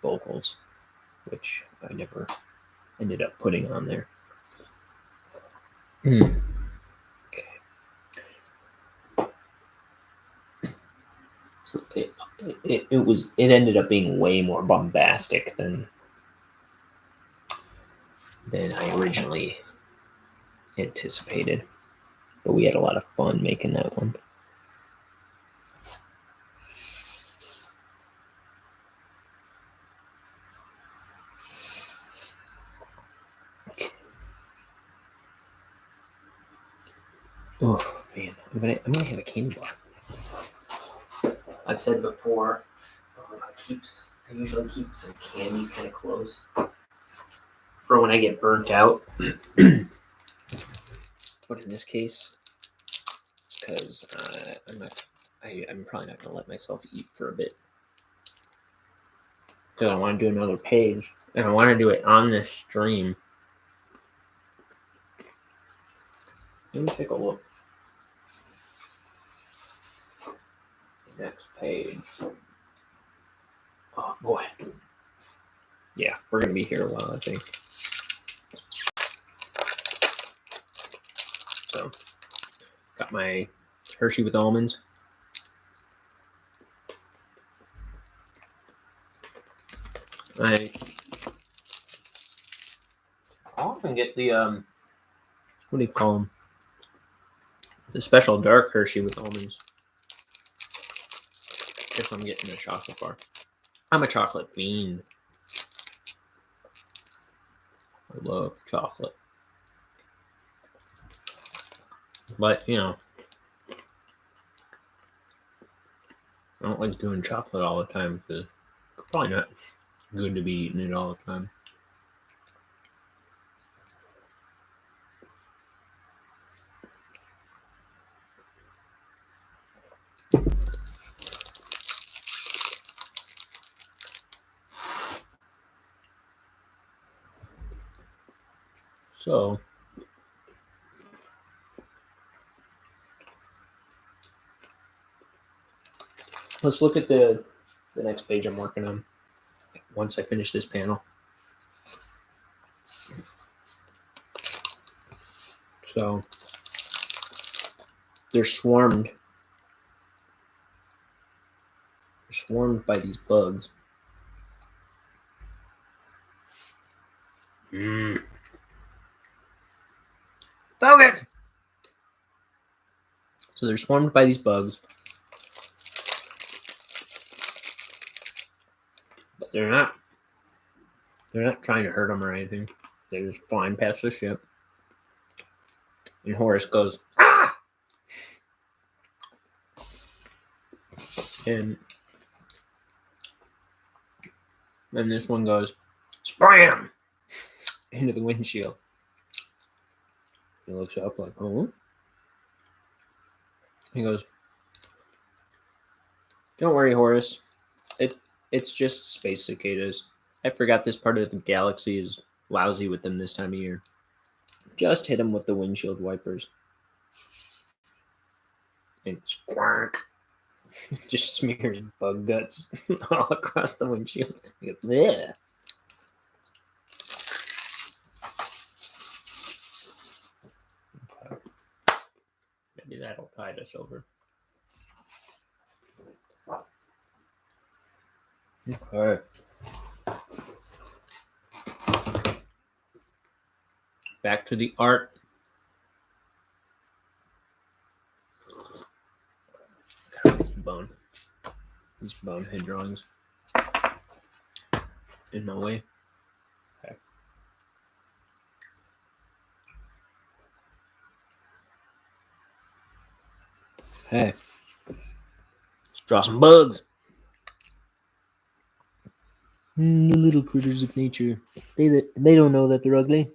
vocals, which I never ended up putting on there. Okay. So it ended up being way more bombastic than I originally anticipated, but we had a lot of fun making that one. Oh man, I'm gonna have a candy bar. I've said before, I usually keep some candy kind of close for when I get burnt out. But in this case, it's because I'm probably not gonna let myself eat for a bit because I want to do another page and I want to do it on this stream. Let me take a look. Next page. Oh boy. Yeah, we're gonna be here a while, I think. So, got my Hershey with almonds. I often get the what do you call them? The special dark Hershey with almonds. If I'm getting a chocolate bar. I'm a chocolate fiend. I love chocolate. But, you know, I don't like doing chocolate all the time because it's probably not good to be eating it all the time. So, let's look at the next page I'm working on once I finish this panel. So, they're swarmed swarmed by these bugs. Focus! So they're swarmed by these bugs. But they're not trying to hurt them or anything. They're just flying past the ship. And Horace goes, ah! And then this one goes, spram! Into the windshield. He looks up like, oh. He goes, don't worry, Horace. It's just space cicadas. I forgot this part of the galaxy is lousy with them this time of year. Just hit him with the windshield wipers. And squark. Just smears bug guts all across the windshield. He goes, yeah. Maybe that'll tide us over. Okay. Back to the art. These bonehead drawings in my way. Okay. Hey, let's draw some bugs. The little critters of nature. They don't know that they're ugly.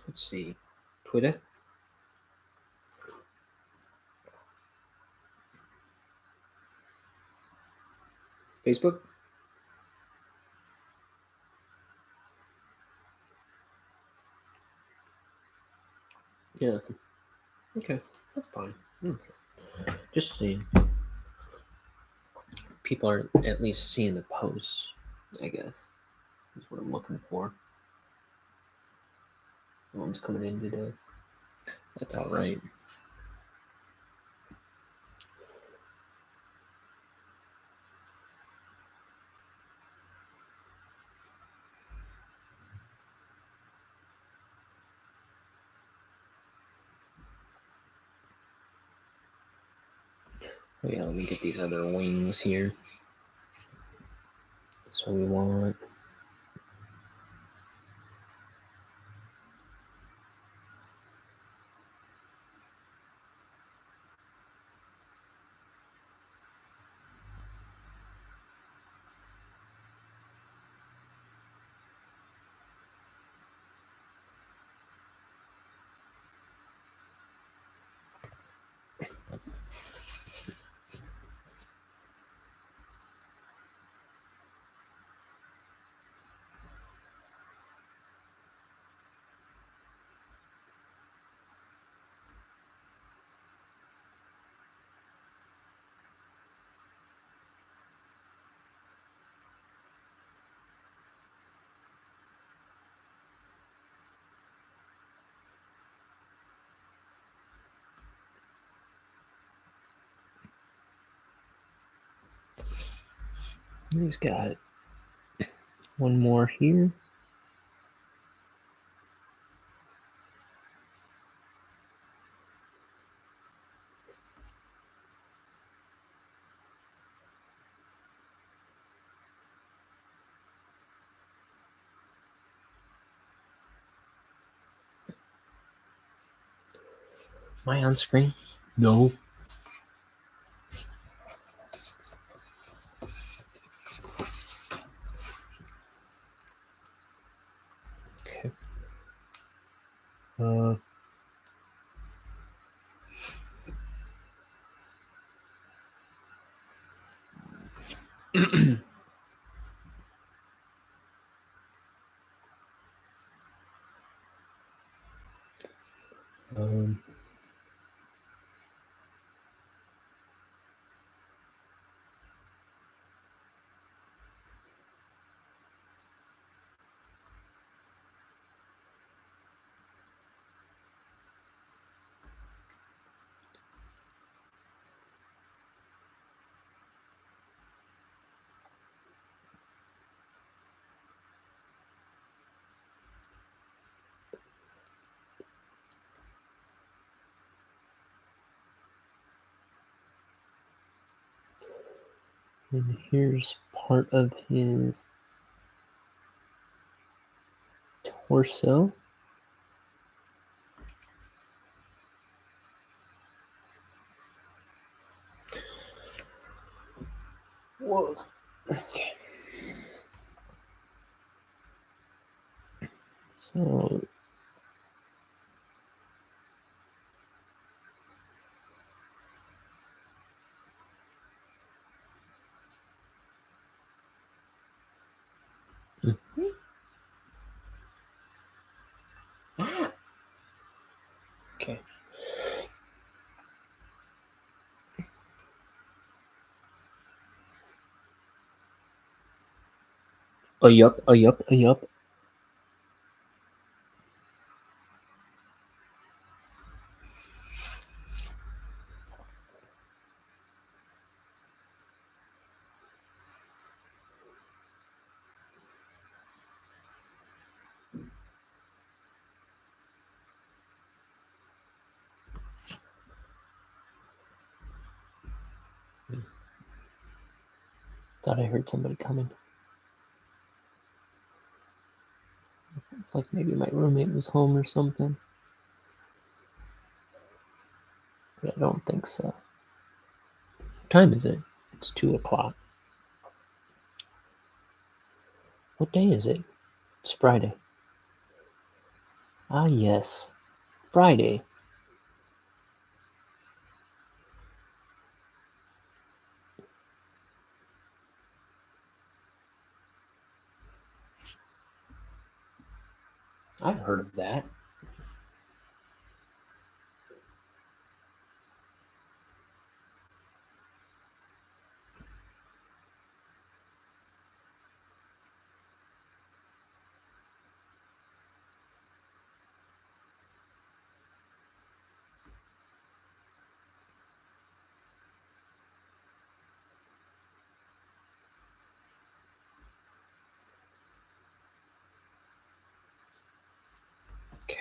Let's see. Twitter. Facebook. Yeah. Okay. That's fine. Just seeing. People are at least seeing the posts, I guess. Is what I'm looking for. One's coming in today. That's all right. Oh yeah, let me get these other wings here. So we want he's got one more here. Am I on screen? No. Okay. um, and here's part of his torso. Whoa. Okay. So okay. Yup. Thought I heard somebody coming. Like maybe my roommate was home or something. But I don't think so. What time is it? It's 2:00. What day is it? It's Friday. Ah, yes. Friday. I've heard of that.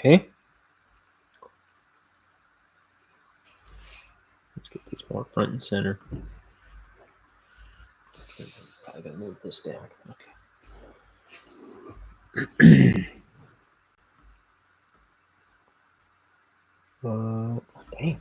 Okay. Let's get this more front and center. I'm probably gonna move this down. Okay. Okay.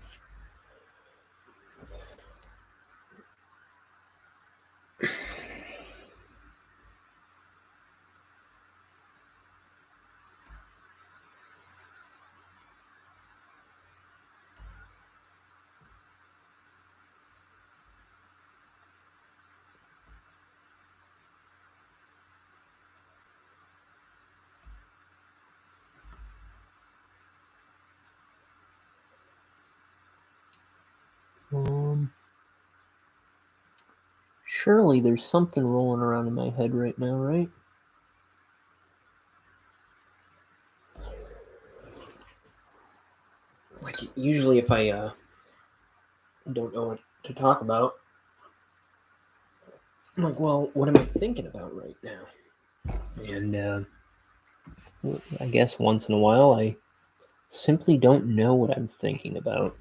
Surely there's something rolling around in my head right now, right? Like usually if I don't know what to talk about, I'm like, well, what am I thinking about right now? And I guess once in a while I simply don't know what I'm thinking about.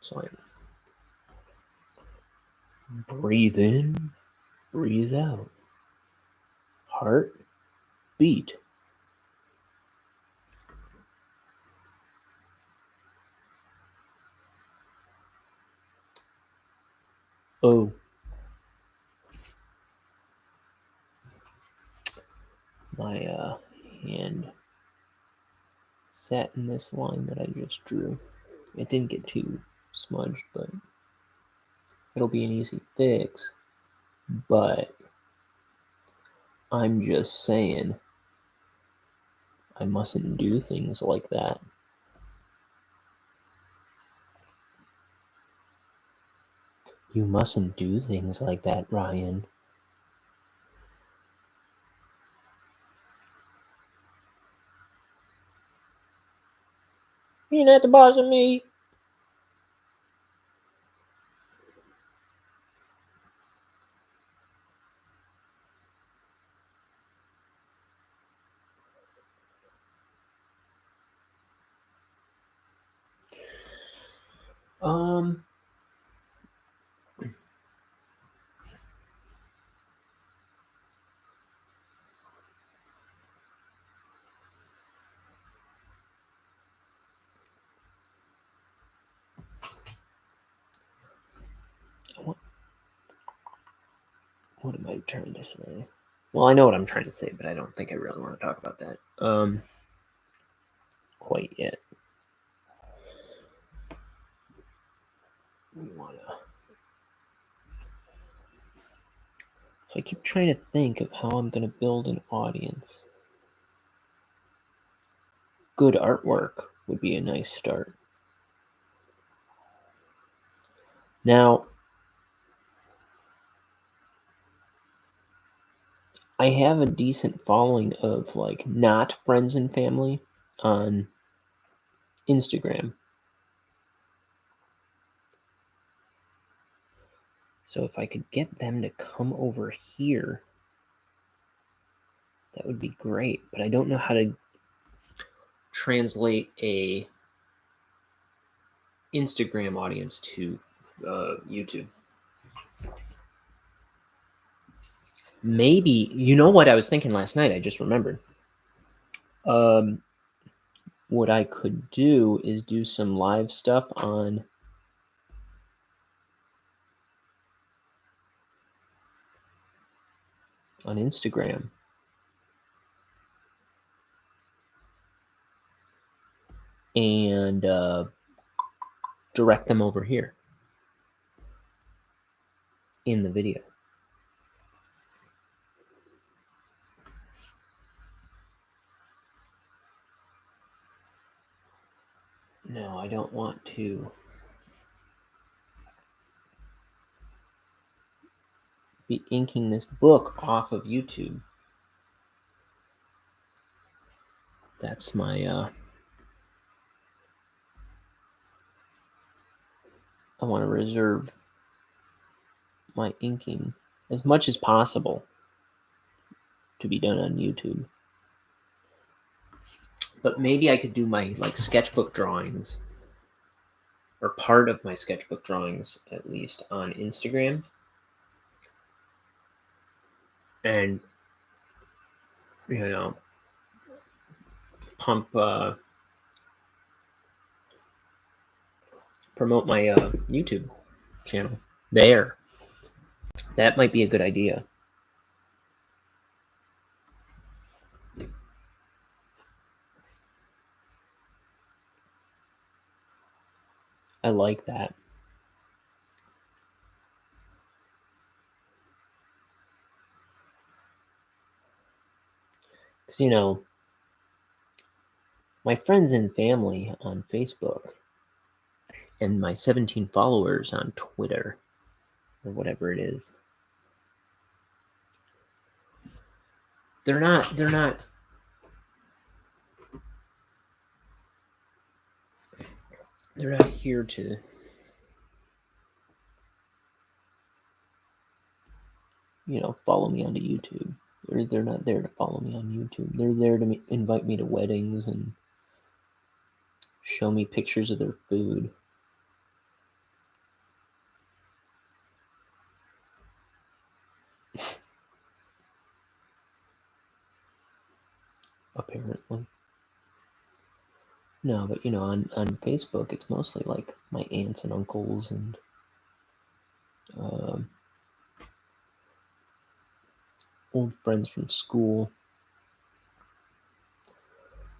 So I breathe in, breathe out. Heart, beat. Oh. My hand sat in this line that I just drew. It didn't get too smudged, but it'll be an easy fix. But I'm just saying I mustn't do things like that. You mustn't do things like that, Ryan. You're not the boss of me. Um, what am I trying to say? Well, I know what I'm trying to say, but I don't think I really want to talk about that. Quite yet. We wanna. So I keep trying to think of how I'm gonna build an audience. Good artwork would be a nice start. Now, I have a decent following of like not friends and family on Instagram. So if I could get them to come over here, that would be great. But I don't know how to translate a Instagram audience to YouTube. Maybe, you know what I was thinking last night? I just remembered. What I could do is do some live stuff on Instagram. And direct them over here in the video. No, I don't want to be inking this book off of YouTube. That's my I want to reserve my inking as much as possible to be done on YouTube. But maybe I could do my like sketchbook drawings, or part of my sketchbook drawings at least, on Instagram, and pump promote my YouTube channel there. That might be a good idea. I like that. Because, my friends and family on Facebook and my 17 followers on Twitter, or whatever it is, they're not here to follow me onto YouTube. They're not there to follow me on YouTube. They're there to invite me to weddings and show me pictures of their food. Apparently. No, but on Facebook, it's mostly like my aunts and uncles and old friends from school.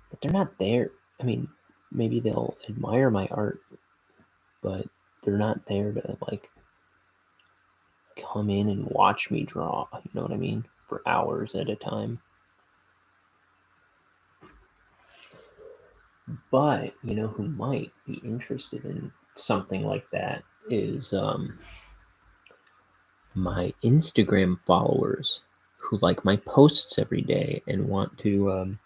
But they're not there. I mean, maybe they'll admire my art, but they're not there to like come in and watch me draw, you know what I mean, for hours at a time. But who might be interested in something like that is my Instagram followers, who like my posts every day and want to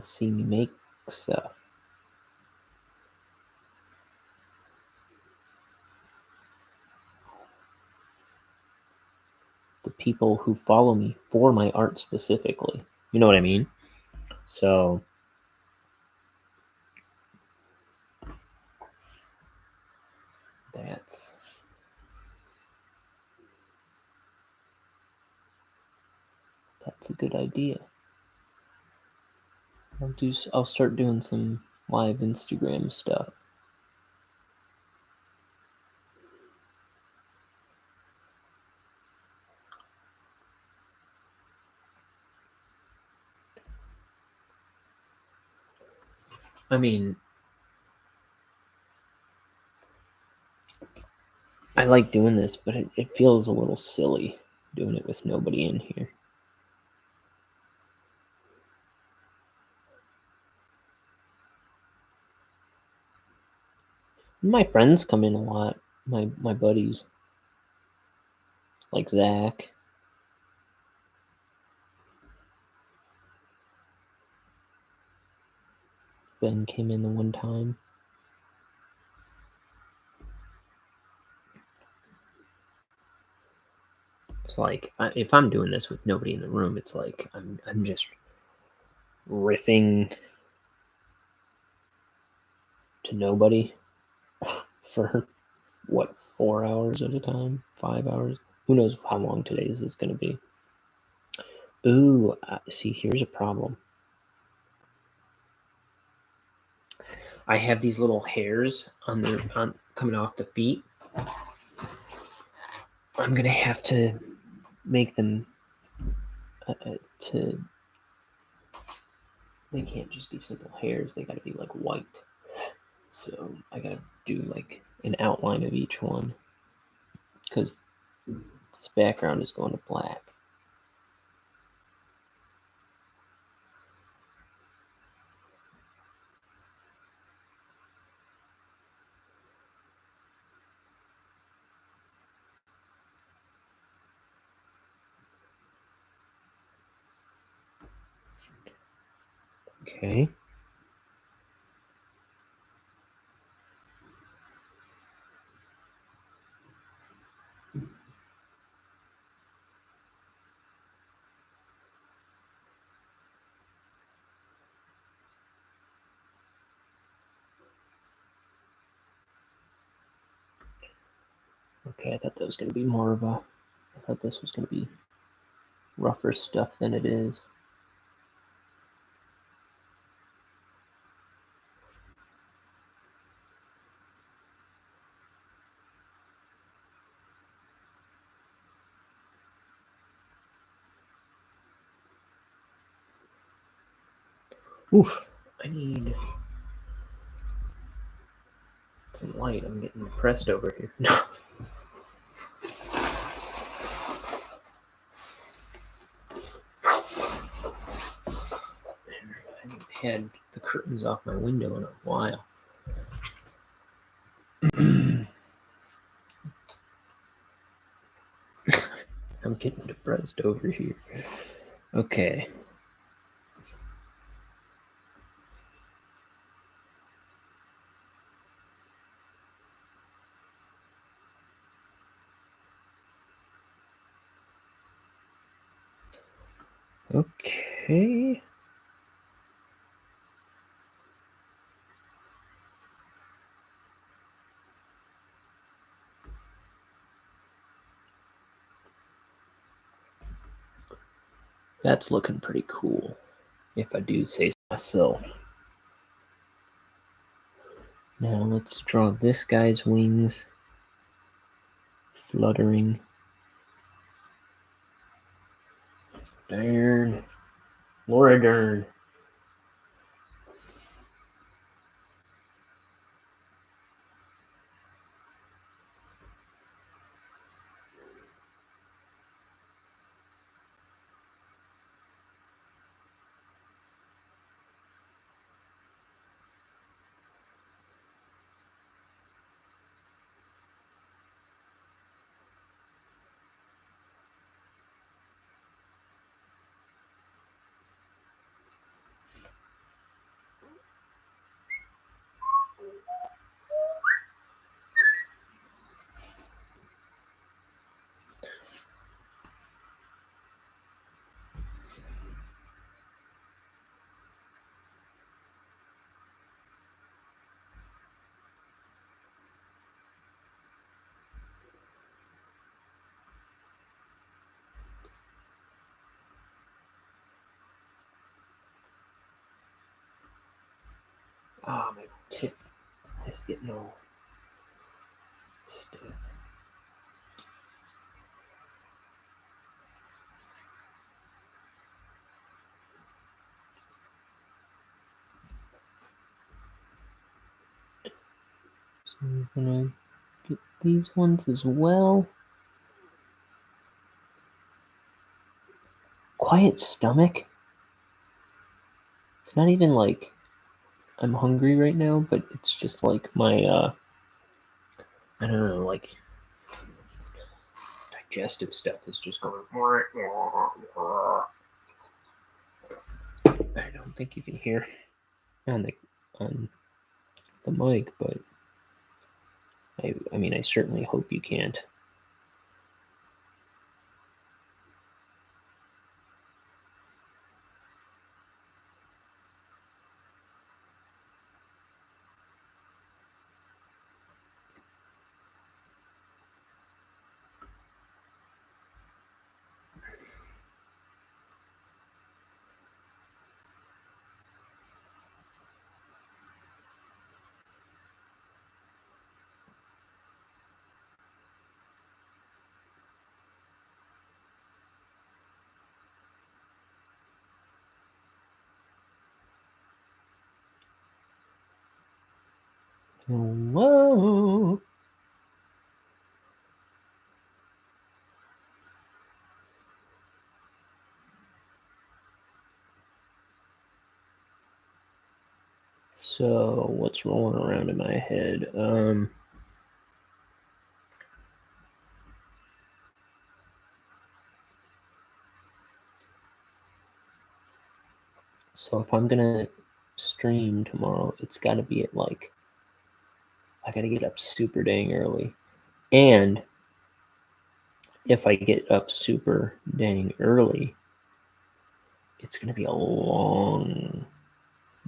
see me make stuff. The people who follow me for my art specifically. You know what I mean? So that's a good idea. I'll start doing some live Instagram stuff. I mean, I like doing this, but it feels a little silly doing it with nobody in here. My friends come in a lot. My buddies, like Zach. Ben came in the one time. It's like, if I'm doing this with nobody in the room, it's like I'm just riffing to nobody for 4 hours at a time, 5 hours. Who knows how long today's is going to be? Ooh, see, here's a problem. I have these little hairs on coming off the feet. I'm gonna have to make them they can't just be simple hairs. They gotta be like white. So I gotta do like an outline of each one, because this background is going to black. Okay. Okay, I thought that was going to be more of a... I thought this was going to be rougher stuff than it is. Oof, I need some light. I'm getting depressed over here. No. I haven't had the curtains off my window in a while. I'm getting depressed over here. Okay. Okay. That's looking pretty cool, if I do say so myself. Now let's draw this guy's wings fluttering. Darn. Laura Dern. Ah, my tip is getting all stiff. So I'm gonna get these ones as well. Quiet stomach. It's not even like I'm hungry right now, but it's just like my I don't know, like digestive stuff is just going. I don't think you can hear on the mic, but I mean, I certainly hope you can't. Hello. So what's rolling around in my head? So if I'm gonna stream tomorrow, it's got to be at like, I gotta get up super dang early, and if I get up super dang early, it's gonna be a long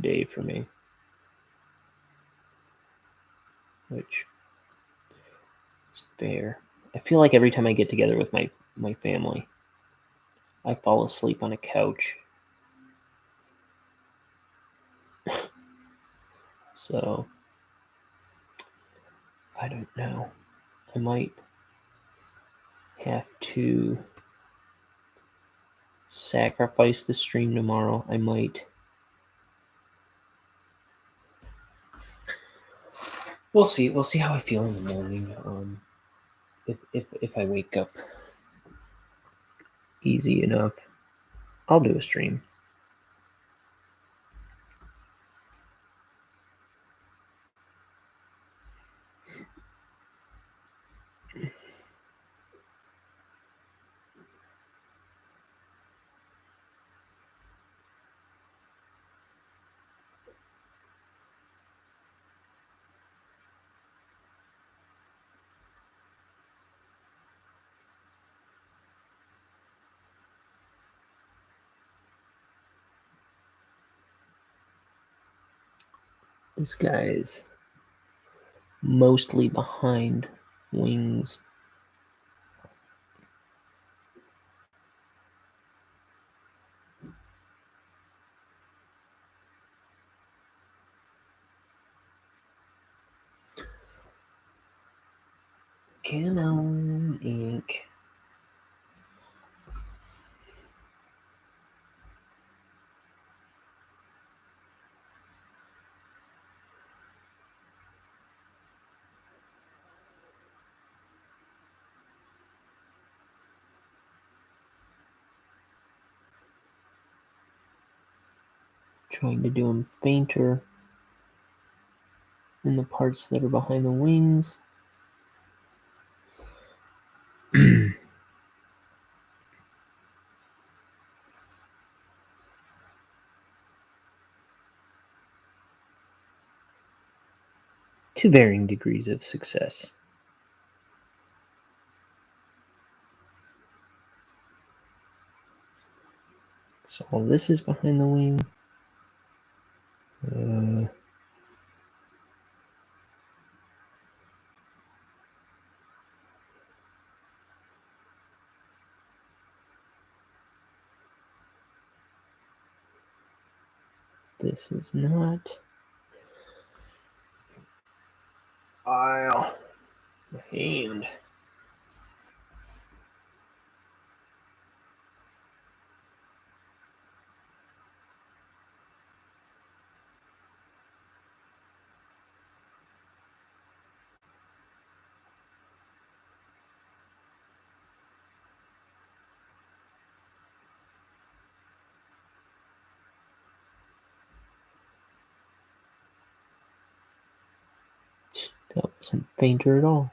day for me, which is fair. I feel like every time I get together with my family, I fall asleep on a couch. So, I don't know. I might have to sacrifice the stream tomorrow. I might. We'll see. We'll see how I feel in the morning. If I wake up easy enough, I'll do a stream. This guy's mostly behind wings. Canon ink. Trying to do them fainter in the parts that are behind the wings. To varying degrees of success. So all this is behind the wing. This is not. Ow. My hand. That wasn't fainter at all.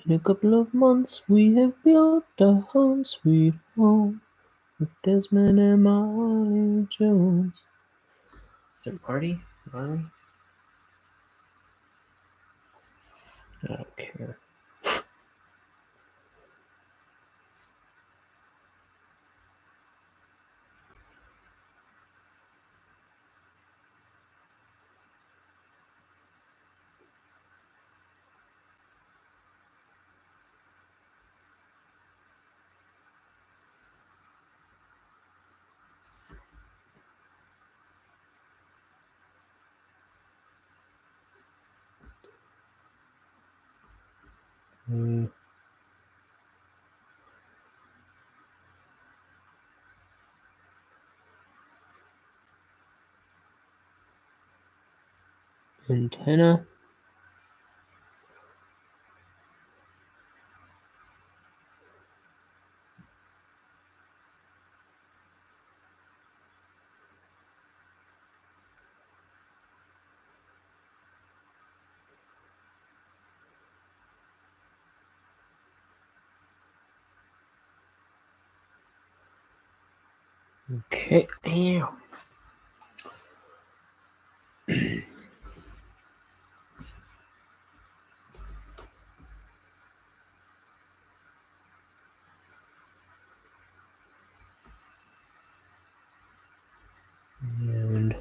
In a couple of months, we have built a home sweet home with Desmond and Maya Jones. Is it Marty? Marley? I don't care. Antenna. Okay. Ow. And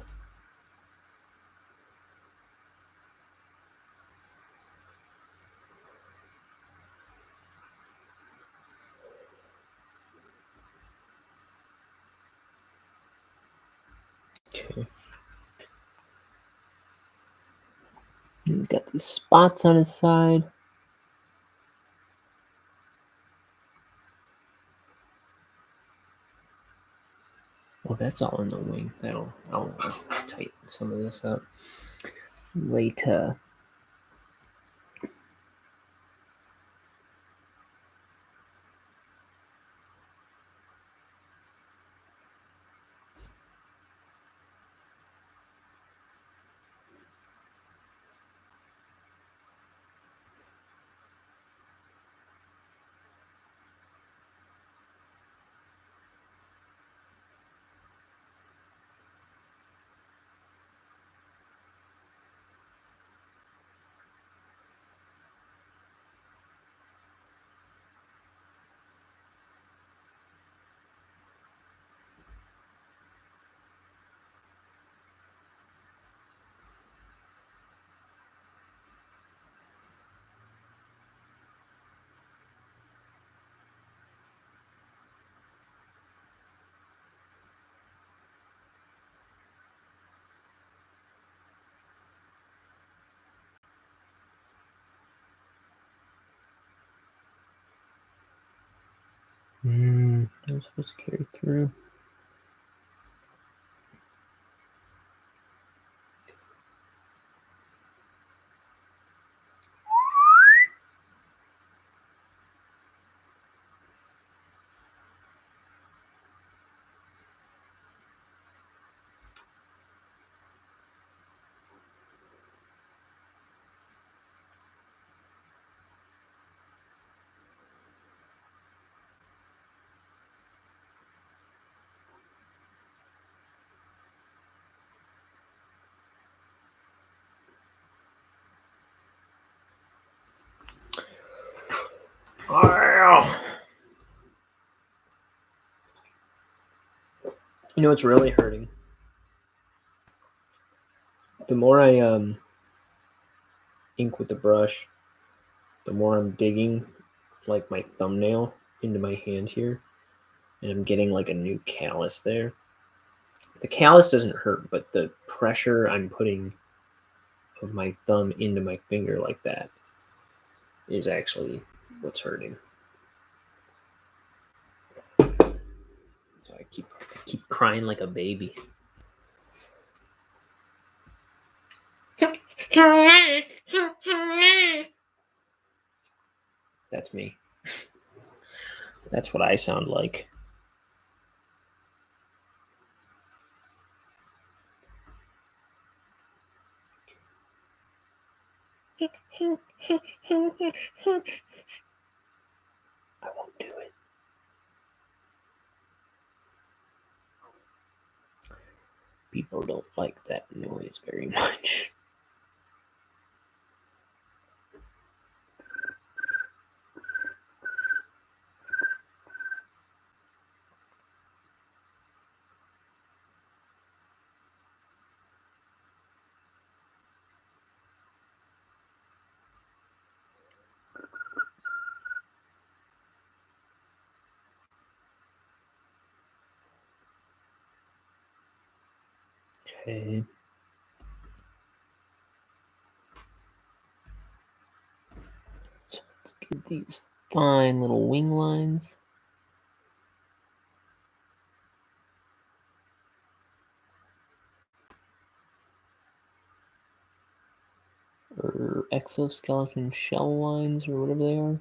okay. He's got these spots on his side. Well, that's all in the wing. I'll tighten some of this up later. I'm supposed to carry through. Ow. You know what's really hurting? The more I ink with the brush, the more I'm digging like my thumbnail into my hand here, and I'm getting like a new callus there. The callus doesn't hurt, but the pressure I'm putting of my thumb into my finger like that is actually what's hurting. So I keep crying like a baby. That's me. That's what I sound like. I won't do it. People don't like that noise very much. Okay. So let's get these fine little wing lines. Or exoskeleton shell lines, or whatever they are.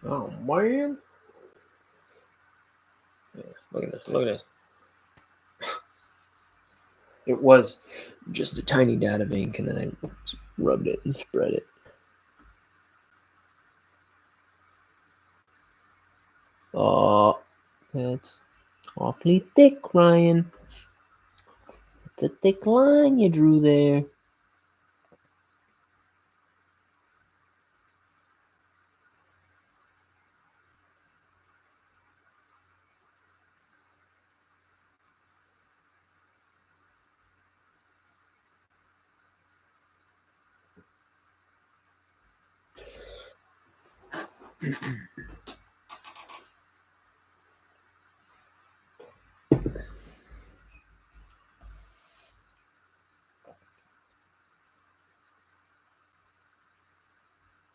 Oh man! Yes, look at this! Look at this! It was just a tiny dot of ink, and then I rubbed it and spread it. Oh, that's awfully thick, Ryan. It's a thick line you drew there.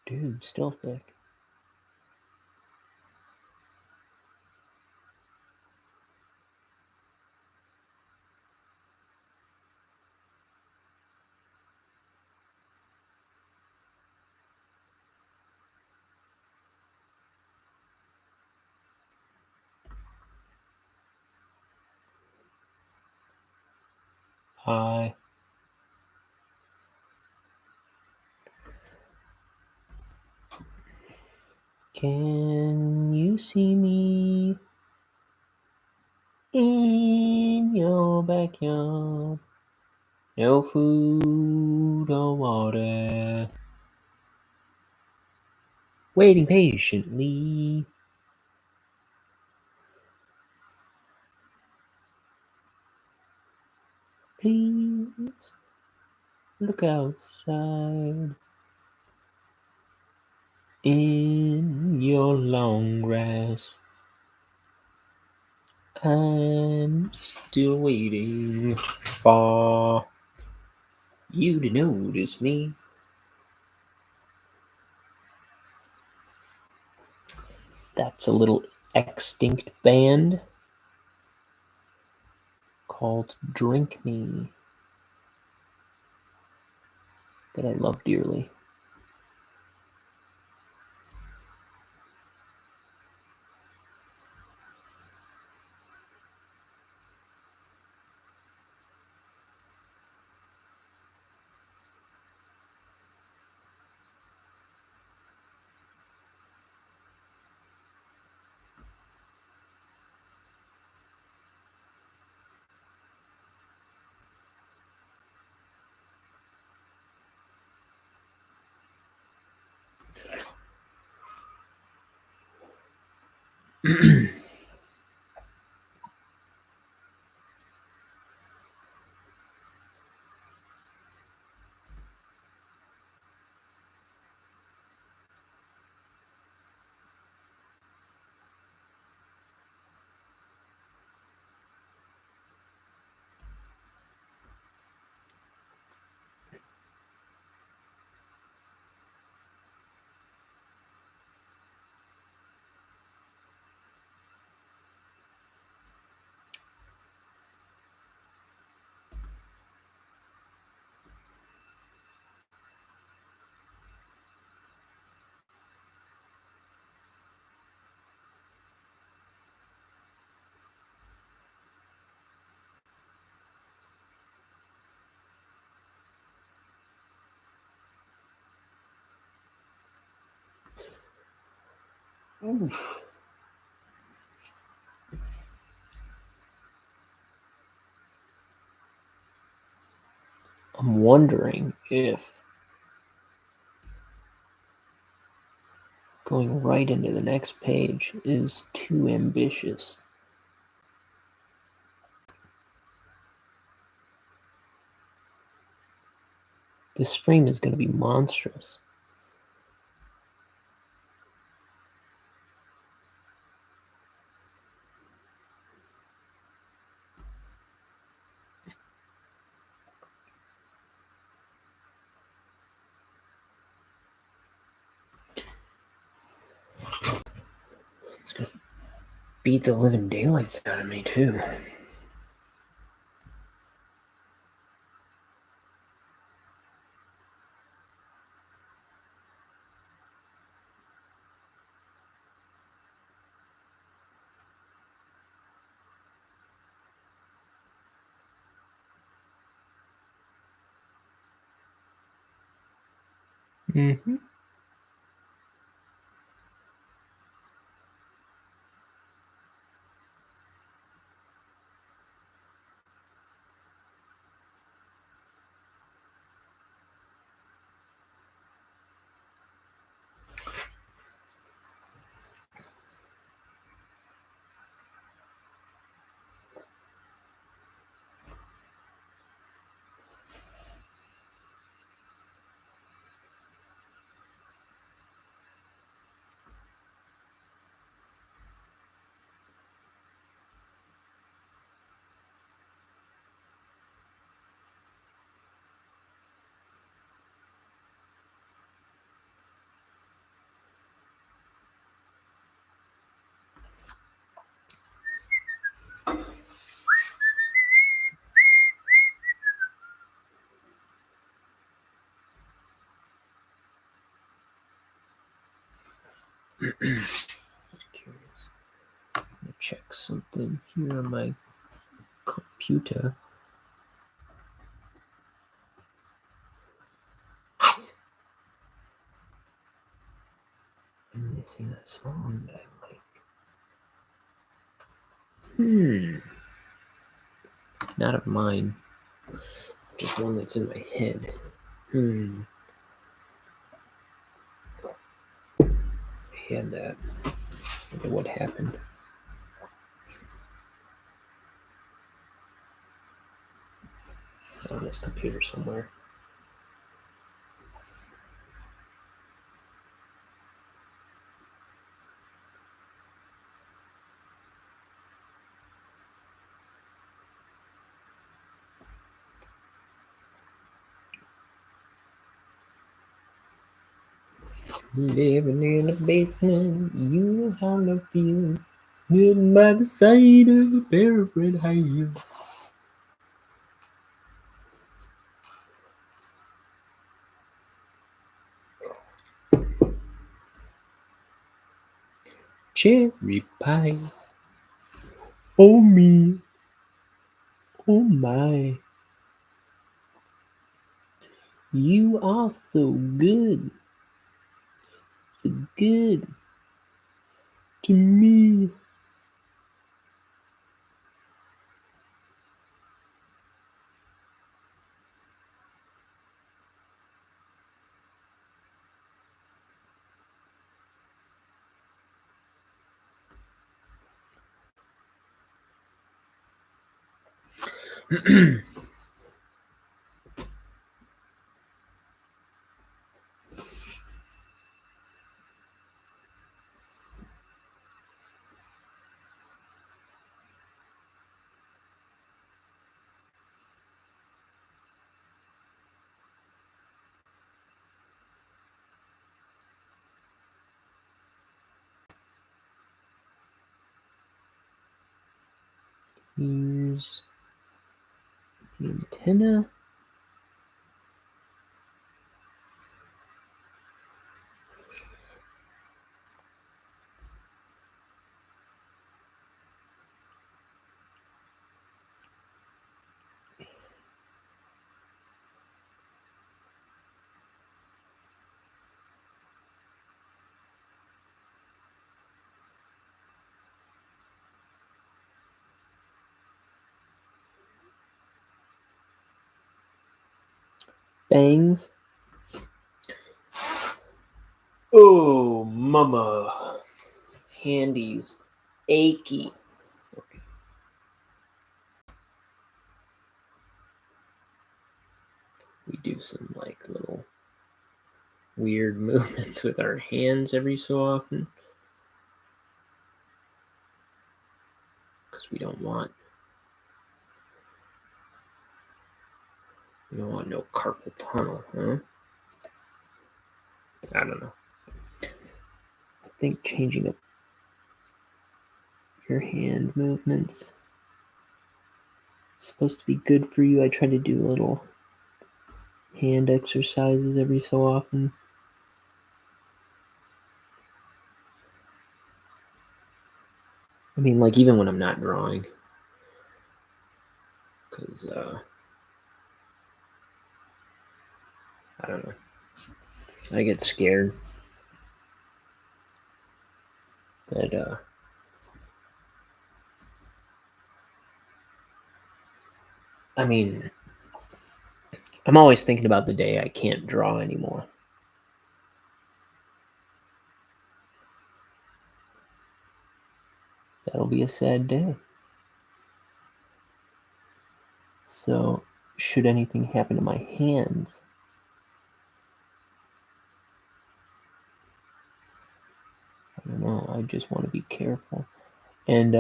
Dude, still thick. Hi. Can you see me in your backyard? No food or water. Waiting patiently. Please look outside. In your long grass, I'm still waiting for you to notice me. That's a little extinct band called Drink Me that I love dearly. Oof. I'm wondering if going right into the next page is too ambitious. This frame is going to be monstrous. It's going to beat the living daylights out of me, too. Mm-hmm. Curious. Check something here on my computer. I'm missing a song that I like. Not of mine. Just one that's in my head. I had that. I wonder what happened. It's on this computer somewhere. Living in a basement, you know how it feels. Sitting by the side of a pair of red high heels. Cherry pie. Oh me. Oh my. You are so good. So good to me. Here's the antenna. Bangs. Oh, mama. Handy's achy. Okay. We do some like little weird movements with our hands every so often. Because we don't want no carpal tunnel, huh? I don't know. I think changing up your hand movements is supposed to be good for you. I try to do little hand exercises every so often. I mean, like even when I'm not drawing. Because, I don't know. I get scared. But I mean, I'm always thinking about the day I can't draw anymore. That'll be a sad day. So, should anything happen to my hands, I don't know, I just want to be careful. And,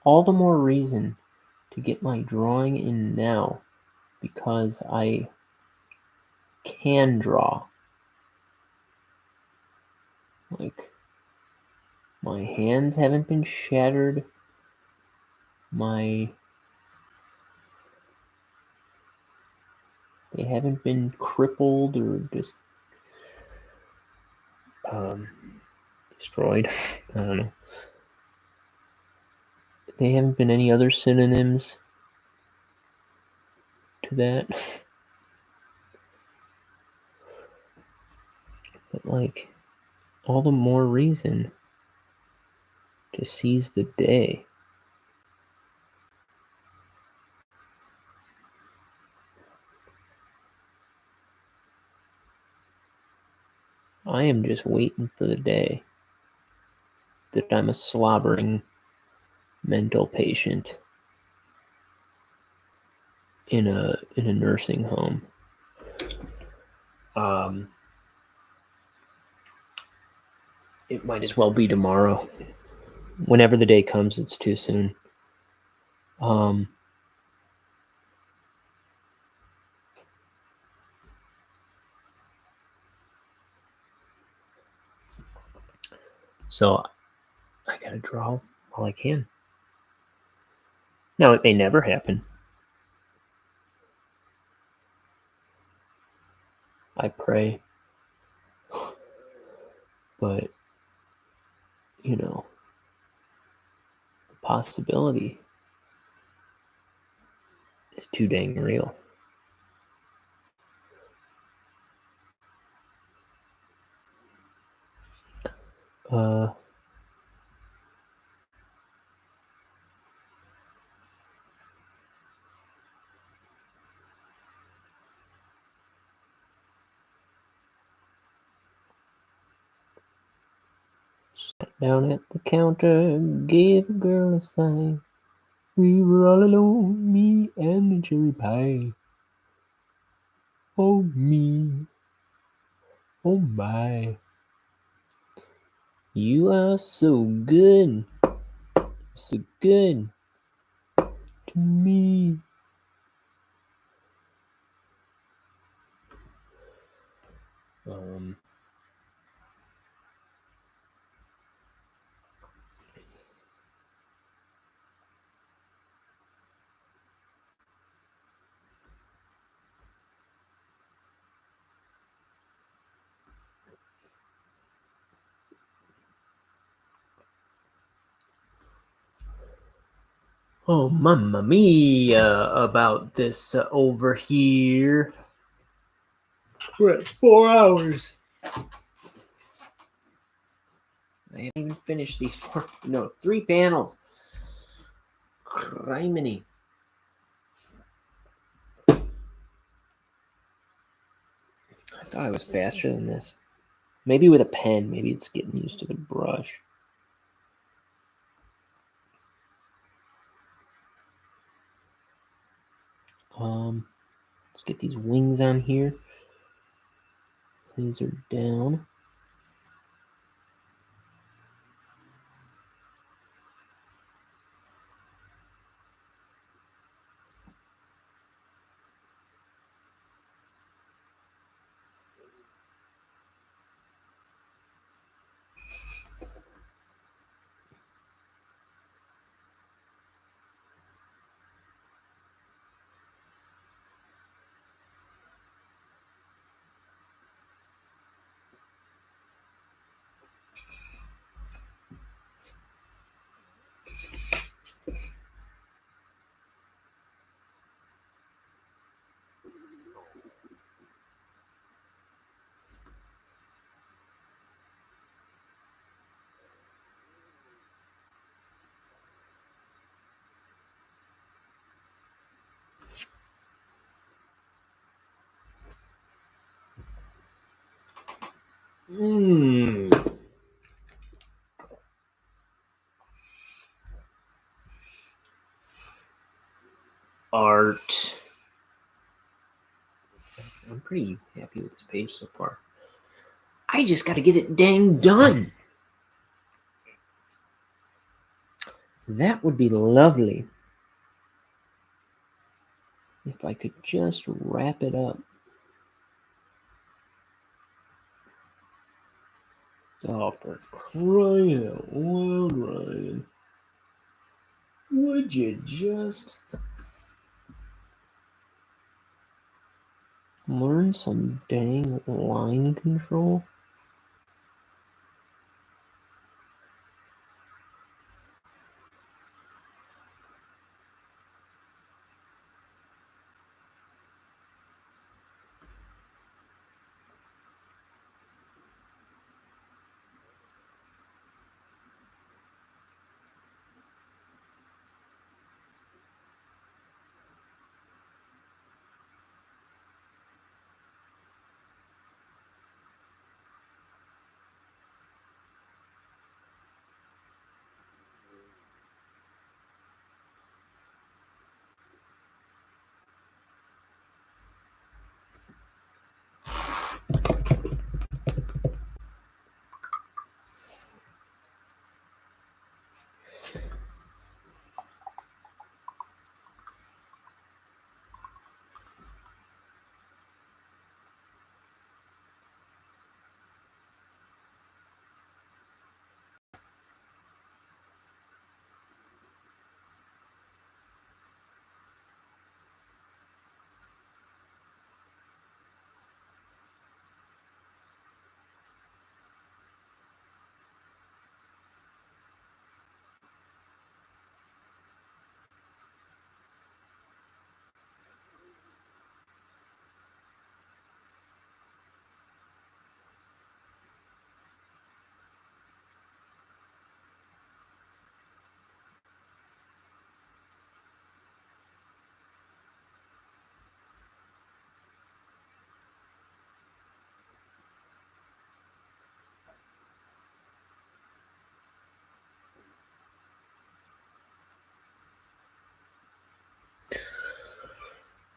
all the more reason to get my drawing in now, because I can draw. Like, my hands haven't been shattered. They haven't been crippled or just destroyed. I don't know. They haven't been any other synonyms to that. But, like, all the more reason to seize the day. I am just waiting for the day that I'm a slobbering mental patient in a nursing home. It might as well be tomorrow. Whenever the day comes, it's too soon. So I gotta draw while I can. Now, it may never happen. I pray. But, the possibility is too dang real. Sat down at the counter, gave a girl a sign. We were all alone, me and the cherry pie. Oh me, oh my. You are so good to me. Oh, mamma mia, about this over here. We're at 4 hours. I haven't even finished these 3 panels. Criminy. I thought I was faster than this. Maybe with a pen. Maybe it's getting used to the brush. Let's get these wings on here. These are down. Art. I'm pretty happy with this page so far. I just got to get it dang done. That would be lovely. If I could just wrap it up. Oh, for crying out loud, Ryan. Would you just learn some dang line control?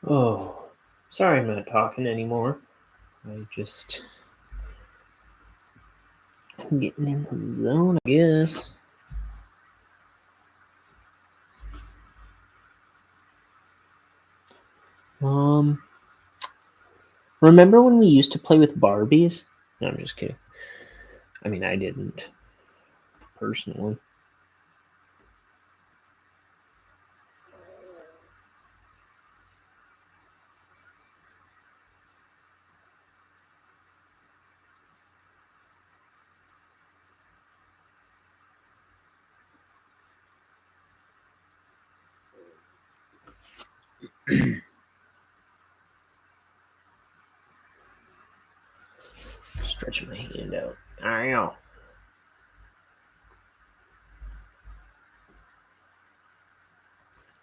Oh, sorry I'm not talking anymore. I'm getting in the zone, I guess. Remember when we used to play with Barbies? No, I'm just kidding. I mean, I didn't personally. Stretching my hand out. Ow.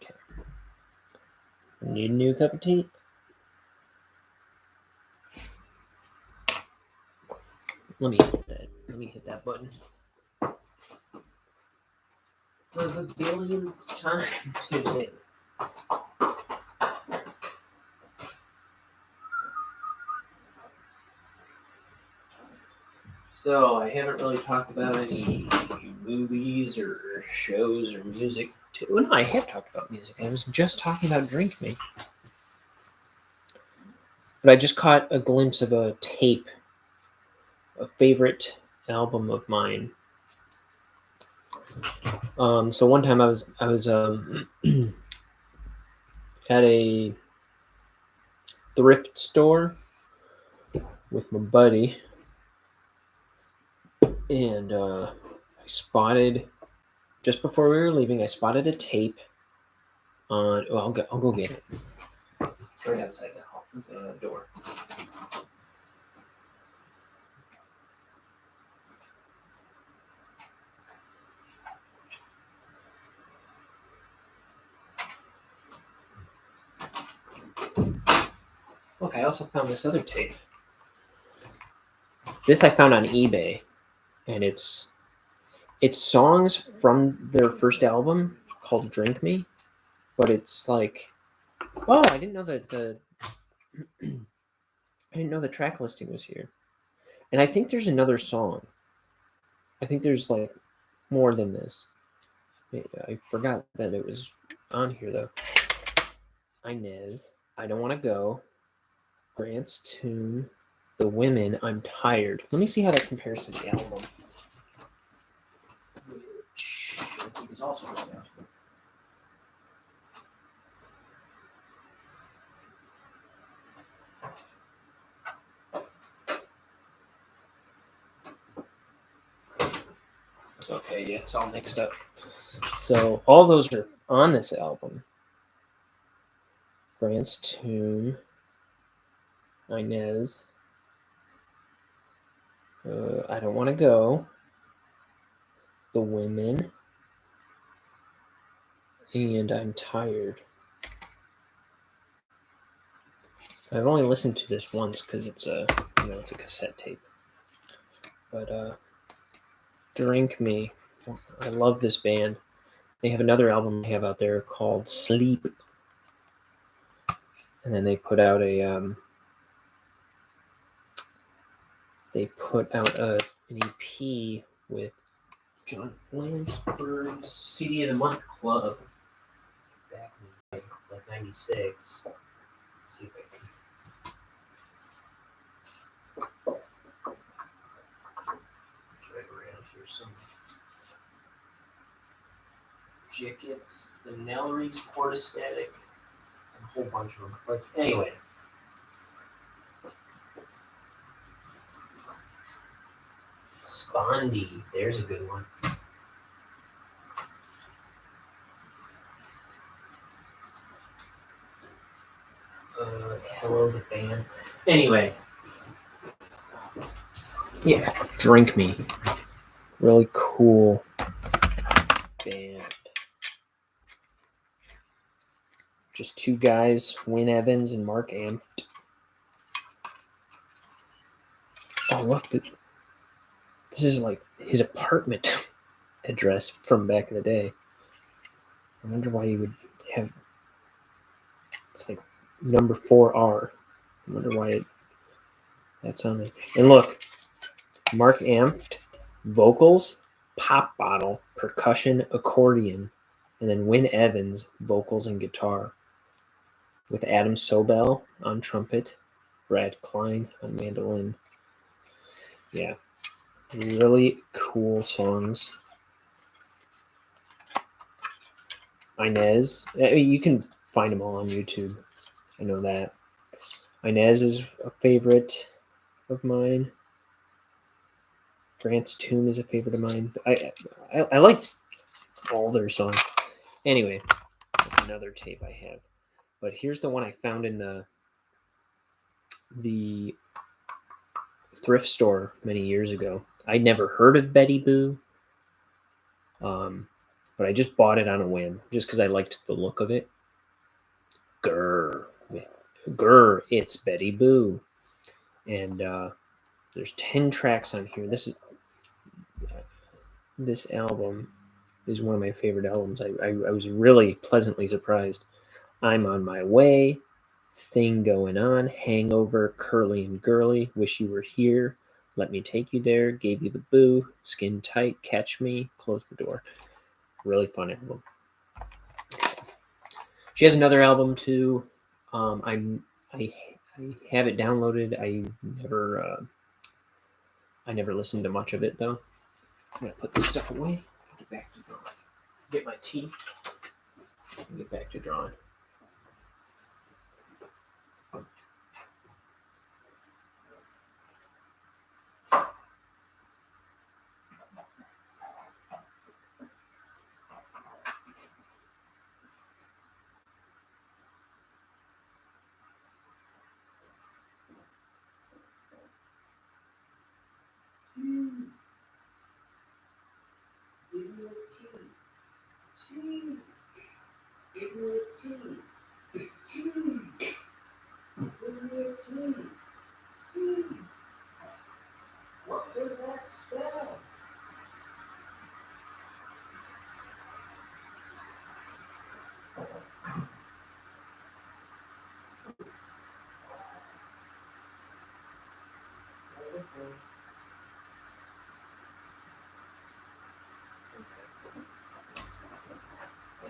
Okay. Need a new cup of tea? Let me hit that button. For the billionth time today. So, I haven't really talked about any movies or shows or music. Well, no, I have talked about music. I was just talking about Drink Me. But I just caught a glimpse of a tape, a favorite album of mine. So one time I was at a thrift store with my buddy, and I spotted, just before we were leaving, I spotted a tape on. Oh, I'll go get it. It's right outside the door. Look, I also found this other tape. This I found on eBay, and it's songs from their first album called "Drink Me," but it's like, oh, I didn't know that I didn't know the track listing was here, and I think there's another song. I think there's like more than this. I forgot that it was on here though. Inez, I Don't Want to Go, Grant's Tune, The Women, I'm Tired. Let me see how that compares to the album. Which I think is also out. Okay, yeah, it's all mixed up. So all those are on this album. Grant's Tune, Inez, I Don't Want to Go, The Women, and I'm Tired. I've only listened to this once because it's a it's a cassette tape. But Drink Me, I love this band. They have another album they have out there called Sleep, and then they put out an EP with John Flansburgh's CD of the Month Club back in like '96. See if I can. It's right around here somewhere. Jickets, the Nelleries, Portastatic, and a whole bunch of them. But anyway. Spondy, there's a good one. Hello, the band. Anyway. Yeah, Drink Me. Really cool band. Just two guys, Wyn Evans and Mark Amft. Oh, look. This is like his apartment address from back in the day. I wonder why he would have. It's like number 4R. I wonder why that's on there. And look, Mark Amft, vocals, pop bottle, percussion, accordion, and then Wyn Evans, vocals and guitar, with Adam Sobel on trumpet, Brad Klein on mandolin. Yeah, really cool songs. Inez, I mean, you can find them all on YouTube. I know that. Inez is a favorite of mine. Grant's Tomb is a favorite of mine. I like all their songs. Anyway, that's another tape I have. But here's the one I found in the thrift store many years ago. I'd never heard of Betty Boo, but I just bought it on a whim, just because I liked the look of it. Grr, it's Betty Boo, and there's 10 tracks on here. This album is one of my favorite albums. I was really pleasantly surprised. I'm on My Way, Thing Going On, Hangover, Curly and Girly, Wish You Were Here, Let Me Take You There, Gave You the Boo, Skin Tight, Catch Me, Close the Door. Really fun album. She has another album too. I have it downloaded. I never listened to much of it though. I'm gonna put this stuff away. Get back to drawing. Get my tea. And get back to drawing.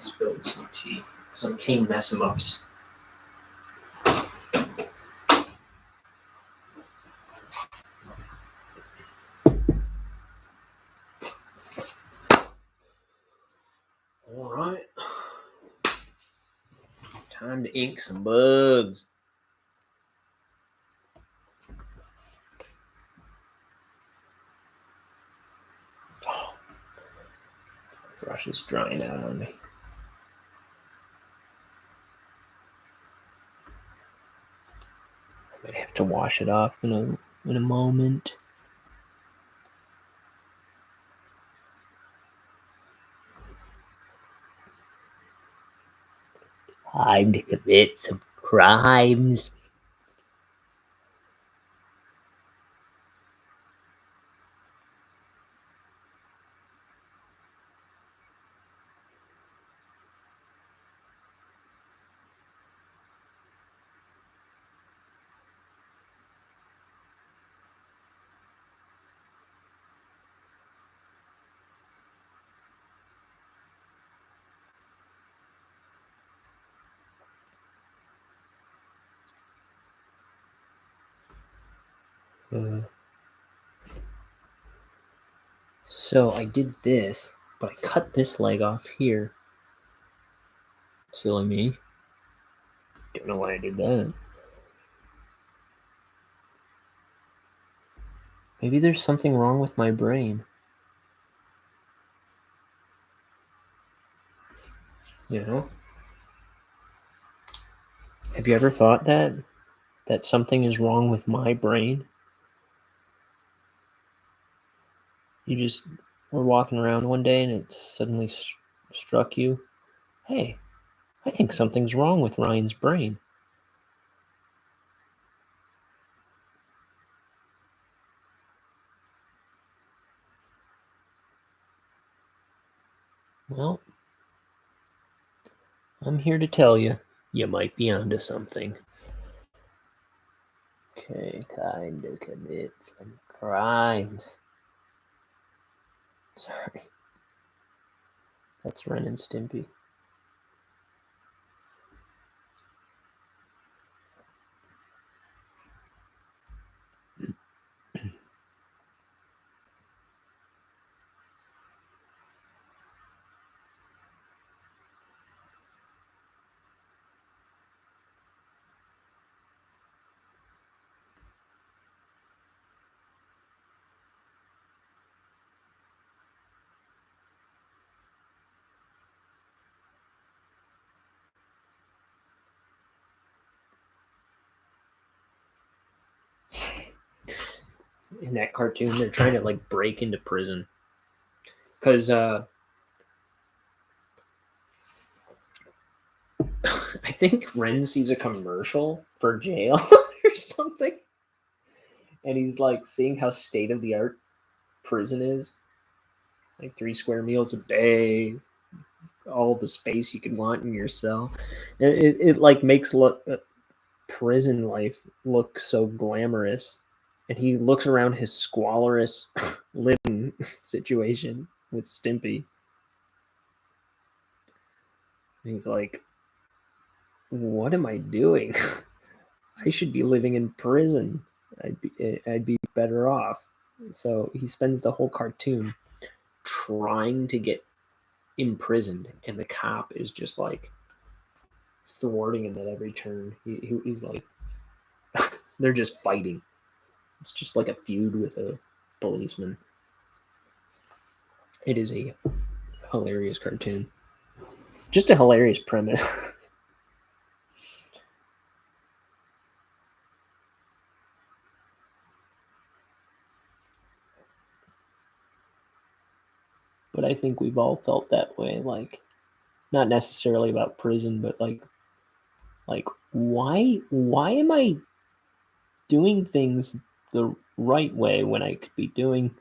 spilled some tea. Some king mess em ups. Alright. Time to ink some bugs. Oh. Brush is drying out on me. I might have to wash it off in a moment. Time to commit some crimes. So I did this, but I cut this leg off here. Silly me. Don't know why I did that. Maybe there's something wrong with my brain. You know? Have you ever thought that something is wrong with my brain? You just were walking around one day and it suddenly struck you, hey, I think something's wrong with Ryan's brain. Well, I'm here to tell you, you might be onto something. Okay, time to commit some crimes. Sorry. That's Ren and Stimpy. In that cartoon, they're trying to like break into prison. Because I think Ren sees a commercial for jail or something. And he's like seeing how state of the art prison is. Like 3 square meals a day, all the space you could want in your cell. It like makes prison life look so glamorous. And he looks around his squalorous living situation with Stimpy. And he's like, what am I doing? I should be living in prison. I'd be better off. So he spends the whole cartoon trying to get imprisoned, and the cop is just like thwarting him at every turn. He's like, they're just fighting. It's just like a feud with a policeman. It is a hilarious cartoon. Just a hilarious premise. But I think we've all felt that way, like not necessarily about prison, but like why am I doing things the right way when I could be doing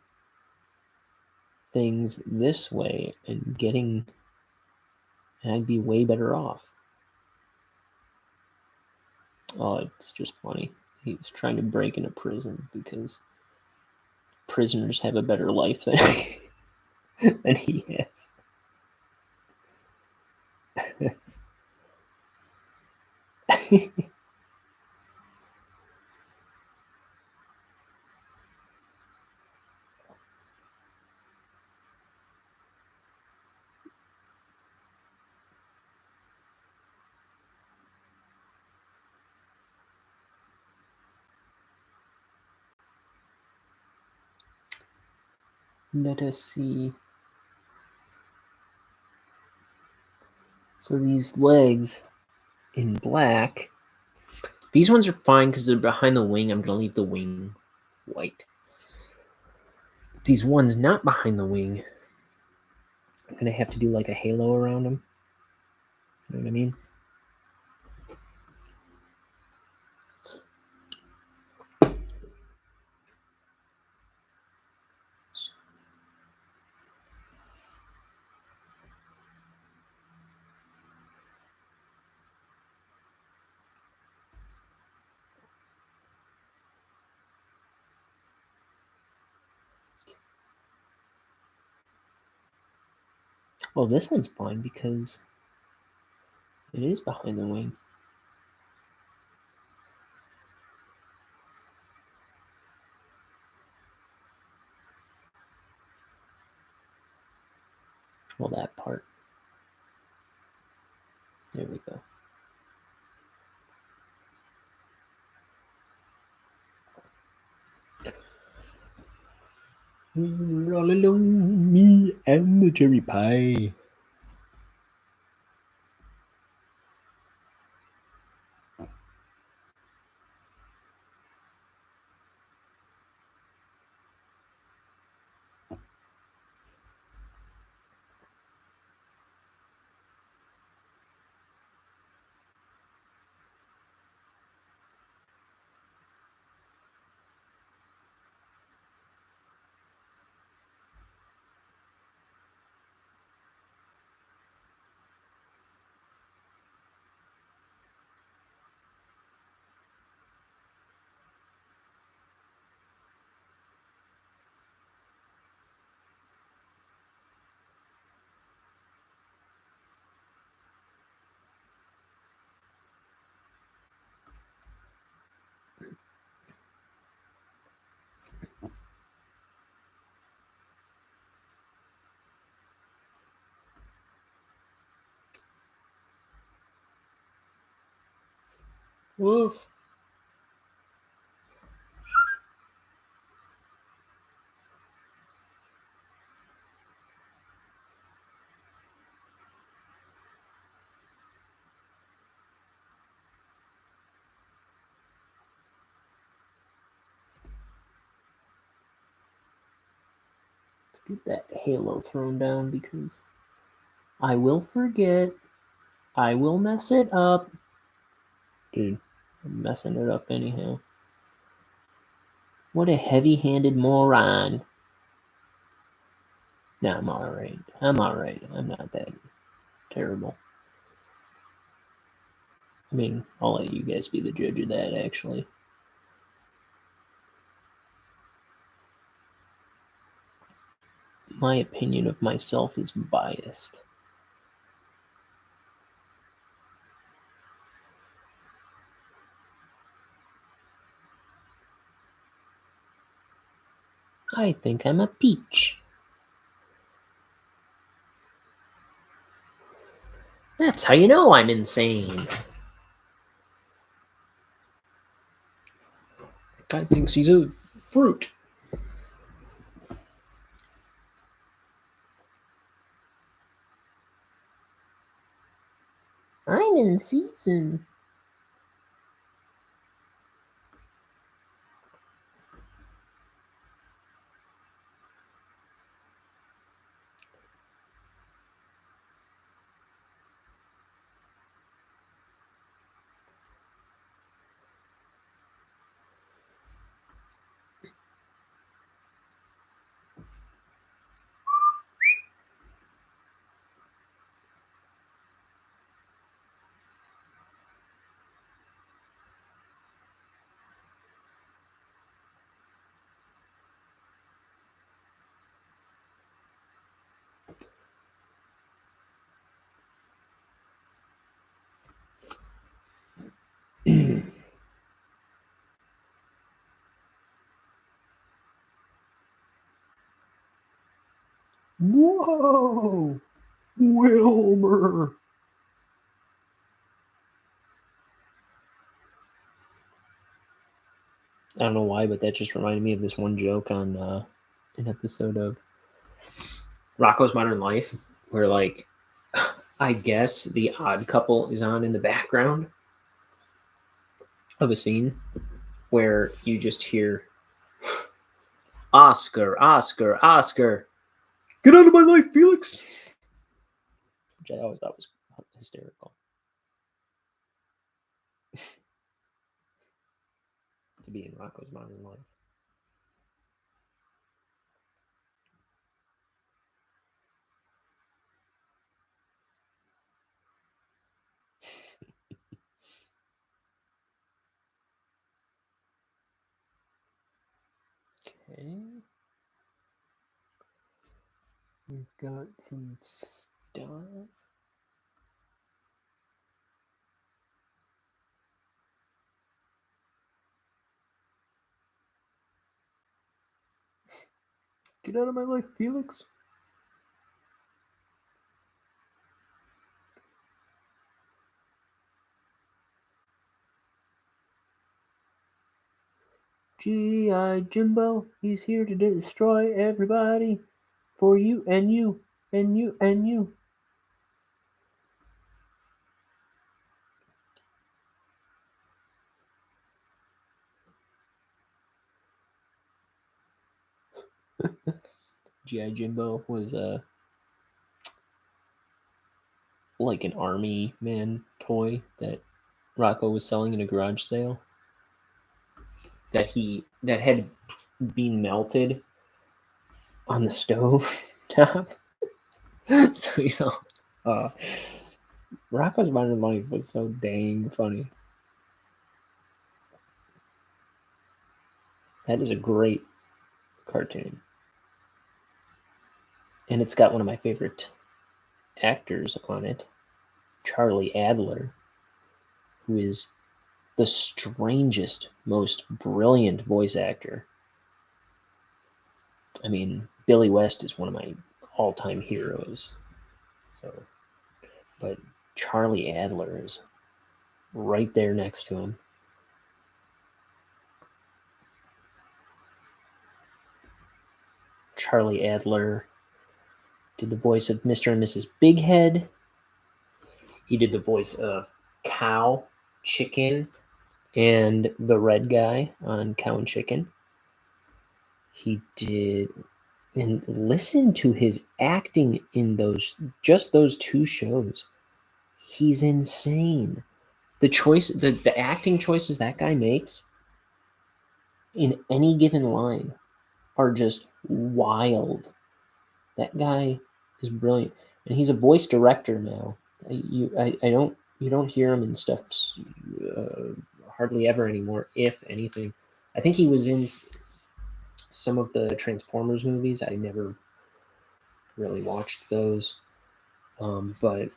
things this way and I'd be way better off. Oh, it's just funny. He's trying to break into prison because prisoners have a better life than than he has. Let us see. So these legs in black, these ones are fine because they're behind the wing. I'm going to leave the wing white. These ones not behind the wing, I'm going to have to do like a halo around them. You know what I mean? Well, this one's fine because it is behind the wing. Well, that part. There we go. We're all alone, me and the cherry pie. Woof. Let's get that halo thrown down because I will forget. I will mess it up. Dude, I'm messing it up anyhow. What a heavy-handed moron. No, I'm alright. I'm not that terrible. I mean, I'll let you guys be the judge of that, actually. My opinion of myself is biased. I think I'm a peach. That's how you know I'm insane. Guy thinks he's a fruit. I'm in season. Whoa, Wilmer. I don't know why, but that just reminded me of this one joke on an episode of Rocco's Modern Life, where like I guess the Odd Couple is on in the background of a scene where you just hear Oscar, Oscar, Oscar, get out of my life, Felix, which I always thought was hysterical. To be in Rocco's Modern Life. Okay. We've got some stars. Get out of my life, Felix. G.I. Jimbo, he's here to destroy everybody. For you and you and you and you. G.I. Jimbo was like an army man toy that Rocco was selling in a garage sale. That had been melted on the stove top. So he's all Rocco's Modern Life was so dang funny. That is a great cartoon. And it's got one of my favorite actors on it, Charlie Adler, who is the strangest, most brilliant voice actor. I mean, Billy West is one of my all-time heroes. So, but Charlie Adler is right there next to him. Charlie Adler did the voice of Mr. and Mrs. Bighead. He did the voice of Cow, Chicken, and the red guy on Cow and Chicken. He did, and listen to his acting in those two shows. He's insane. The acting choices that guy makes in any given line are just wild. That guy is brilliant, and he's a voice director now. You don't hear him in stuff hardly ever anymore, if anything. I think he was in some of the Transformers movies. I never really watched those, but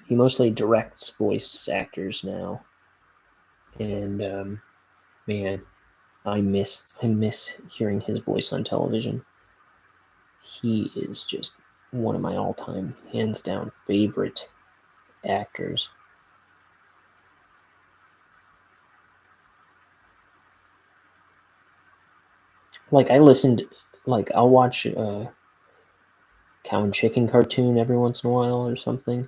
he mostly directs voice actors now. And man, I miss hearing his voice on television. He is just one of my all-time, hands down, favorite actors. Like I'll watch a Cow and Chicken cartoon every once in a while or something,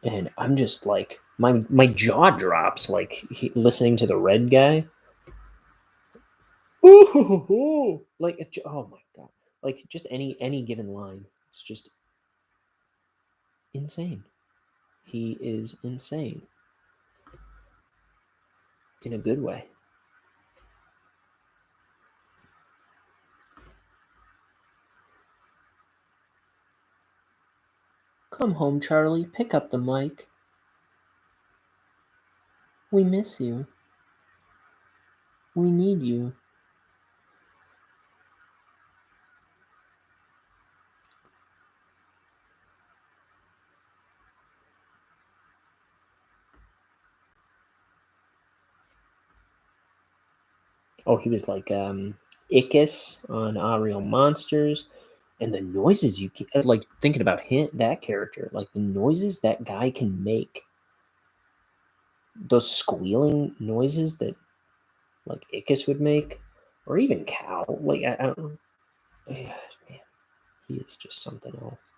and I'm just like my jaw drops listening to the red guy. Ooh, like oh my god, like just any given line, it's just insane. He is insane in a good way. Come home, Charlie. Pick up the mic. We miss you. We need you. Oh, he was like Ickis on Real Monsters. And the noises you can, like, thinking about him, that character, like the noises that guy can make, those squealing noises that like Ickis would make, or even Cow. Like I don't know. Yeah, man, he is just something else.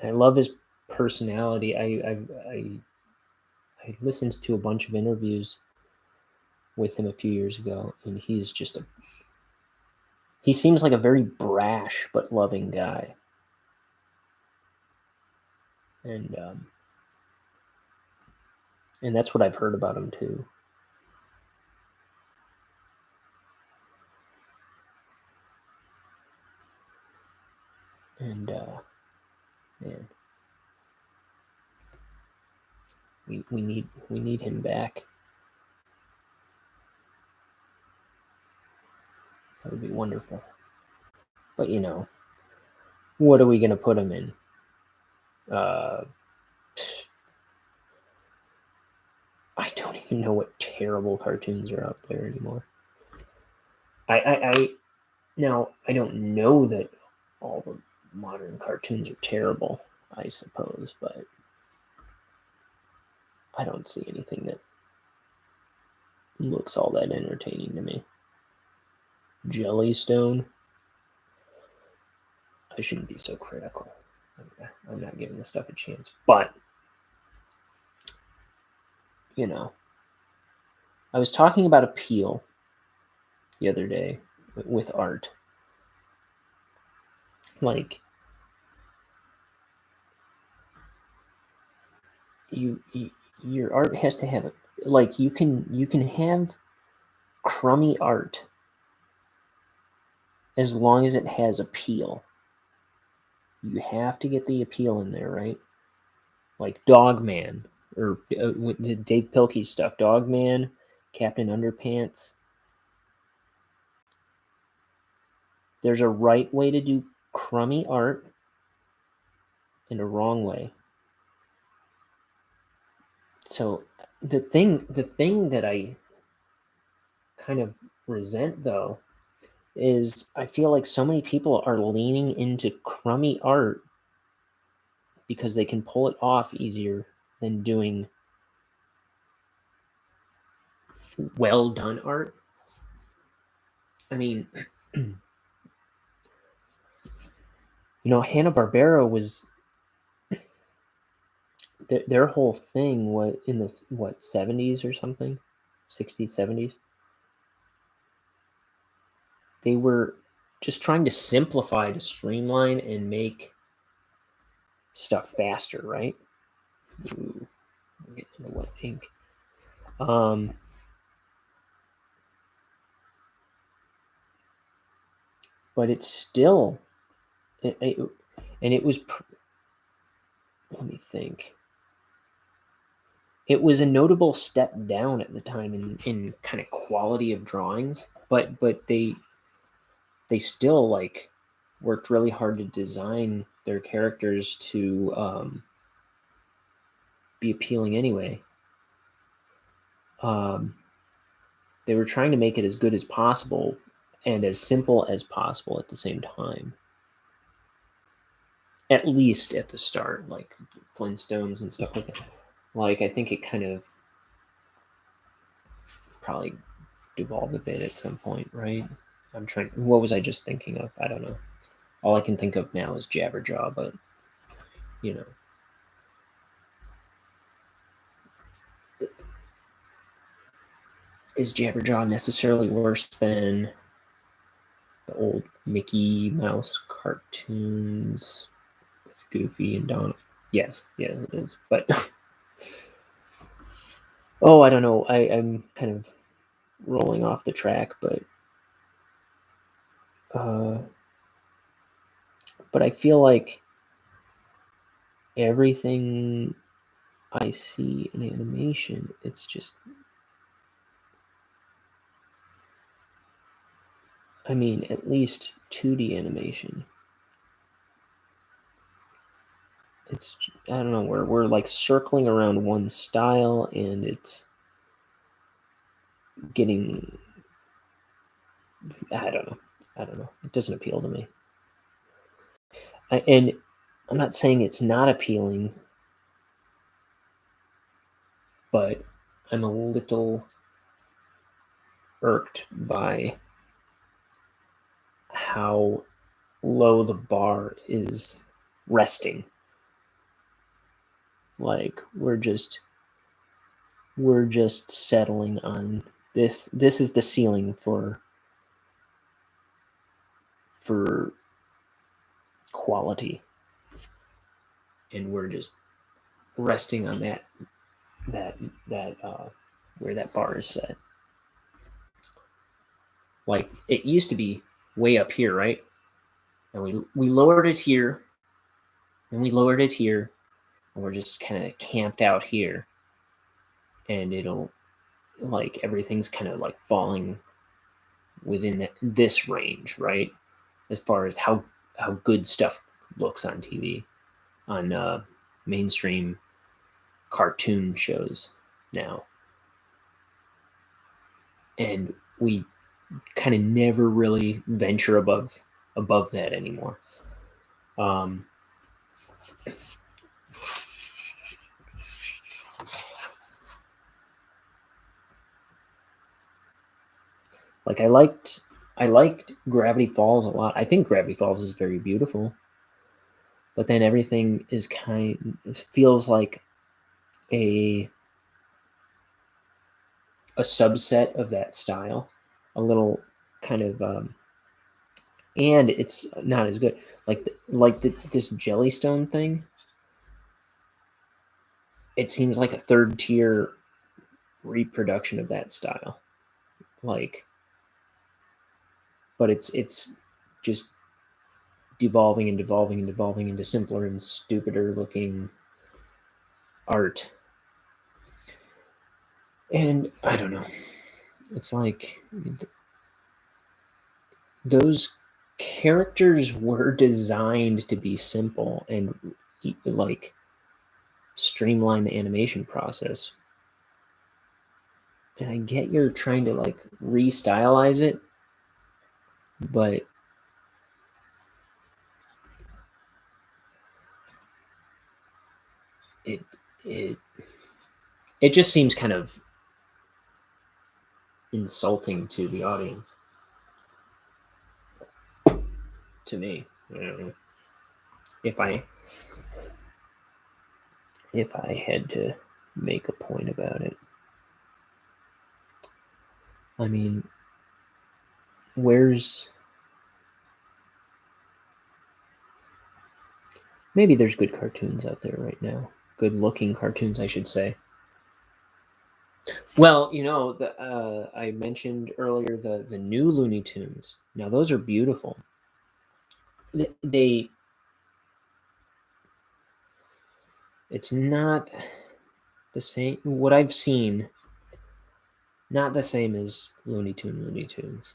And I love his personality. I listened to a bunch of interviews with him a few years ago, and he seems like a very brash but loving guy. And and that's what I've heard about him too. And man, we need him back. That would be wonderful. But you know, what are we gonna put him in? Uh, I don't even know what terrible cartoons are out there anymore. I now I don't know that all the modern cartoons are terrible, I suppose, but I don't see anything that looks all that entertaining to me. Jellystone. I shouldn't be so critical. I'm not giving this stuff a chance, but you know, I was talking about appeal the other day with art. Like your art has to have, like, you can have crummy art as long as it has appeal. You have to get the appeal in there, right? Like Dogman, or Dave Pilkey's stuff. Dogman, Captain Underpants. There's a right way to do crummy art and a wrong way. So the thing that I kind of resent, though, is I feel like so many people are leaning into crummy art because they can pull it off easier than doing well done art. I mean, you know, Hanna-Barbera was their whole thing was in the 70s or something, 60s, 70s. They were just trying to simplify, to streamline, and make stuff faster, right? Ooh, I'm getting into wet ink. But it's still, and it was. Let me think. It was a notable step down at the time in kind of quality of drawings, but they still like worked really hard to design their characters to be appealing anyway. They were trying to make it as good as possible and as simple as possible at the same time. At least at the start, like Flintstones and stuff like that. Like, I think it kind of probably devolved a bit at some point, right? I'm trying. What was I just thinking of? I don't know. All I can think of now is Jabberjaw, but you know, is Jabberjaw necessarily worse than the old Mickey Mouse cartoons with Goofy and Donald? Yes, it is. But oh, I don't know. I'm kind of rolling off the track, but but I feel like everything I see in animation, it's just, I mean, at least 2D animation. It's, I don't know, we're like circling around one style, and it's getting, I don't know. It doesn't appeal to me. And I'm not saying it's not appealing, but I'm a little irked by how low the bar is resting. Like we're just settling on this. This is the ceiling for quality, and we're just resting on that where that bar is set. Like it used to be way up here, right? And we lowered it here, and we lowered it here, and we're just kind of camped out here, and it'll, like, everything's kind of like falling within this range, right? As far as how good stuff looks on TV, on mainstream cartoon shows now, and we kind of never really venture above that anymore. Like I liked Gravity Falls a lot. I think Gravity Falls is very beautiful, but then everything is it feels like a subset of that style, a little kind of, and it's not as good. Like this Jellystone thing. It seems like a third tier reproduction of that style. Like, but it's just devolving and devolving and devolving into simpler and stupider looking art. And I don't know. It's like those characters were designed to be simple and like streamline the animation process. And I get you're trying to like restylize it, but it it just seems kind of insulting to the audience. To me, I don't know. If I had to make a point about it, I mean, maybe there's good cartoons out there right now. Good looking cartoons, I should say. Well, I mentioned earlier the new Looney Tunes. Now those are beautiful. It's not the same. What I've seen, not the same as Looney Tunes.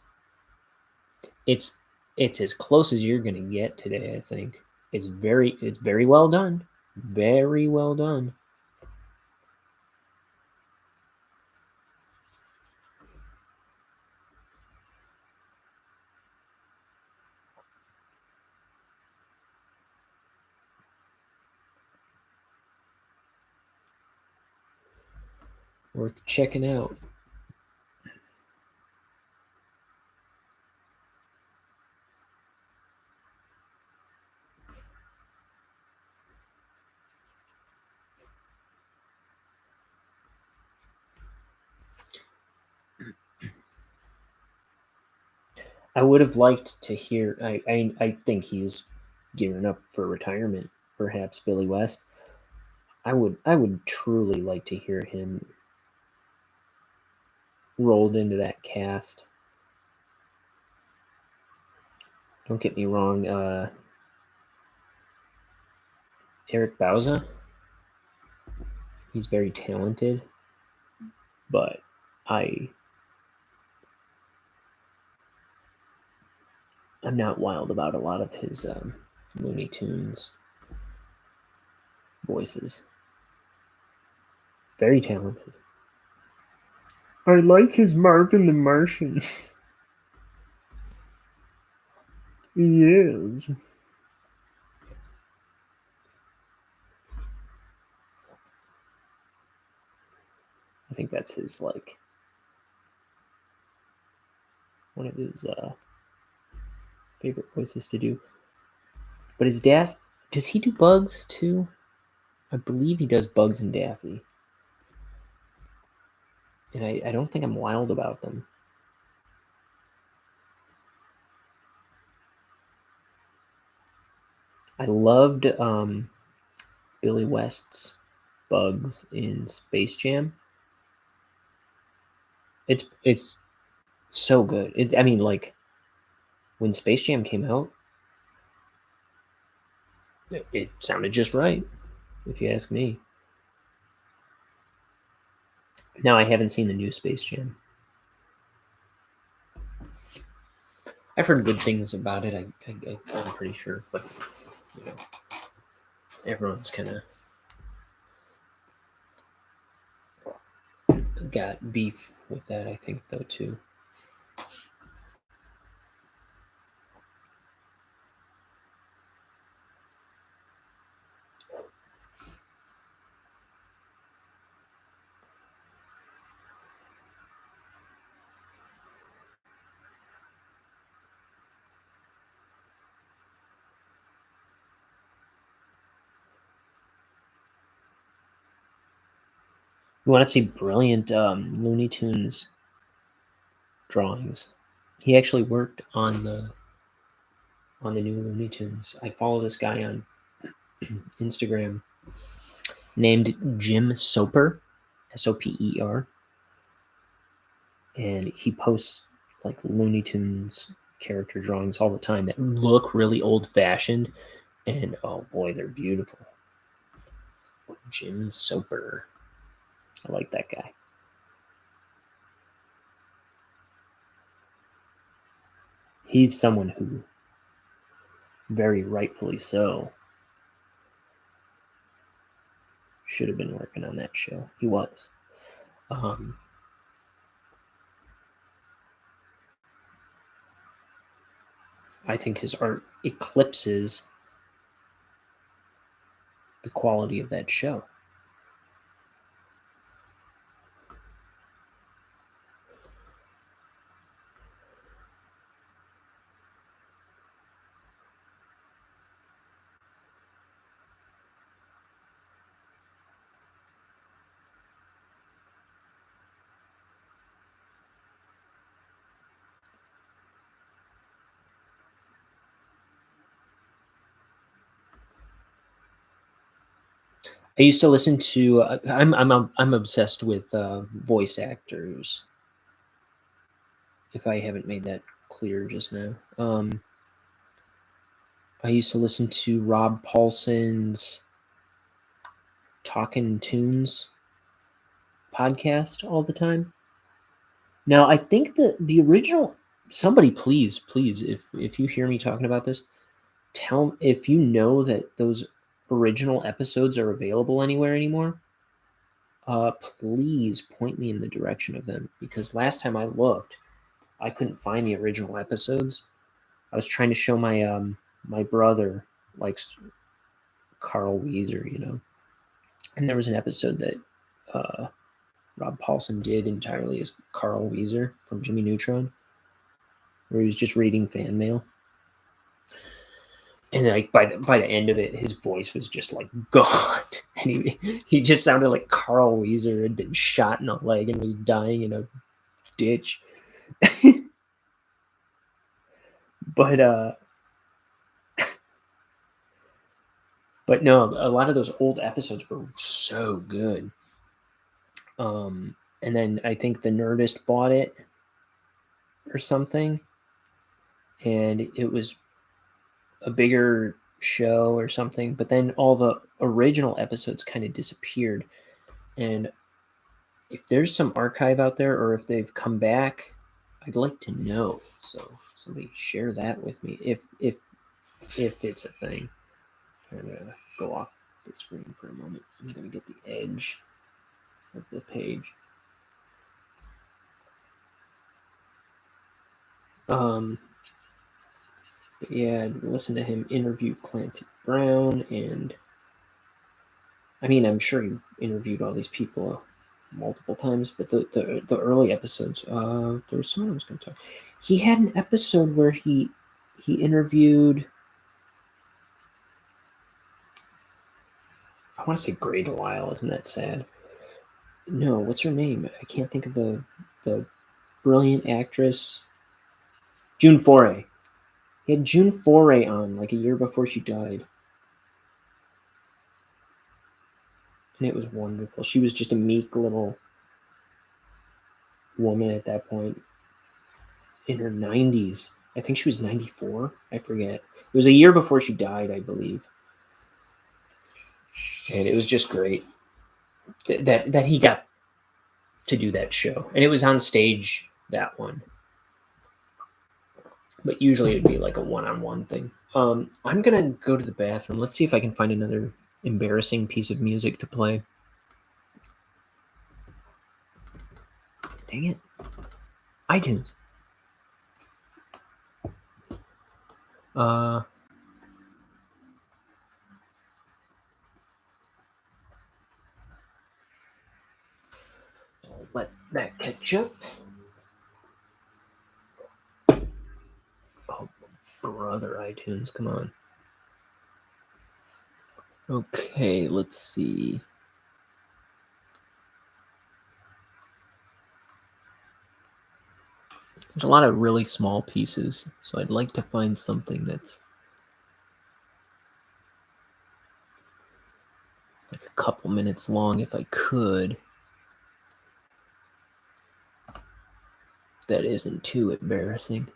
It's as close as you're gonna get today, I think. It's very well done. Very well done. Worth checking out. I would have liked to hear. I think he's gearing up for retirement. Perhaps Billy West. I would truly like to hear him rolled into that cast. Don't get me wrong. Eric Bauza. He's very talented, but I'm not wild about a lot of his Looney Tunes voices. Very talented. I like his Marvin the Martian. He is. I think that's his like one of his favorite voices to do. But his Daffy, does he do Bugs too? I believe he does Bugs and Daffy. And I don't think I'm wild about them. I loved Billy West's Bugs in Space Jam. It's so good. I mean, like when Space Jam came out, it sounded just right, if you ask me. Now I haven't seen the new Space Jam. I've heard good things about it. I'm pretty sure, but you know, everyone's kind of got beef with that. I think though too. You want to see brilliant Looney Tunes drawings? He actually worked on the new Looney Tunes. I follow this guy on Instagram named Jim Soper, Soper, and he posts like Looney Tunes character drawings all the time that look really old fashioned, and oh boy, they're beautiful. Jim Soper, I like that guy. He's someone who, very rightfully so, should have been working on that show. He was. I think his art eclipses the quality of that show. I used to listen to. I'm obsessed with voice actors. If I haven't made that clear just now, I used to listen to Rob Paulson's Talkin' Tunes podcast all the time. Now I think that the original. Somebody, please, if you hear me talking about this, tell if you know that those original episodes are available anywhere anymore. Please point me in the direction of them, because last time I looked, I couldn't find the original episodes. I was trying to show my brother likes Carl Weezer, and there was an episode that Rob Paulson did entirely as Carl Weezer from Jimmy Neutron, where he was just reading fan mail. And like by the end of it, his voice was just like gone, and he just sounded like Carl Weezer had been shot in the leg and was dying in a ditch. But no, a lot of those old episodes were so good. And then I think the Nerdist bought it or something, and it was a bigger show or something. But then all the original episodes kind of disappeared. And if there's some archive out there, or if they've come back, I'd like to know. So somebody share that with me if it's a thing. I'm gonna go off the screen for a moment. I'm gonna get the edge of the page. But yeah, I'd listen to him interview Clancy Brown, and I mean, I'm sure he interviewed all these people multiple times, but the early episodes, there was someone I was going to talk. He had an episode where he interviewed. I want to say Grey DeLisle. Isn't that sad? No, what's her name? I can't think of the brilliant actress. June Foray. He had June Foray on like a year before she died. And it was wonderful. She was just a meek little woman at that point, in her 90s. I think she was 94. I forget. It was a year before she died, I believe. And it was just great that he got to do that show. And it was on stage, that one. But usually it'd be like a one-on-one thing. I'm going to go to the bathroom. Let's see if I can find another embarrassing piece of music to play. Dang it. iTunes. Let that catch up. Oh, brother, iTunes, come on. Okay, let's see. There's a lot of really small pieces, so I'd like to find something that's like a couple minutes long if I could. That isn't too embarrassing.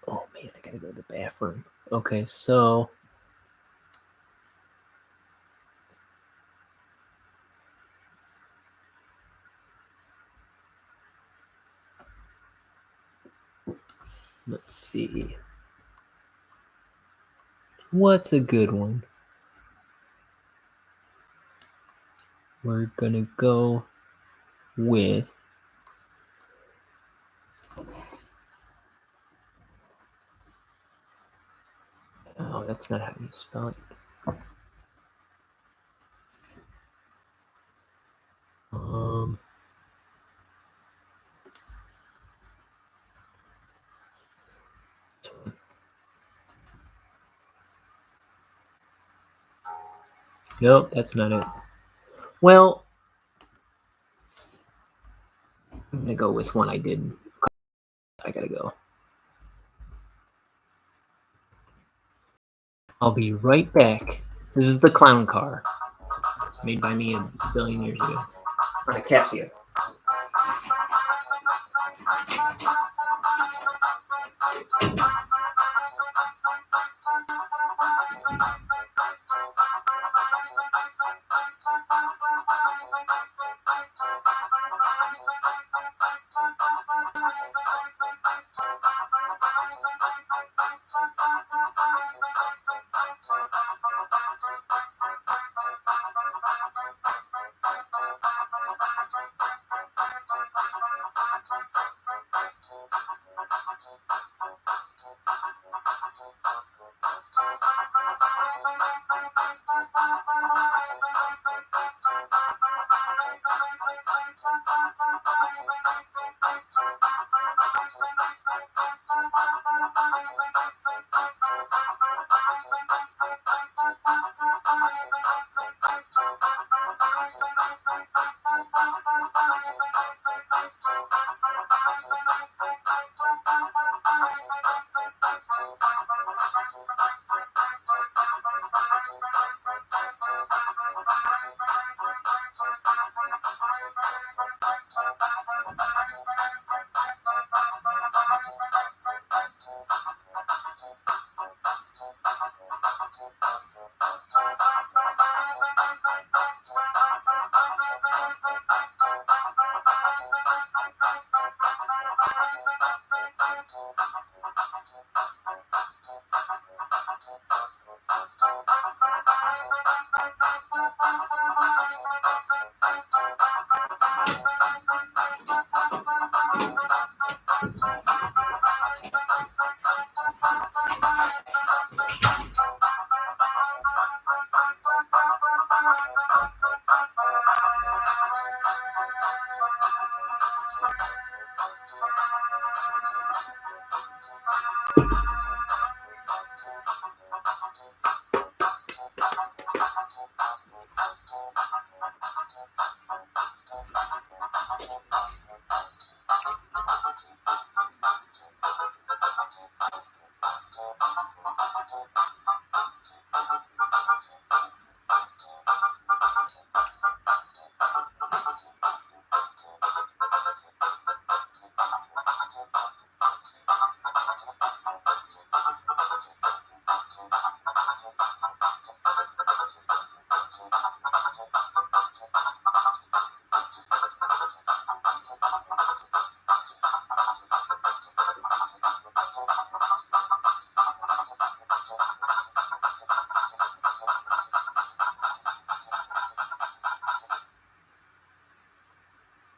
Oh man, I gotta go to the bathroom. Okay, so let's see. What's a good one? We're gonna go with oh, that's not how you spell it. Nope, that's not it. Well, I'm gonna go with one I did. I gotta go. I'll be right back. This is the clown car, made by me a billion years ago on a Casio.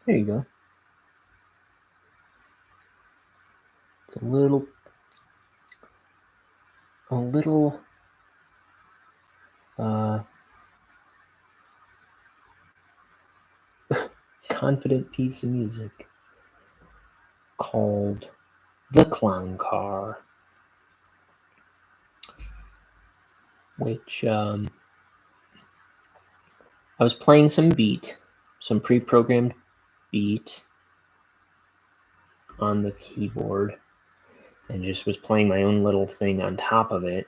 There you go. It's a little confident piece of music called The Clown Car, which I was playing some pre-programmed beat on the keyboard, and just was playing my own little thing on top of it.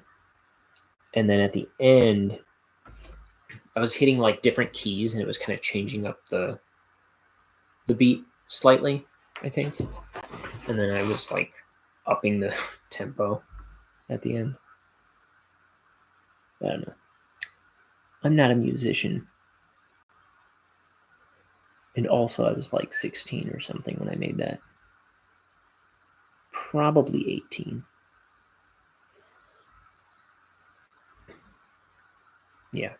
And then at the end, I was hitting like different keys, and it was kind of changing up the beat slightly, I think. And then I was like upping the tempo at the end. I don't know. I'm not a musician. And also, I was like 16 or something when I made that. Probably 18. Yeah.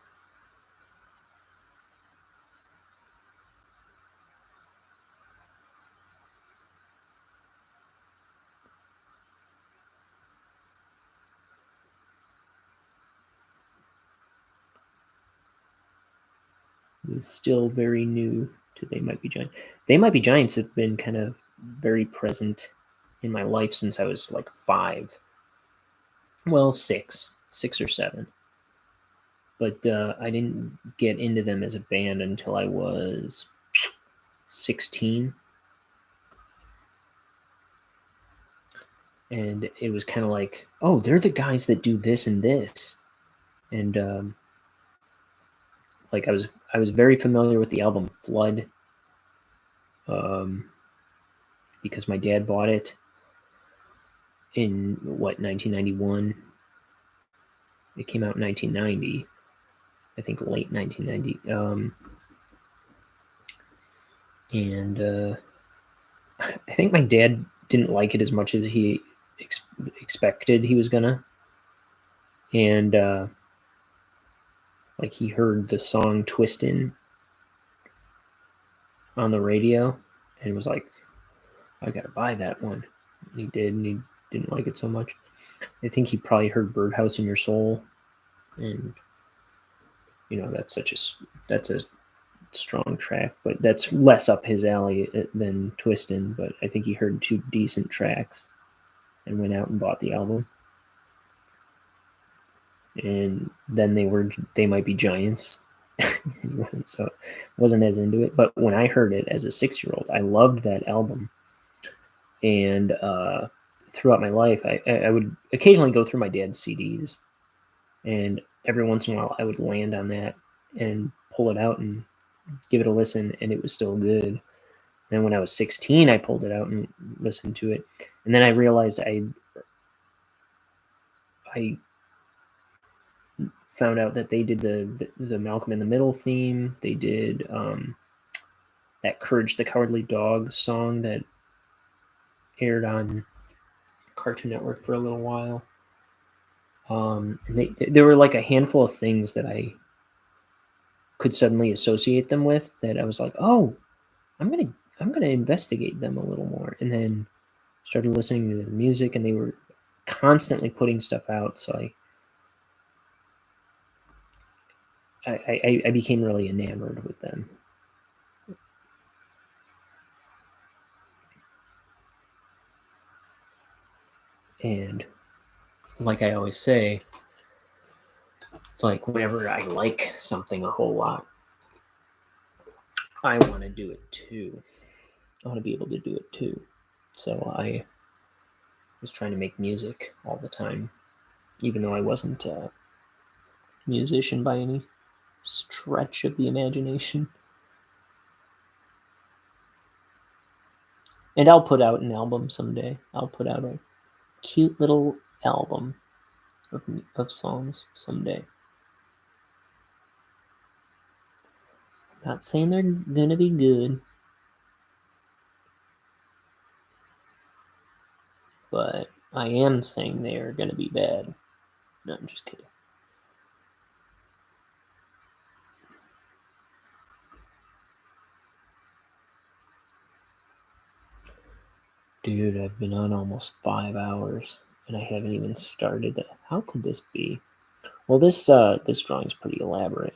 It was still very new to They Might Be Giants. They Might Be Giants have been kind of very present in my life since I was like 5. Well, 6 or 7. But I didn't get into them as a band until I was 16. And it was kind of like, oh, they're the guys that do this and this. And like I was very familiar with the album Flood, because my dad bought it in 1991. It came out in 1990, I think late 1990. And I think my dad didn't like it as much as he expected he was gonna. And like he heard the song Twistin' on the radio and was like, I gotta buy that one. And he did, and he didn't like it so much. I think he probably heard Birdhouse in Your Soul, and that's a strong track, but that's less up his alley than Twistin'. But I think he heard 2 decent tracks and went out and bought the album. And then They Might Be Giants. He wasn't as into it. But when I heard it as a 6-year-old, I loved that album. And throughout my life, I would occasionally go through my dad's CDs, and every once in a while I would land on that and pull it out and give it a listen, and it was still good. And when I was 16, I pulled it out and listened to it, and then I realized I found out that they did the Malcolm in the Middle theme. They did that Courage the Cowardly Dog song that aired on Cartoon Network for a little while. And there were like a handful of things that I could suddenly associate them with that I was like, oh, I'm gonna investigate them a little more, and then started listening to their music, and they were constantly putting stuff out. So I became really enamored with them. And like I always say, it's like whenever I like something a whole lot, I want to do it too. I want to be able to do it too. So I was trying to make music all the time, even though I wasn't a musician by any stretch of the imagination. And I'll put out an album someday. I'll put out a cute little album of songs someday. Not saying they're gonna be good, but I am saying they are gonna be bad. No, I'm just kidding. Dude, I've been on almost 5 hours and I haven't even started that. How could this be? Well, this drawing's pretty elaborate.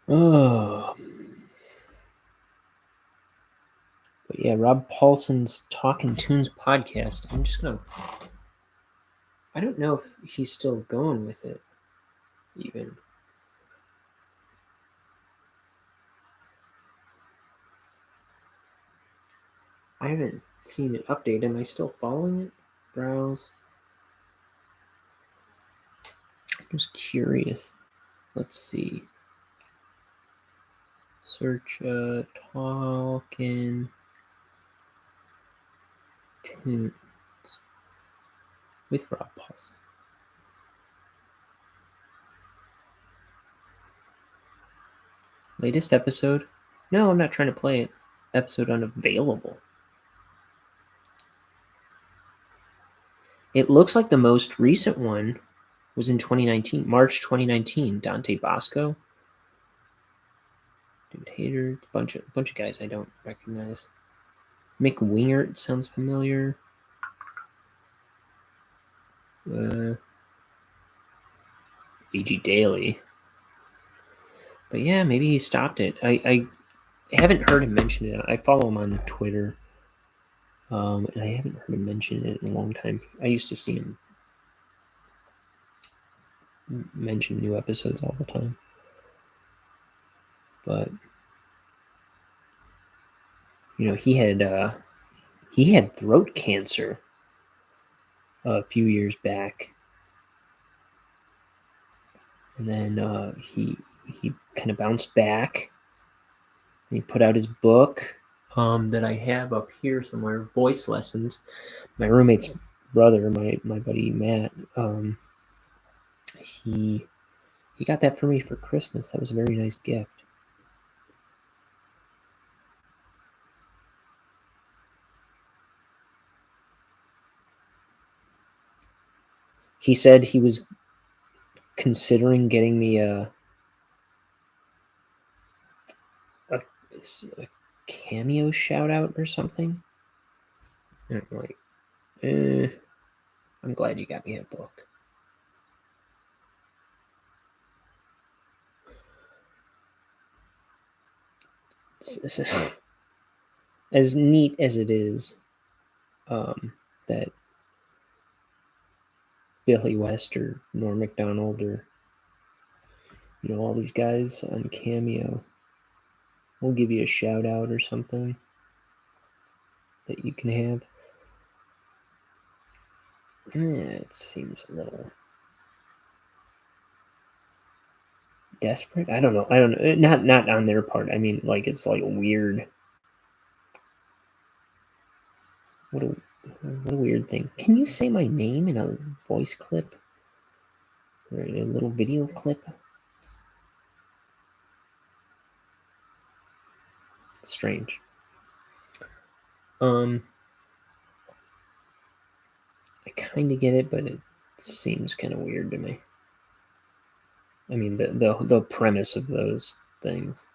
Oh. But yeah, Rob Paulson's Talking Tunes podcast. I'm just gonna. I don't know if he's still going with it, even. I haven't seen it update. Am I still following it? Browse. I'm just curious. Let's see. Search Talking Tunes with Rob Paulson. Latest episode? No, I'm not trying to play it. Episode unavailable. It looks like the most recent one was in 2019, March 2019. Dante Bosco, Dude Hater, bunch of guys I don't recognize. Mick Wingert sounds familiar. AG Daily. But yeah, maybe he stopped it. I haven't heard him mention it. I follow him on Twitter. And I haven't heard him mention it in a long time. I used to see him mention new episodes all the time. But you know, he had throat cancer a few years back, and then he kind of bounced back. He put out his book that I have up here somewhere, Voice Lessons. My roommate's brother, my buddy Matt, he got that for me for Christmas. That was a very nice gift. He said he was considering getting me a cameo shout out or something. And I'm like, I'm glad you got me a book. As neat as it is, that Billy West or Norm Macdonald or all these guys on Cameo will give you a shout out or something that you can have. It seems a little desperate. I don't know. Not on their part. I mean, like, it's like weird. What a weird thing. Can you say my name in a voice clip or in a little video clip? It's strange. I kind of get it, but it seems kind of weird to me. I mean, the premise of those things.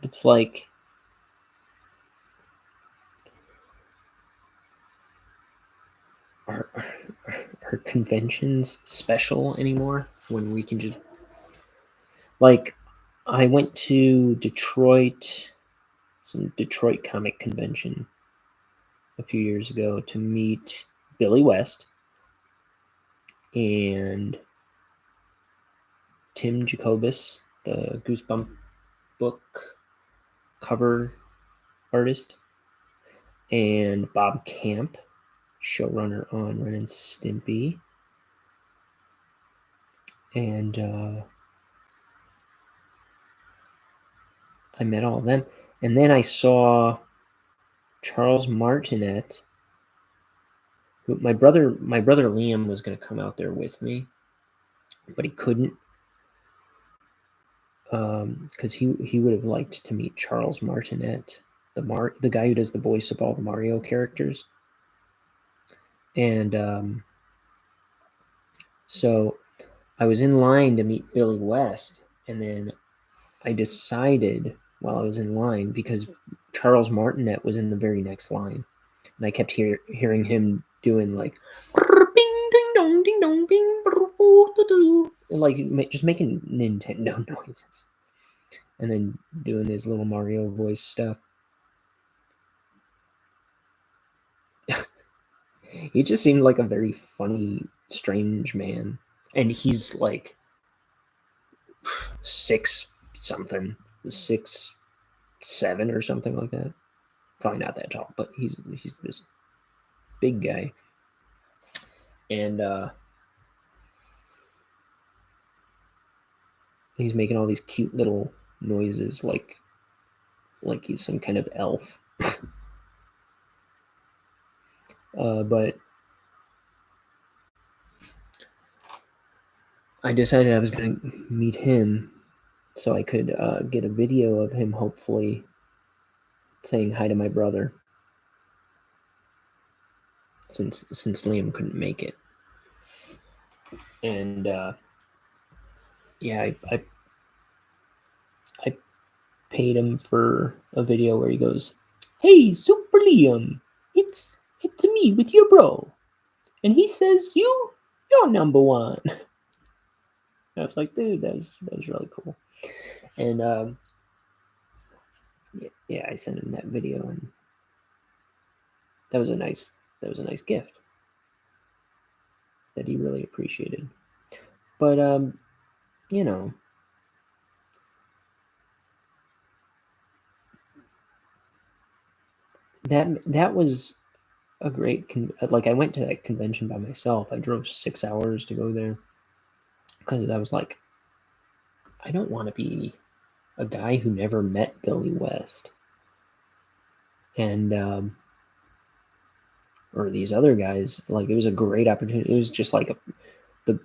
It's like are conventions special anymore when we can just, like, I went to Detroit, some Detroit comic convention a few years ago to meet Billy West and Tim Jacobus, the Goosebump book cover artist, and Bob Camp, showrunner on Ren and Stimpy. And I met all of them. And then I saw Charles Martinet, who my brother Liam was going to come out there with me, but he couldn't, because he would have liked to meet Charles Martinet, the guy who does the voice of all the Mario characters. And so I was in line to meet Billy West, and then I decided while I was in line, because Charles Martinet was in the very next line, and I kept hearing him doing like bing ding dong ding dong bing like just making Nintendo noises, and then doing his little Mario voice stuff. He just seemed like a very funny, strange man, and he's like 6'7" or something like that. Probably not that tall, but he's this big guy, and he's making all these cute little noises, like he's some kind of elf. But I decided I was going to meet him so I could get a video of him, hopefully saying hi to my brother, since Liam couldn't make it. And yeah, I paid him for a video where he goes, "Hey, Super Liam, it's me with your bro," and he says, "You're number one." I was like, dude, that was really cool. And yeah, I sent him that video, and that was a nice gift that he really appreciated. But you know, that was a great like, I went to that convention by myself. I drove 6 hours to go there because I was like, I don't want to be a guy who never met Billy West and or these other guys. Like, it was a great opportunity. It was just like the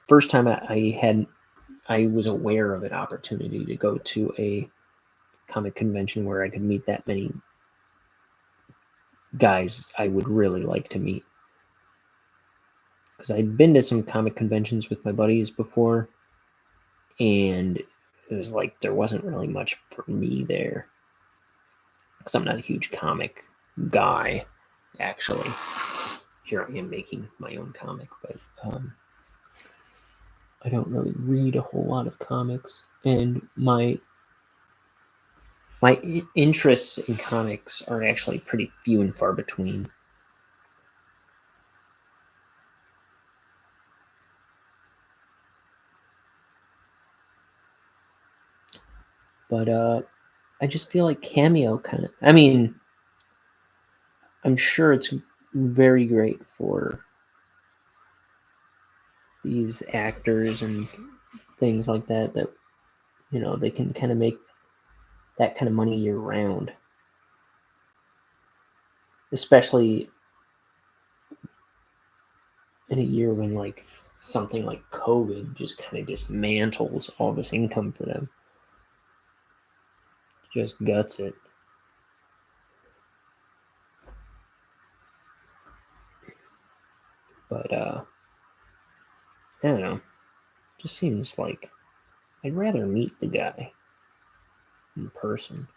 first time I was aware of an opportunity to go to a comic convention where I could meet that many guys I would really like to meet. Because I'd been to some comic conventions with my buddies before, and it was like there wasn't really much for me there. Because I'm not a huge comic guy, actually. Here I am making my own comic, but I don't really read a whole lot of comics, and my interests in comics are actually pretty few and far between. But I just feel like Cameo kind of. I mean, I'm sure it's very great for these actors and things like that. That they can kind of make that kind of money year round, especially in a year when like something like COVID just kind of dismantles all this income for them. Just guts it. But I don't know. Just seems like I'd rather meet the guy in person.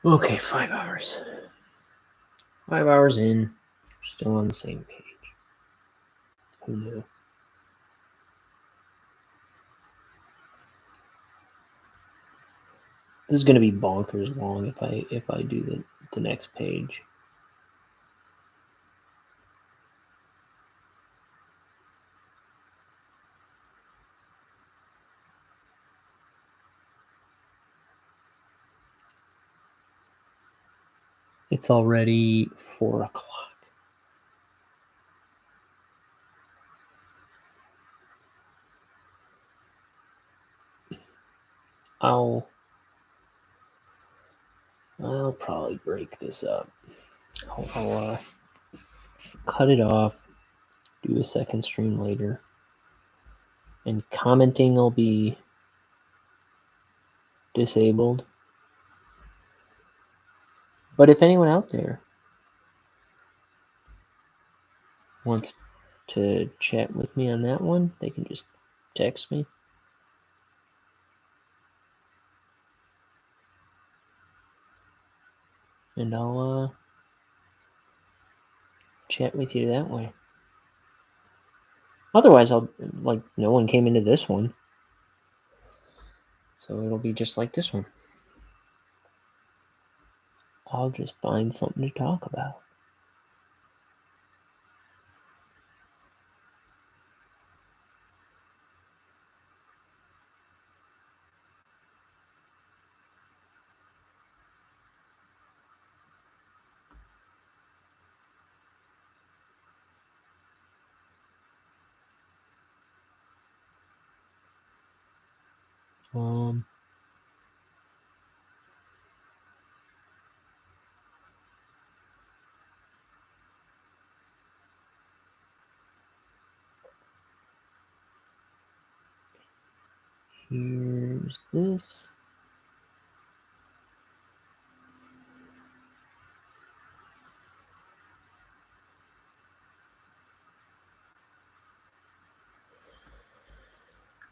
Okay, 5 hours. 5 hours in, still on the same page. Who knew? This is gonna be bonkers long if I do the next page. It's already 4 o'clock. I'll probably break this up. I'll cut it off, do a second stream later, and commenting will be disabled. But if anyone out there wants to chat with me on that one, they can just text me. And I'll chat with you that way. Otherwise, no one came into this one. So it'll be just like this one. I'll just find something to talk about. Here's this.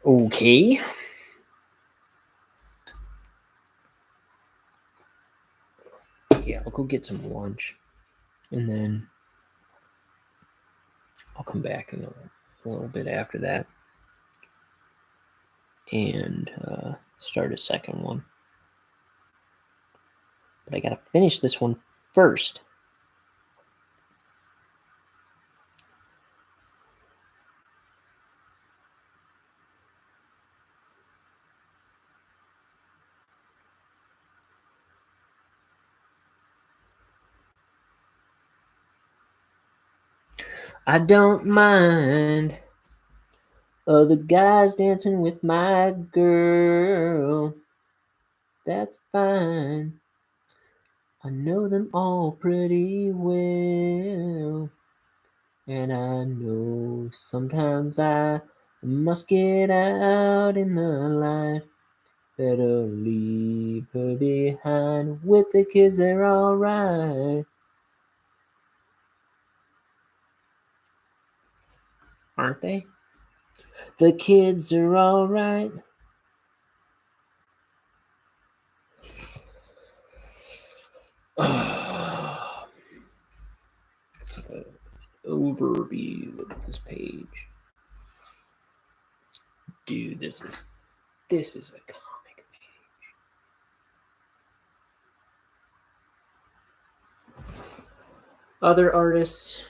Okay. yeah, I'll go get some lunch, and then I'll come back in a little bit after that and start a second one. But I gotta finish this one first. I don't mind other guys dancing with my girl. That's fine. I know them all pretty well. And I know sometimes I must get out in the light. Better leave her behind. With the kids, they're alright. Aren't they? The kids are alright. Overview of this page. Dude, this is a comic page. Other artists,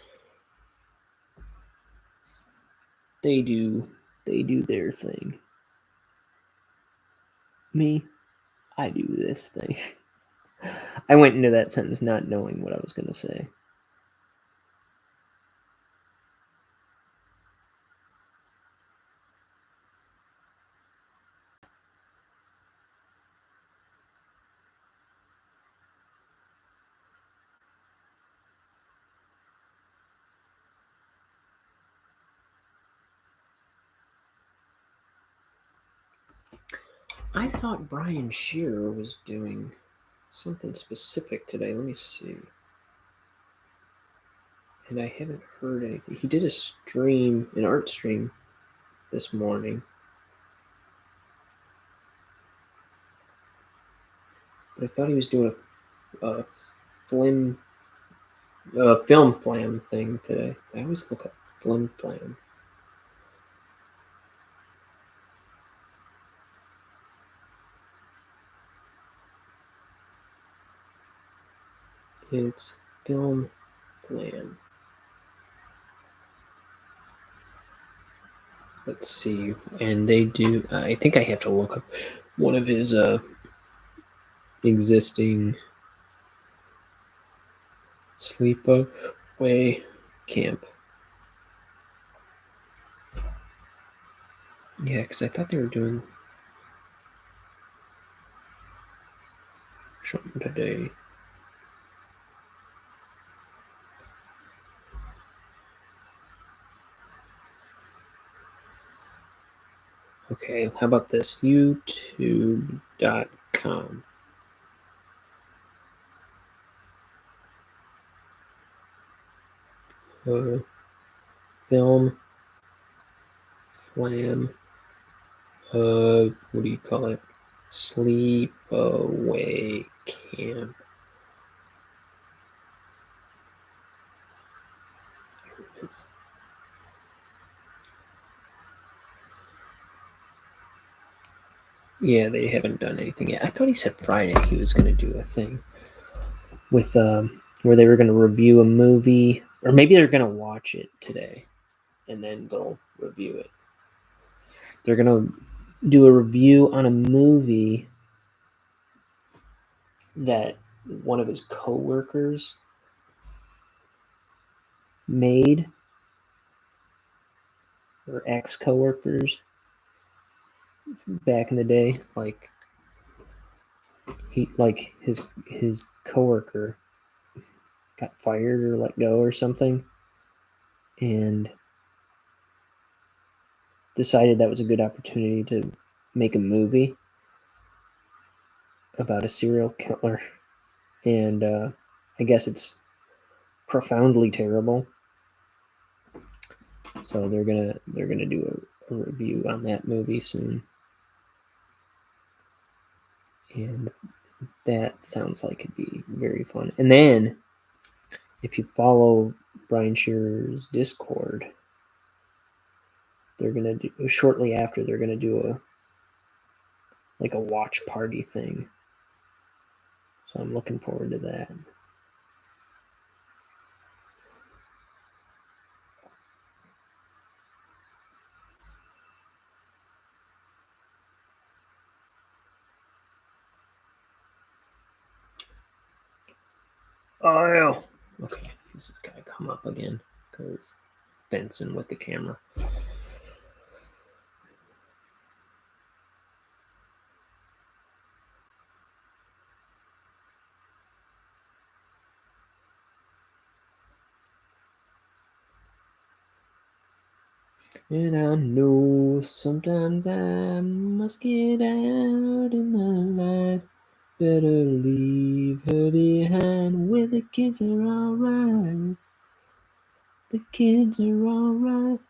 they do their thing. Me, I do this thing. I went into that sentence not knowing what I was going to say. I thought Brian Shearer was doing something specific today. Let me see. And I haven't heard anything. He did a stream, an art stream, this morning. But I thought he was doing a film flam thing today. I always look up flim flam. It's film flam. Let's see. And they do, I think I have to look up one of his existing sleepaway camp. Yeah, because I thought they were doing something today. Okay, how about this? YouTube.com. Film flam. What do you call it? Sleepaway camp. Here it is. Yeah, they haven't done anything yet. I thought he said Friday he was going to do a thing with where they were going to review a movie, or maybe they're going to watch it today, and then they'll review it. They're going to do a review on a movie that one of his coworkers made, or ex-coworkers back in the day. Like his coworker got fired or let go or something, and decided that was a good opportunity to make a movie about a serial killer. And I guess it's profoundly terrible. So they're gonna do a review on that movie soon, and That sounds like it'd be very fun. And then, if you follow Brian Shearer's Discord, they're gonna do shortly after. They're gonna do a watch party thing. So I'm looking forward to that. Oh yeah. Okay, this is gonna come up again because fencing with the camera. And I know sometimes I must get out in the light. Better leave her behind where the kids are alright. The kids are alright.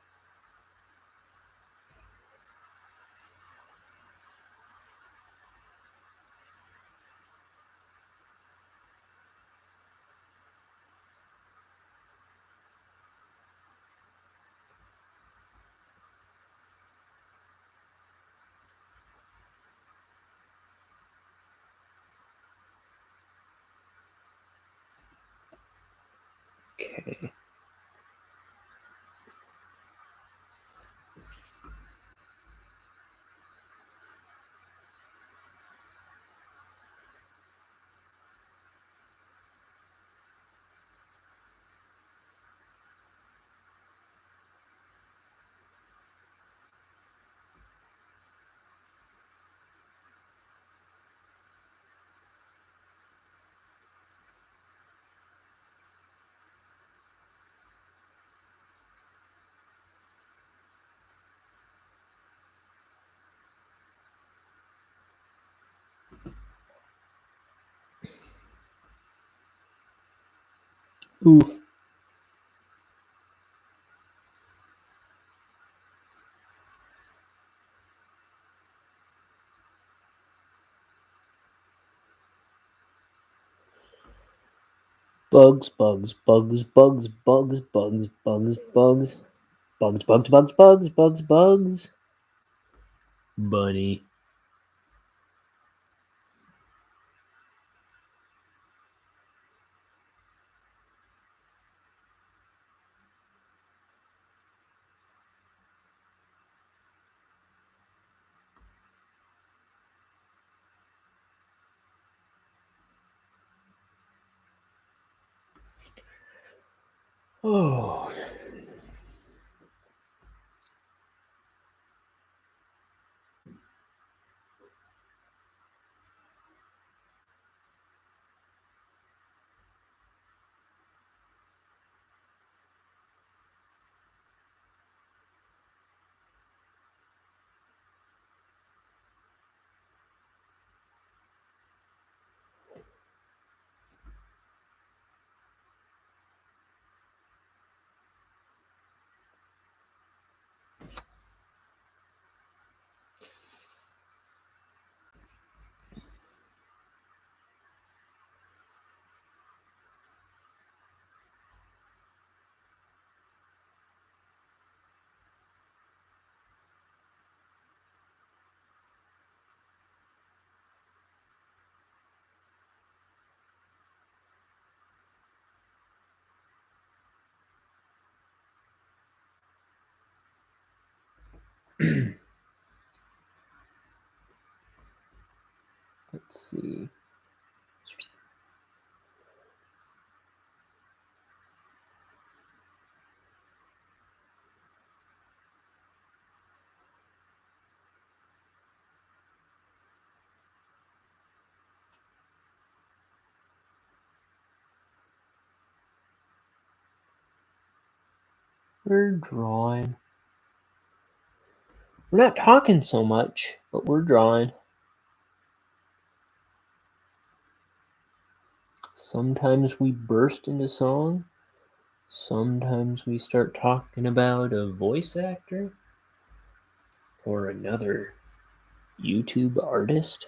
Okay. Oof. Bugs, bugs, bugs, bugs, bugs, bugs, bugs, bugs. Bugs, bugs, bugs, bugs, bugs, bugs. Bunny. Oh. Let's see. We're drawing. We're not talking so much, but we're drawing. Sometimes we burst into song. Sometimes we start talking about a voice actor or another YouTube artist.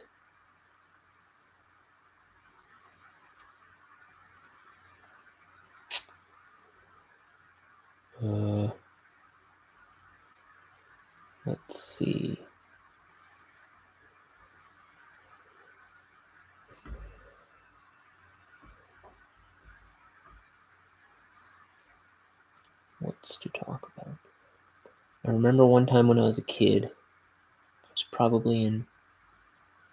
Let's see. What's to talk about? I remember one time when I was a kid, I was probably in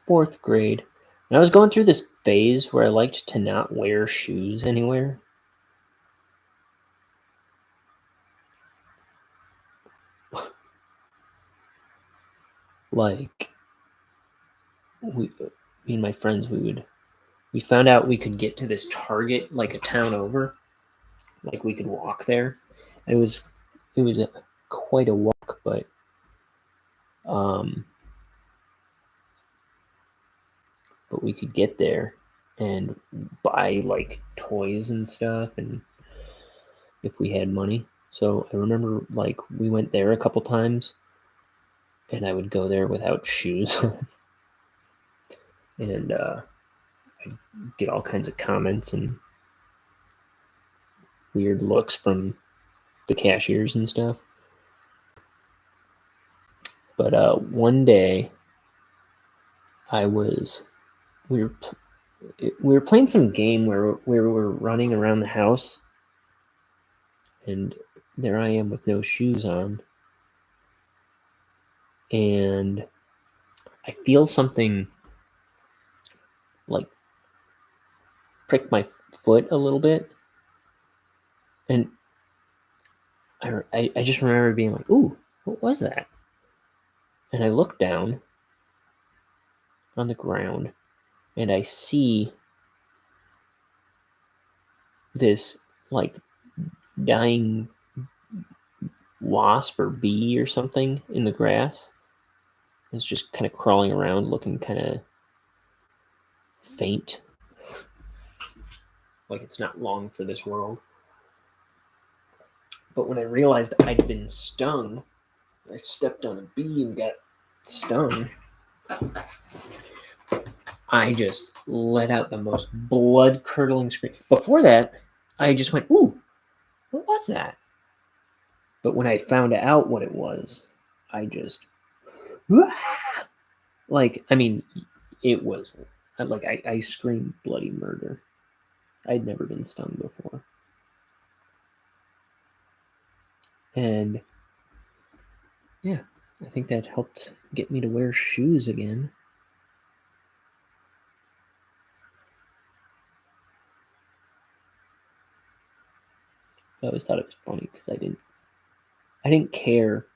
4th grade, and I was going through this phase where I liked to not wear shoes anywhere. Like, me and my friends, we found out we could get to this Target like a town over, like we could walk there. It was quite a walk, um, but we could get there and buy like toys and stuff, and if we had money. So I remember like we went there a couple times, and I would go there without shoes, and I'd get all kinds of comments and weird looks from the cashiers and stuff. But one day, I was we were we were playing some game where we were running around the house, and there I am with no shoes on, and I feel something like prick my foot a little bit, and I just remember being like, "Ooh, what was that?" And I look down on the ground, and I see this like dying wasp or bee or something in the grass. It's just kind of crawling around, looking kind of faint, like it's not long for this world. But when I realized I'd been stung, I stepped on a bee and got stung. I just let out the most blood curdling scream. Before that, I just went, "Ooh, what was that?" But when I found out what it was, I just, like, I mean, it was like I screamed bloody murder. I'd never been stung before. And yeah, I think that helped get me to wear shoes again. I always thought it was funny because I didn't care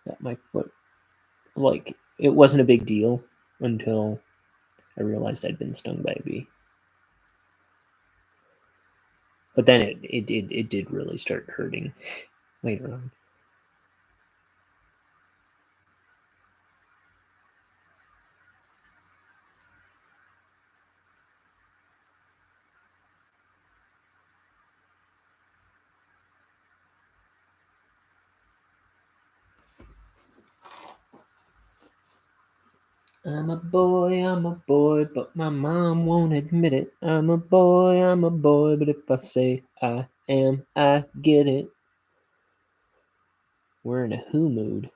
that my foot, like, it wasn't a big deal until I realized I'd been stung by a bee. But then it did really start hurting later on. I'm a boy, but my mom won't admit it. I'm a boy, but if I say I am, I get it. We're in a Who mood.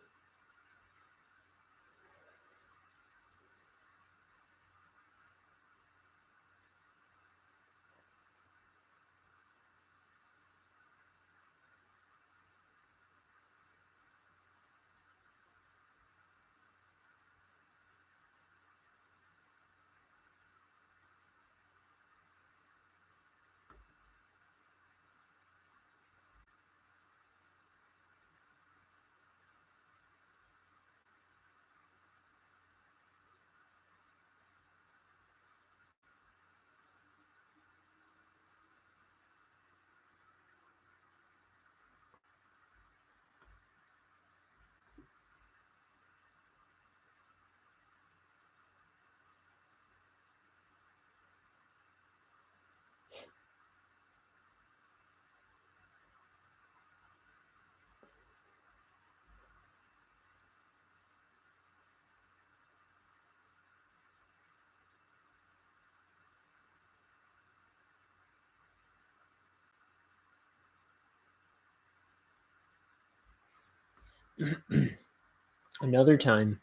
Another time,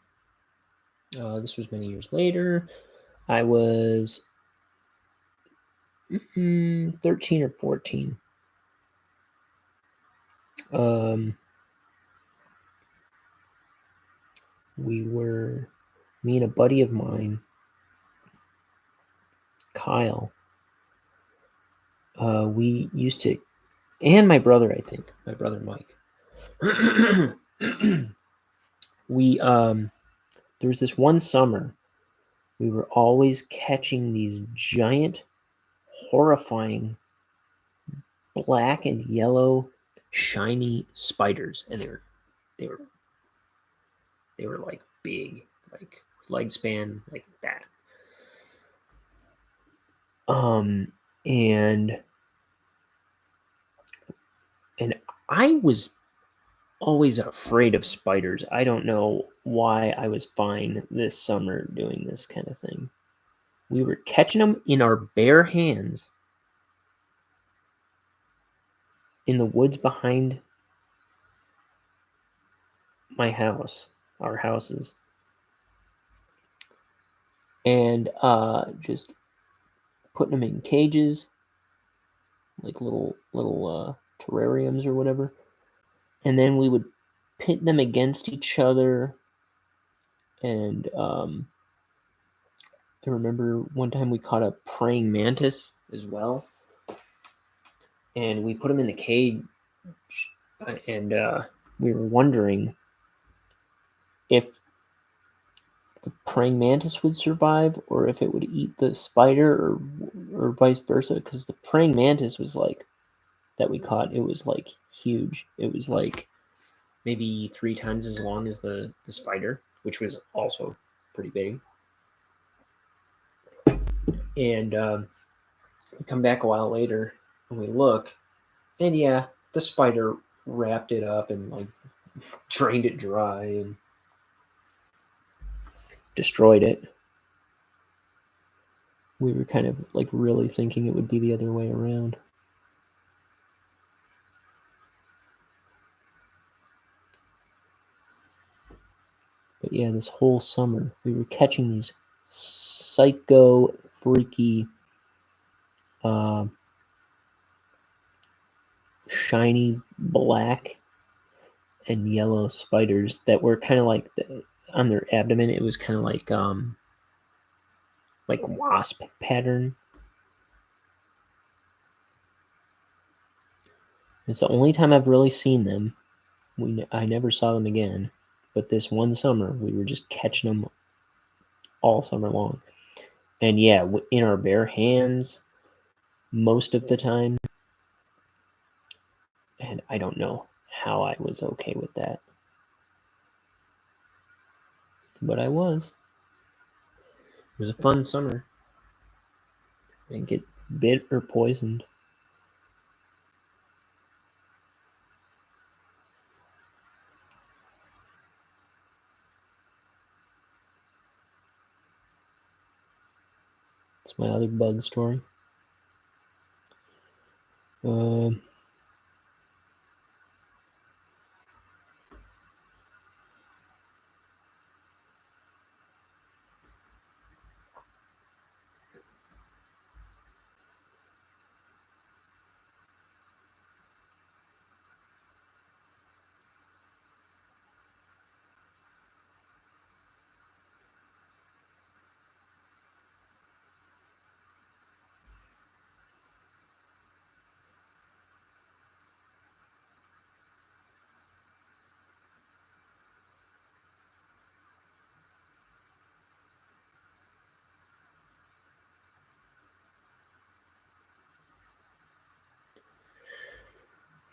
this was many years later, I was 13 or 14. Me and a buddy of mine, Kyle, we used to, and my brother, I think, my brother Mike, we, there was this one summer, we were always catching these giant, horrifying, black and yellow, shiny spiders, and they were like big, like leg span like that. And I was always afraid of spiders. I don't know why I was fine this summer doing this kind of thing. We were catching them in our bare hands in the woods behind my house, our houses, and just putting them in cages, like little terrariums or whatever, and then we would pit them against each other. And I remember one time we caught a praying mantis as well, and we put him in the cage, and we were wondering if the praying mantis would survive or if it would eat the spider, or vice versa, because the praying mantis was like, that we caught, it was like huge. It was like maybe 3 times as long as the spider, which was also pretty big. And we come back a while later and we look, and yeah, the spider wrapped it up and like drained it dry and destroyed it. We were kind of like really thinking it would be the other way around. But yeah, this whole summer we were catching these psycho freaky shiny black and yellow spiders that were kind of like on their abdomen. It was kind of like wasp pattern. It's the only time I've really seen them. I never saw them again. But this one summer, we were just catching them all summer long. And yeah, in our bare hands most of the time. And I don't know how I was okay with that. But I was. It was a fun summer. I didn't get bit or poisoned. It's my other bug story.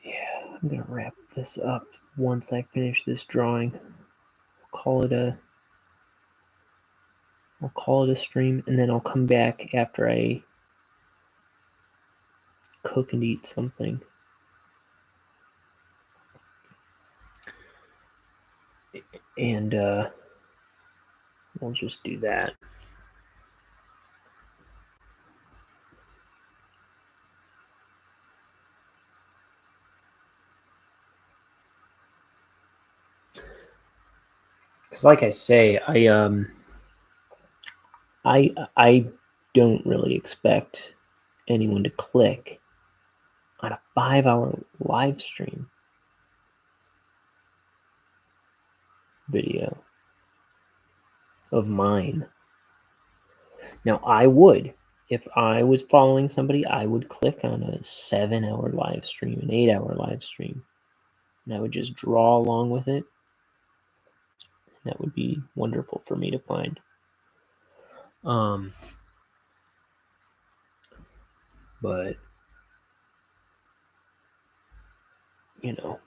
Yeah, I'm gonna wrap this up once I finish this drawing. I'll call it a stream, and then I'll come back after I cook and eat something. And we'll just do that. Because, like I say, I don't really expect anyone to click on a 5-hour live stream video of mine. Now, I would, if I was following somebody, I would click on a 7-hour live stream, an 8-hour live stream, and I would just draw along with it. That would be wonderful for me to find. But, you know,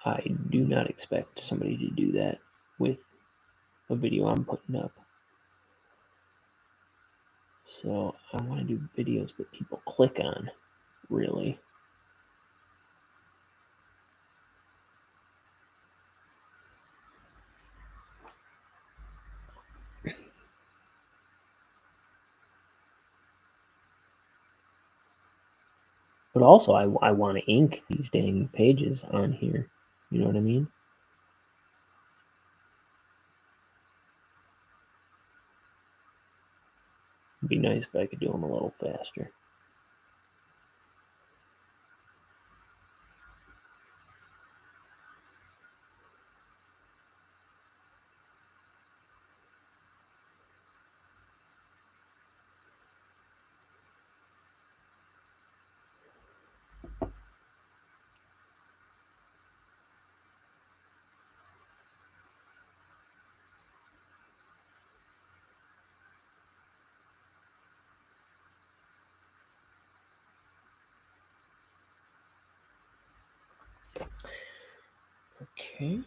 I do not expect somebody to do that with a video I'm putting up. So I want to do videos that people click on, really. But also, I want to ink these dang pages on here. You know what I mean? It'd be nice if I could do them a little faster. Okay.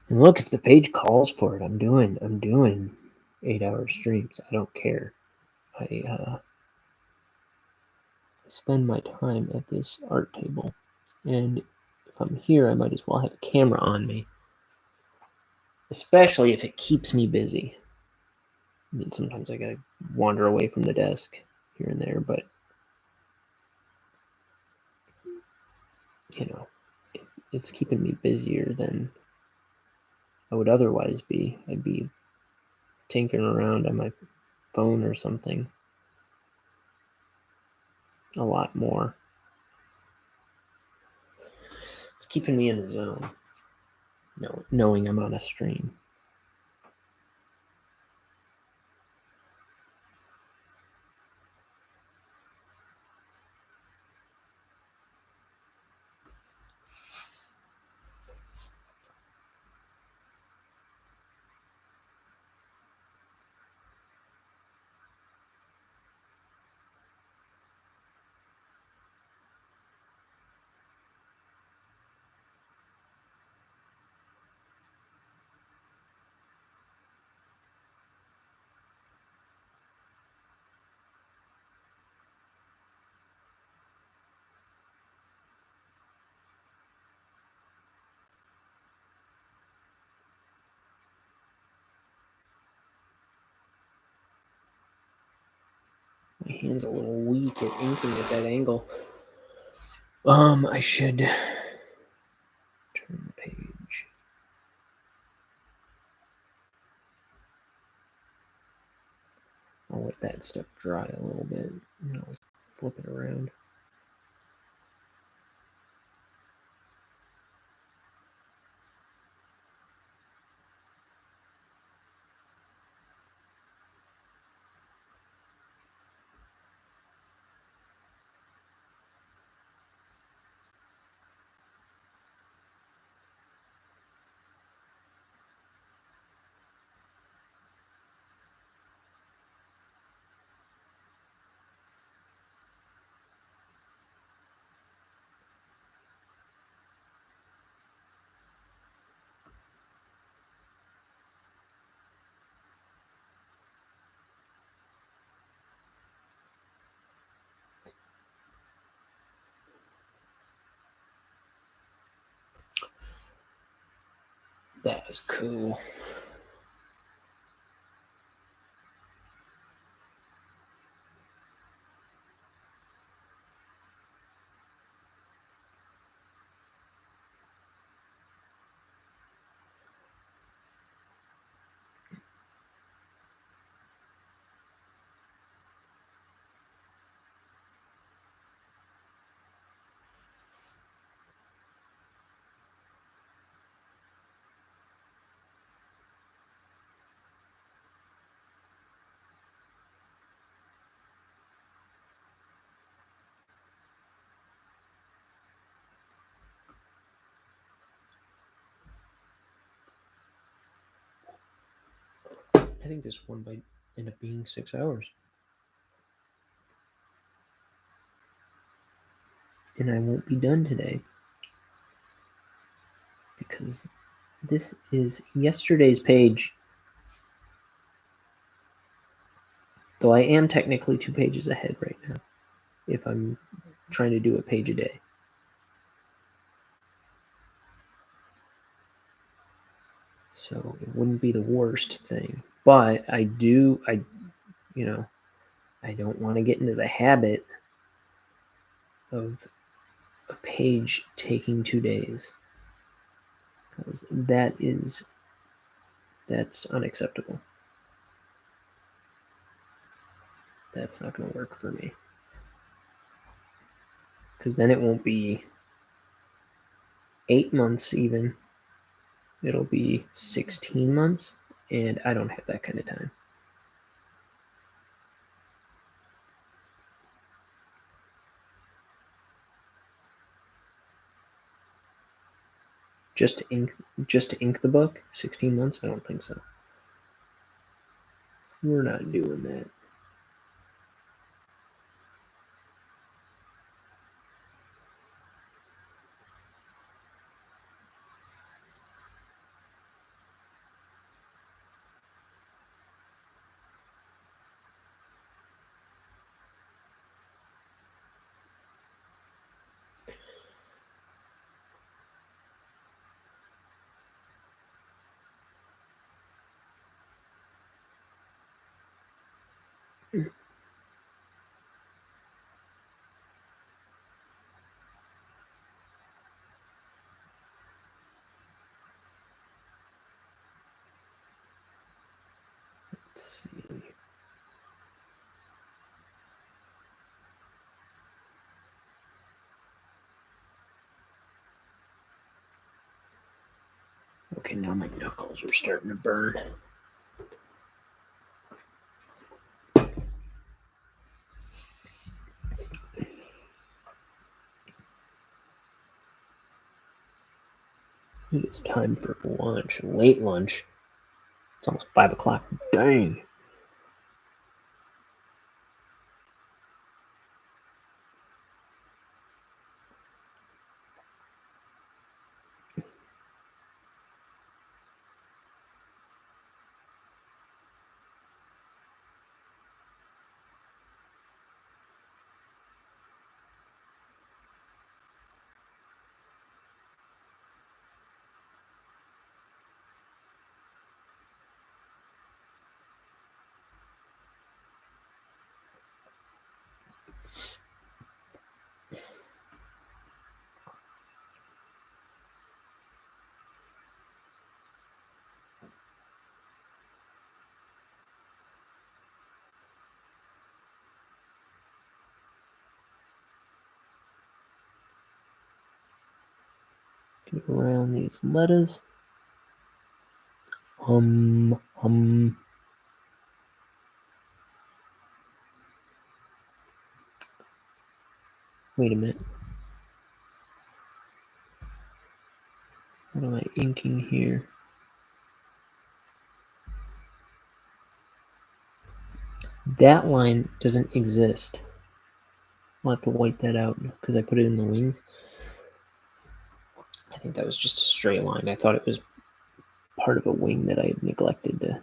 And look, if the page calls for it, I'm doing 8-hour streams. I don't care. I spend my time at this art table, and if I'm here, I might as well have a camera on me, especially if it keeps me busy. I mean, sometimes I gotta wander away from the desk here and there, but you know, it's keeping me busier than I would otherwise be. I'd be tinkering around on my phone or something a lot more. It's keeping me in the zone, knowing I'm on a stream. My hand's a little weak at inking at that angle. I should turn the page. I'll let that stuff dry a little bit, and I'll flip it around. That was cool. I think this one might end up being 6 hours. And I won't be done today. Because this is yesterday's page. Though I am technically 2 pages ahead right now. If I'm trying to do a page a day. So it wouldn't be the worst thing. But I don't want to get into the habit of a page taking 2 days. Because that's unacceptable. That's not going to work for me. Because then it won't be 8 months even. It'll be 16 months, and I don't have that kind of time. Just to ink the book, 16 months? I don't think so. We're not doing that. Let's see. Okay, now my knuckles are starting to burn. It is time for lunch, late lunch. It's almost 5 o'clock. Dang. Get around these letters. Wait a minute. What am I inking here? That line doesn't exist. I'll have to white that out because I put it in the wings. I think that was just a straight line. I thought it was part of a wing that I had neglected to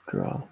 draw.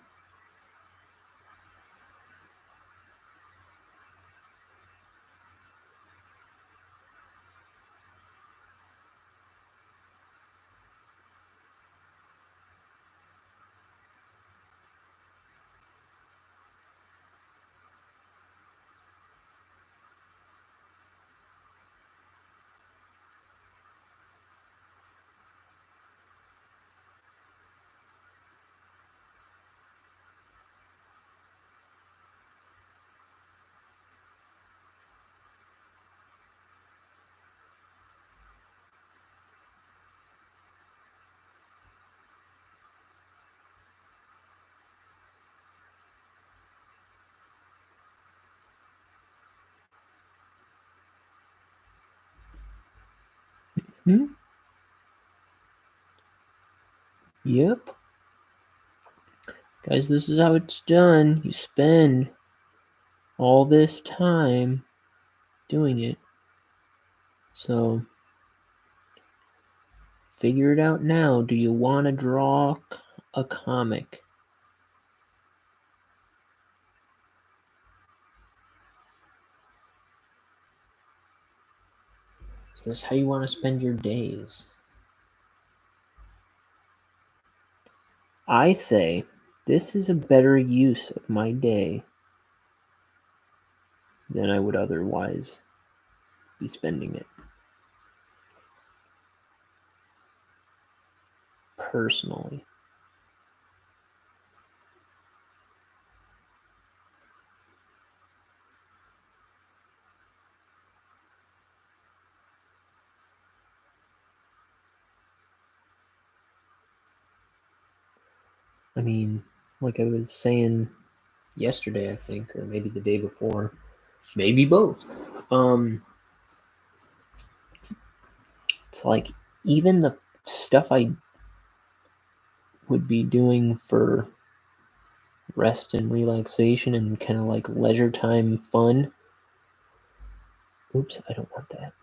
Yep. Guys, this is how it's done. You spend all this time doing it. So figure it out now. Do you want to draw a comic? Is this how you want to spend your days? I say this is a better use of my day than I would otherwise be spending it. Personally. I mean, like I was saying yesterday, I think, or maybe the day before, maybe both. It's like even the stuff I would be doing for rest and relaxation and kind of like leisure time fun. Oops, I don't want that.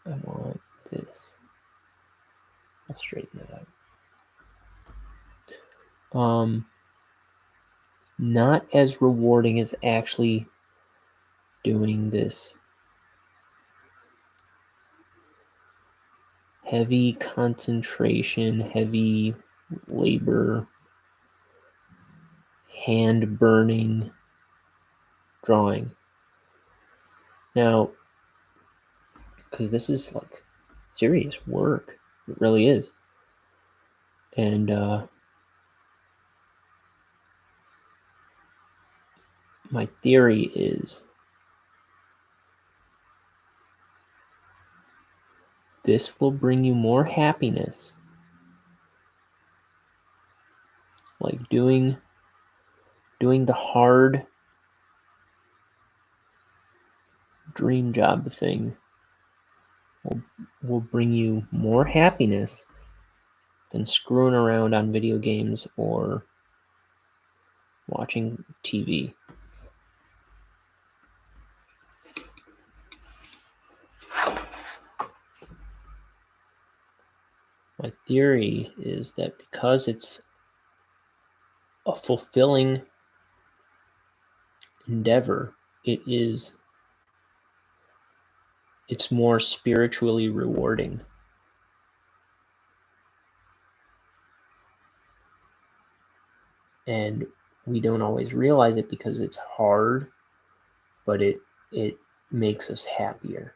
I want this. I'll straighten it out. Not as rewarding as actually doing this heavy concentration, heavy labor, hand burning drawing. Now, because this is like serious work, it really is. And my theory is this will bring you more happiness. Like doing the hard dream job thing will bring you more happiness than screwing around on video games or watching TV. My theory is that because it's a fulfilling endeavor, it's more spiritually rewarding. And we don't always realize it because it's hard, but it makes us happier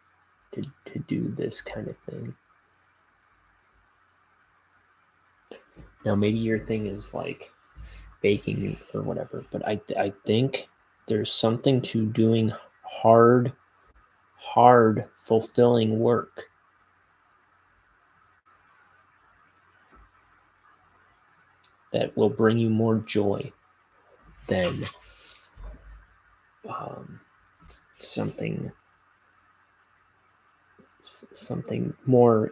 to do this kind of thing. Now, maybe your thing is like baking or whatever, but I think there's something to doing hard, fulfilling work that will bring you more joy than something more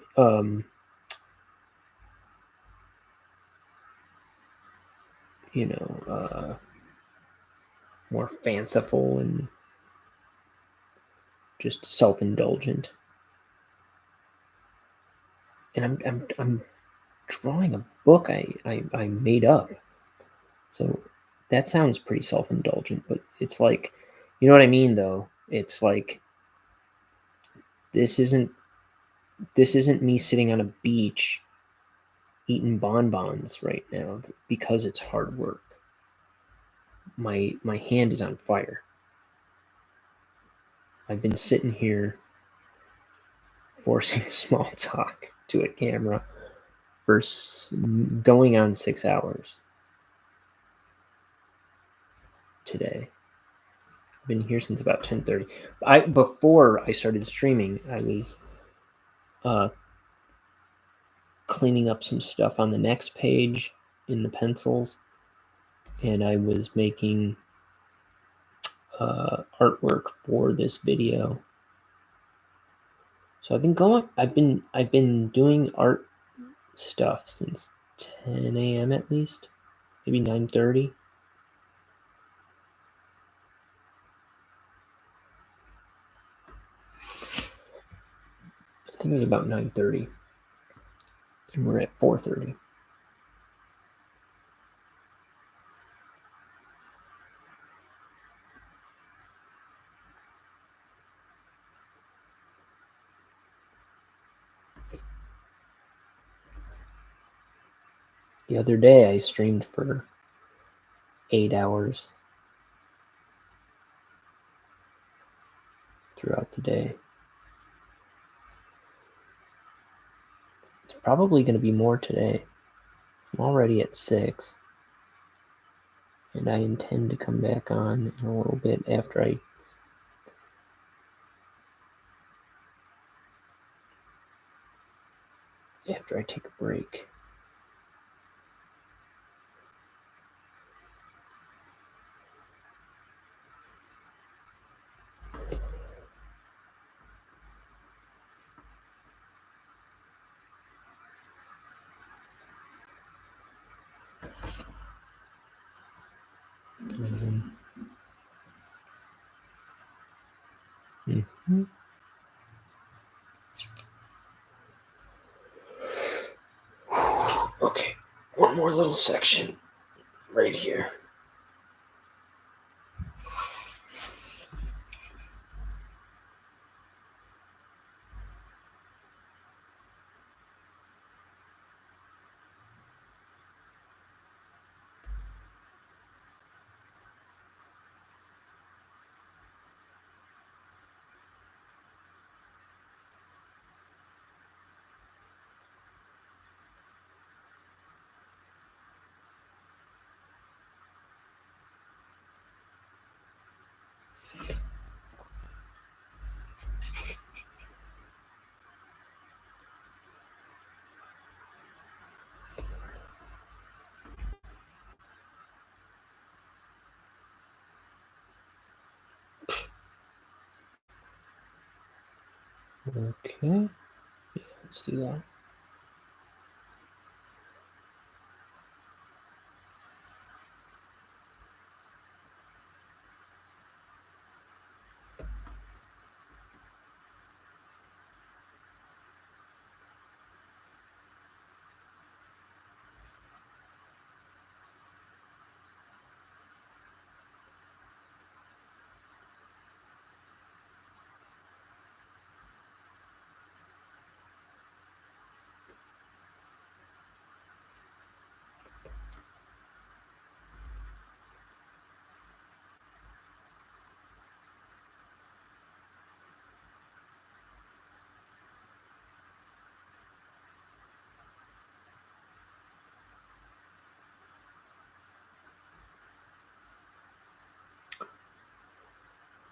more fanciful and just self-indulgent. And I'm drawing a book I made up, so that sounds pretty self-indulgent, but it's like, you know what I mean though? It's like this isn't me sitting on a beach eating bonbons right now because it's hard work. My hand is on fire. I've been sitting here forcing small talk to a camera for going on 6 hours today. I've been here since about 10:30. Before I started streaming, I was cleaning up some stuff on the next page in the pencils, and I was making artwork for this video. So I've been doing art stuff since 10 a.m. at least, maybe 9:30. I think it was about 9:30, and we're at 4:30. The other day, I streamed for 8 hours throughout the day. It's probably going to be more today. I'm already at 6, and I intend to come back on in a little bit after I take a break. Mm-hmm. Okay, one more little section right here. Okay, yeah, let's do that.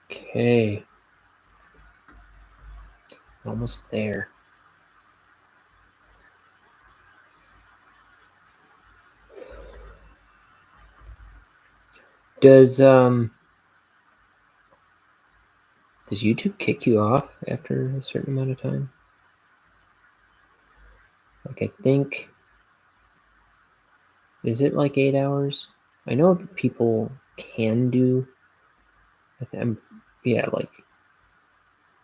Okay, almost there. Does YouTube kick you off after a certain amount of time? Like, I think, is it like 8 hours? I know that people can do, like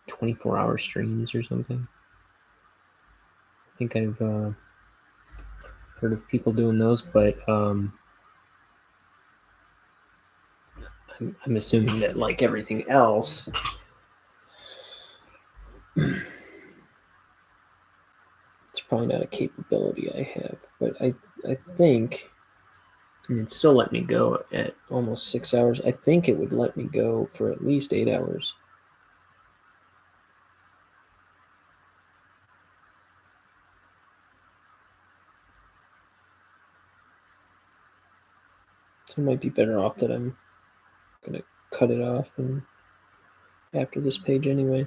24-hour streams or something. I think I've heard of people doing those, but I'm assuming that, like everything else, it's probably not a capability I have. But I think, and it still let me go at almost 6 hours. I think it would let me go for at least 8 hours. So it might be better off that I'm gonna cut it off and after this page anyway.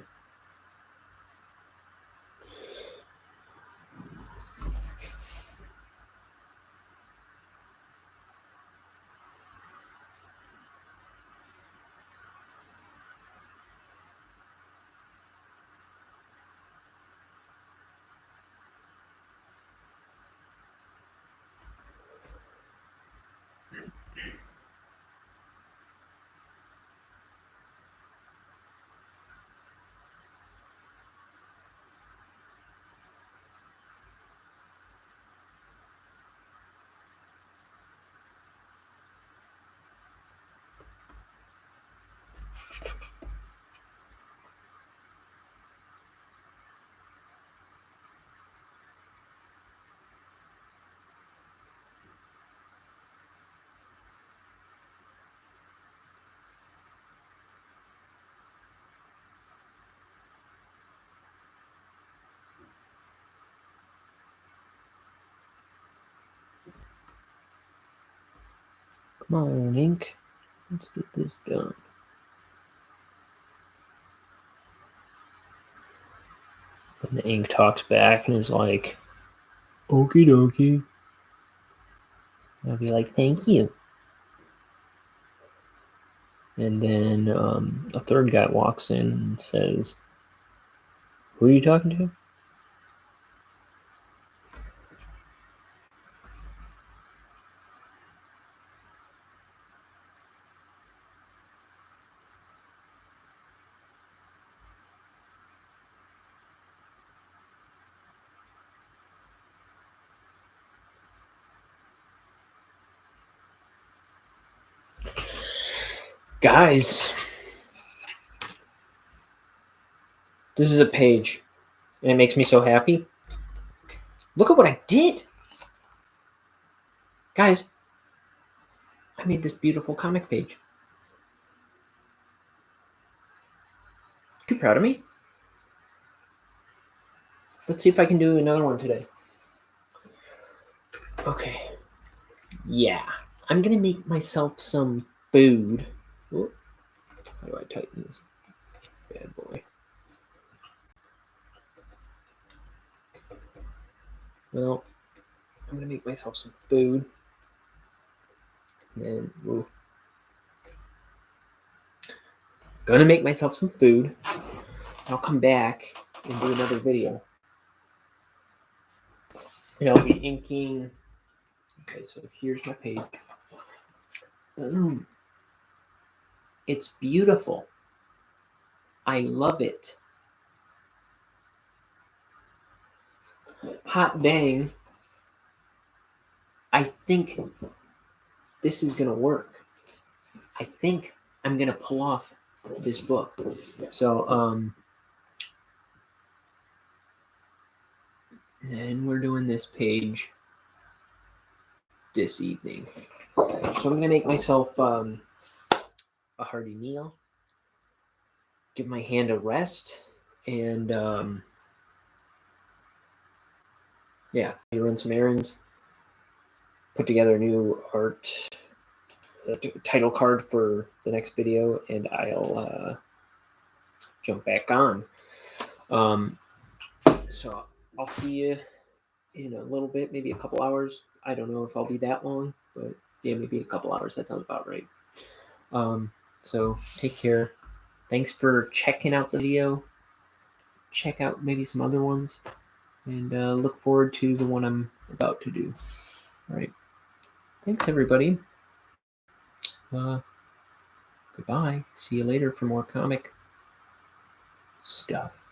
Come on, ink. Let's get this done. And the ink talks back and is like, okie dokie. I'll be like, thank you. And then a third guy walks in and says, who are you talking to? Guys, this is a page, and it makes me so happy. Look at what I did. Guys, I made this beautiful comic page. You proud of me? Let's see if I can do another one today. Okay. Yeah. I'm going to make myself some food. Ooh. How do I tighten this bad boy? Well, I'm going to make myself some food. And then, ooh. Gonna make myself some food. I'll come back and do another video. And I'll be inking. Okay, so here's my page. Boom. It's beautiful. I love it. Hot dang. I think this is gonna work. I think I'm gonna pull off this book. So and we're doing this page this evening. So I'm gonna make myself a hearty meal, give my hand a rest, and yeah, run some errands, put together a new art title card for the next video, and I'll jump back on. So I'll see you in a little bit, maybe a couple hours. I don't know if I'll be that long, but yeah, maybe a couple hours. That sounds about right. So take care. Thanks for checking out the video. Check out maybe some other ones, and look forward to the one I'm about to do. All right. Thanks, everybody. Goodbye. See you later for more comic stuff.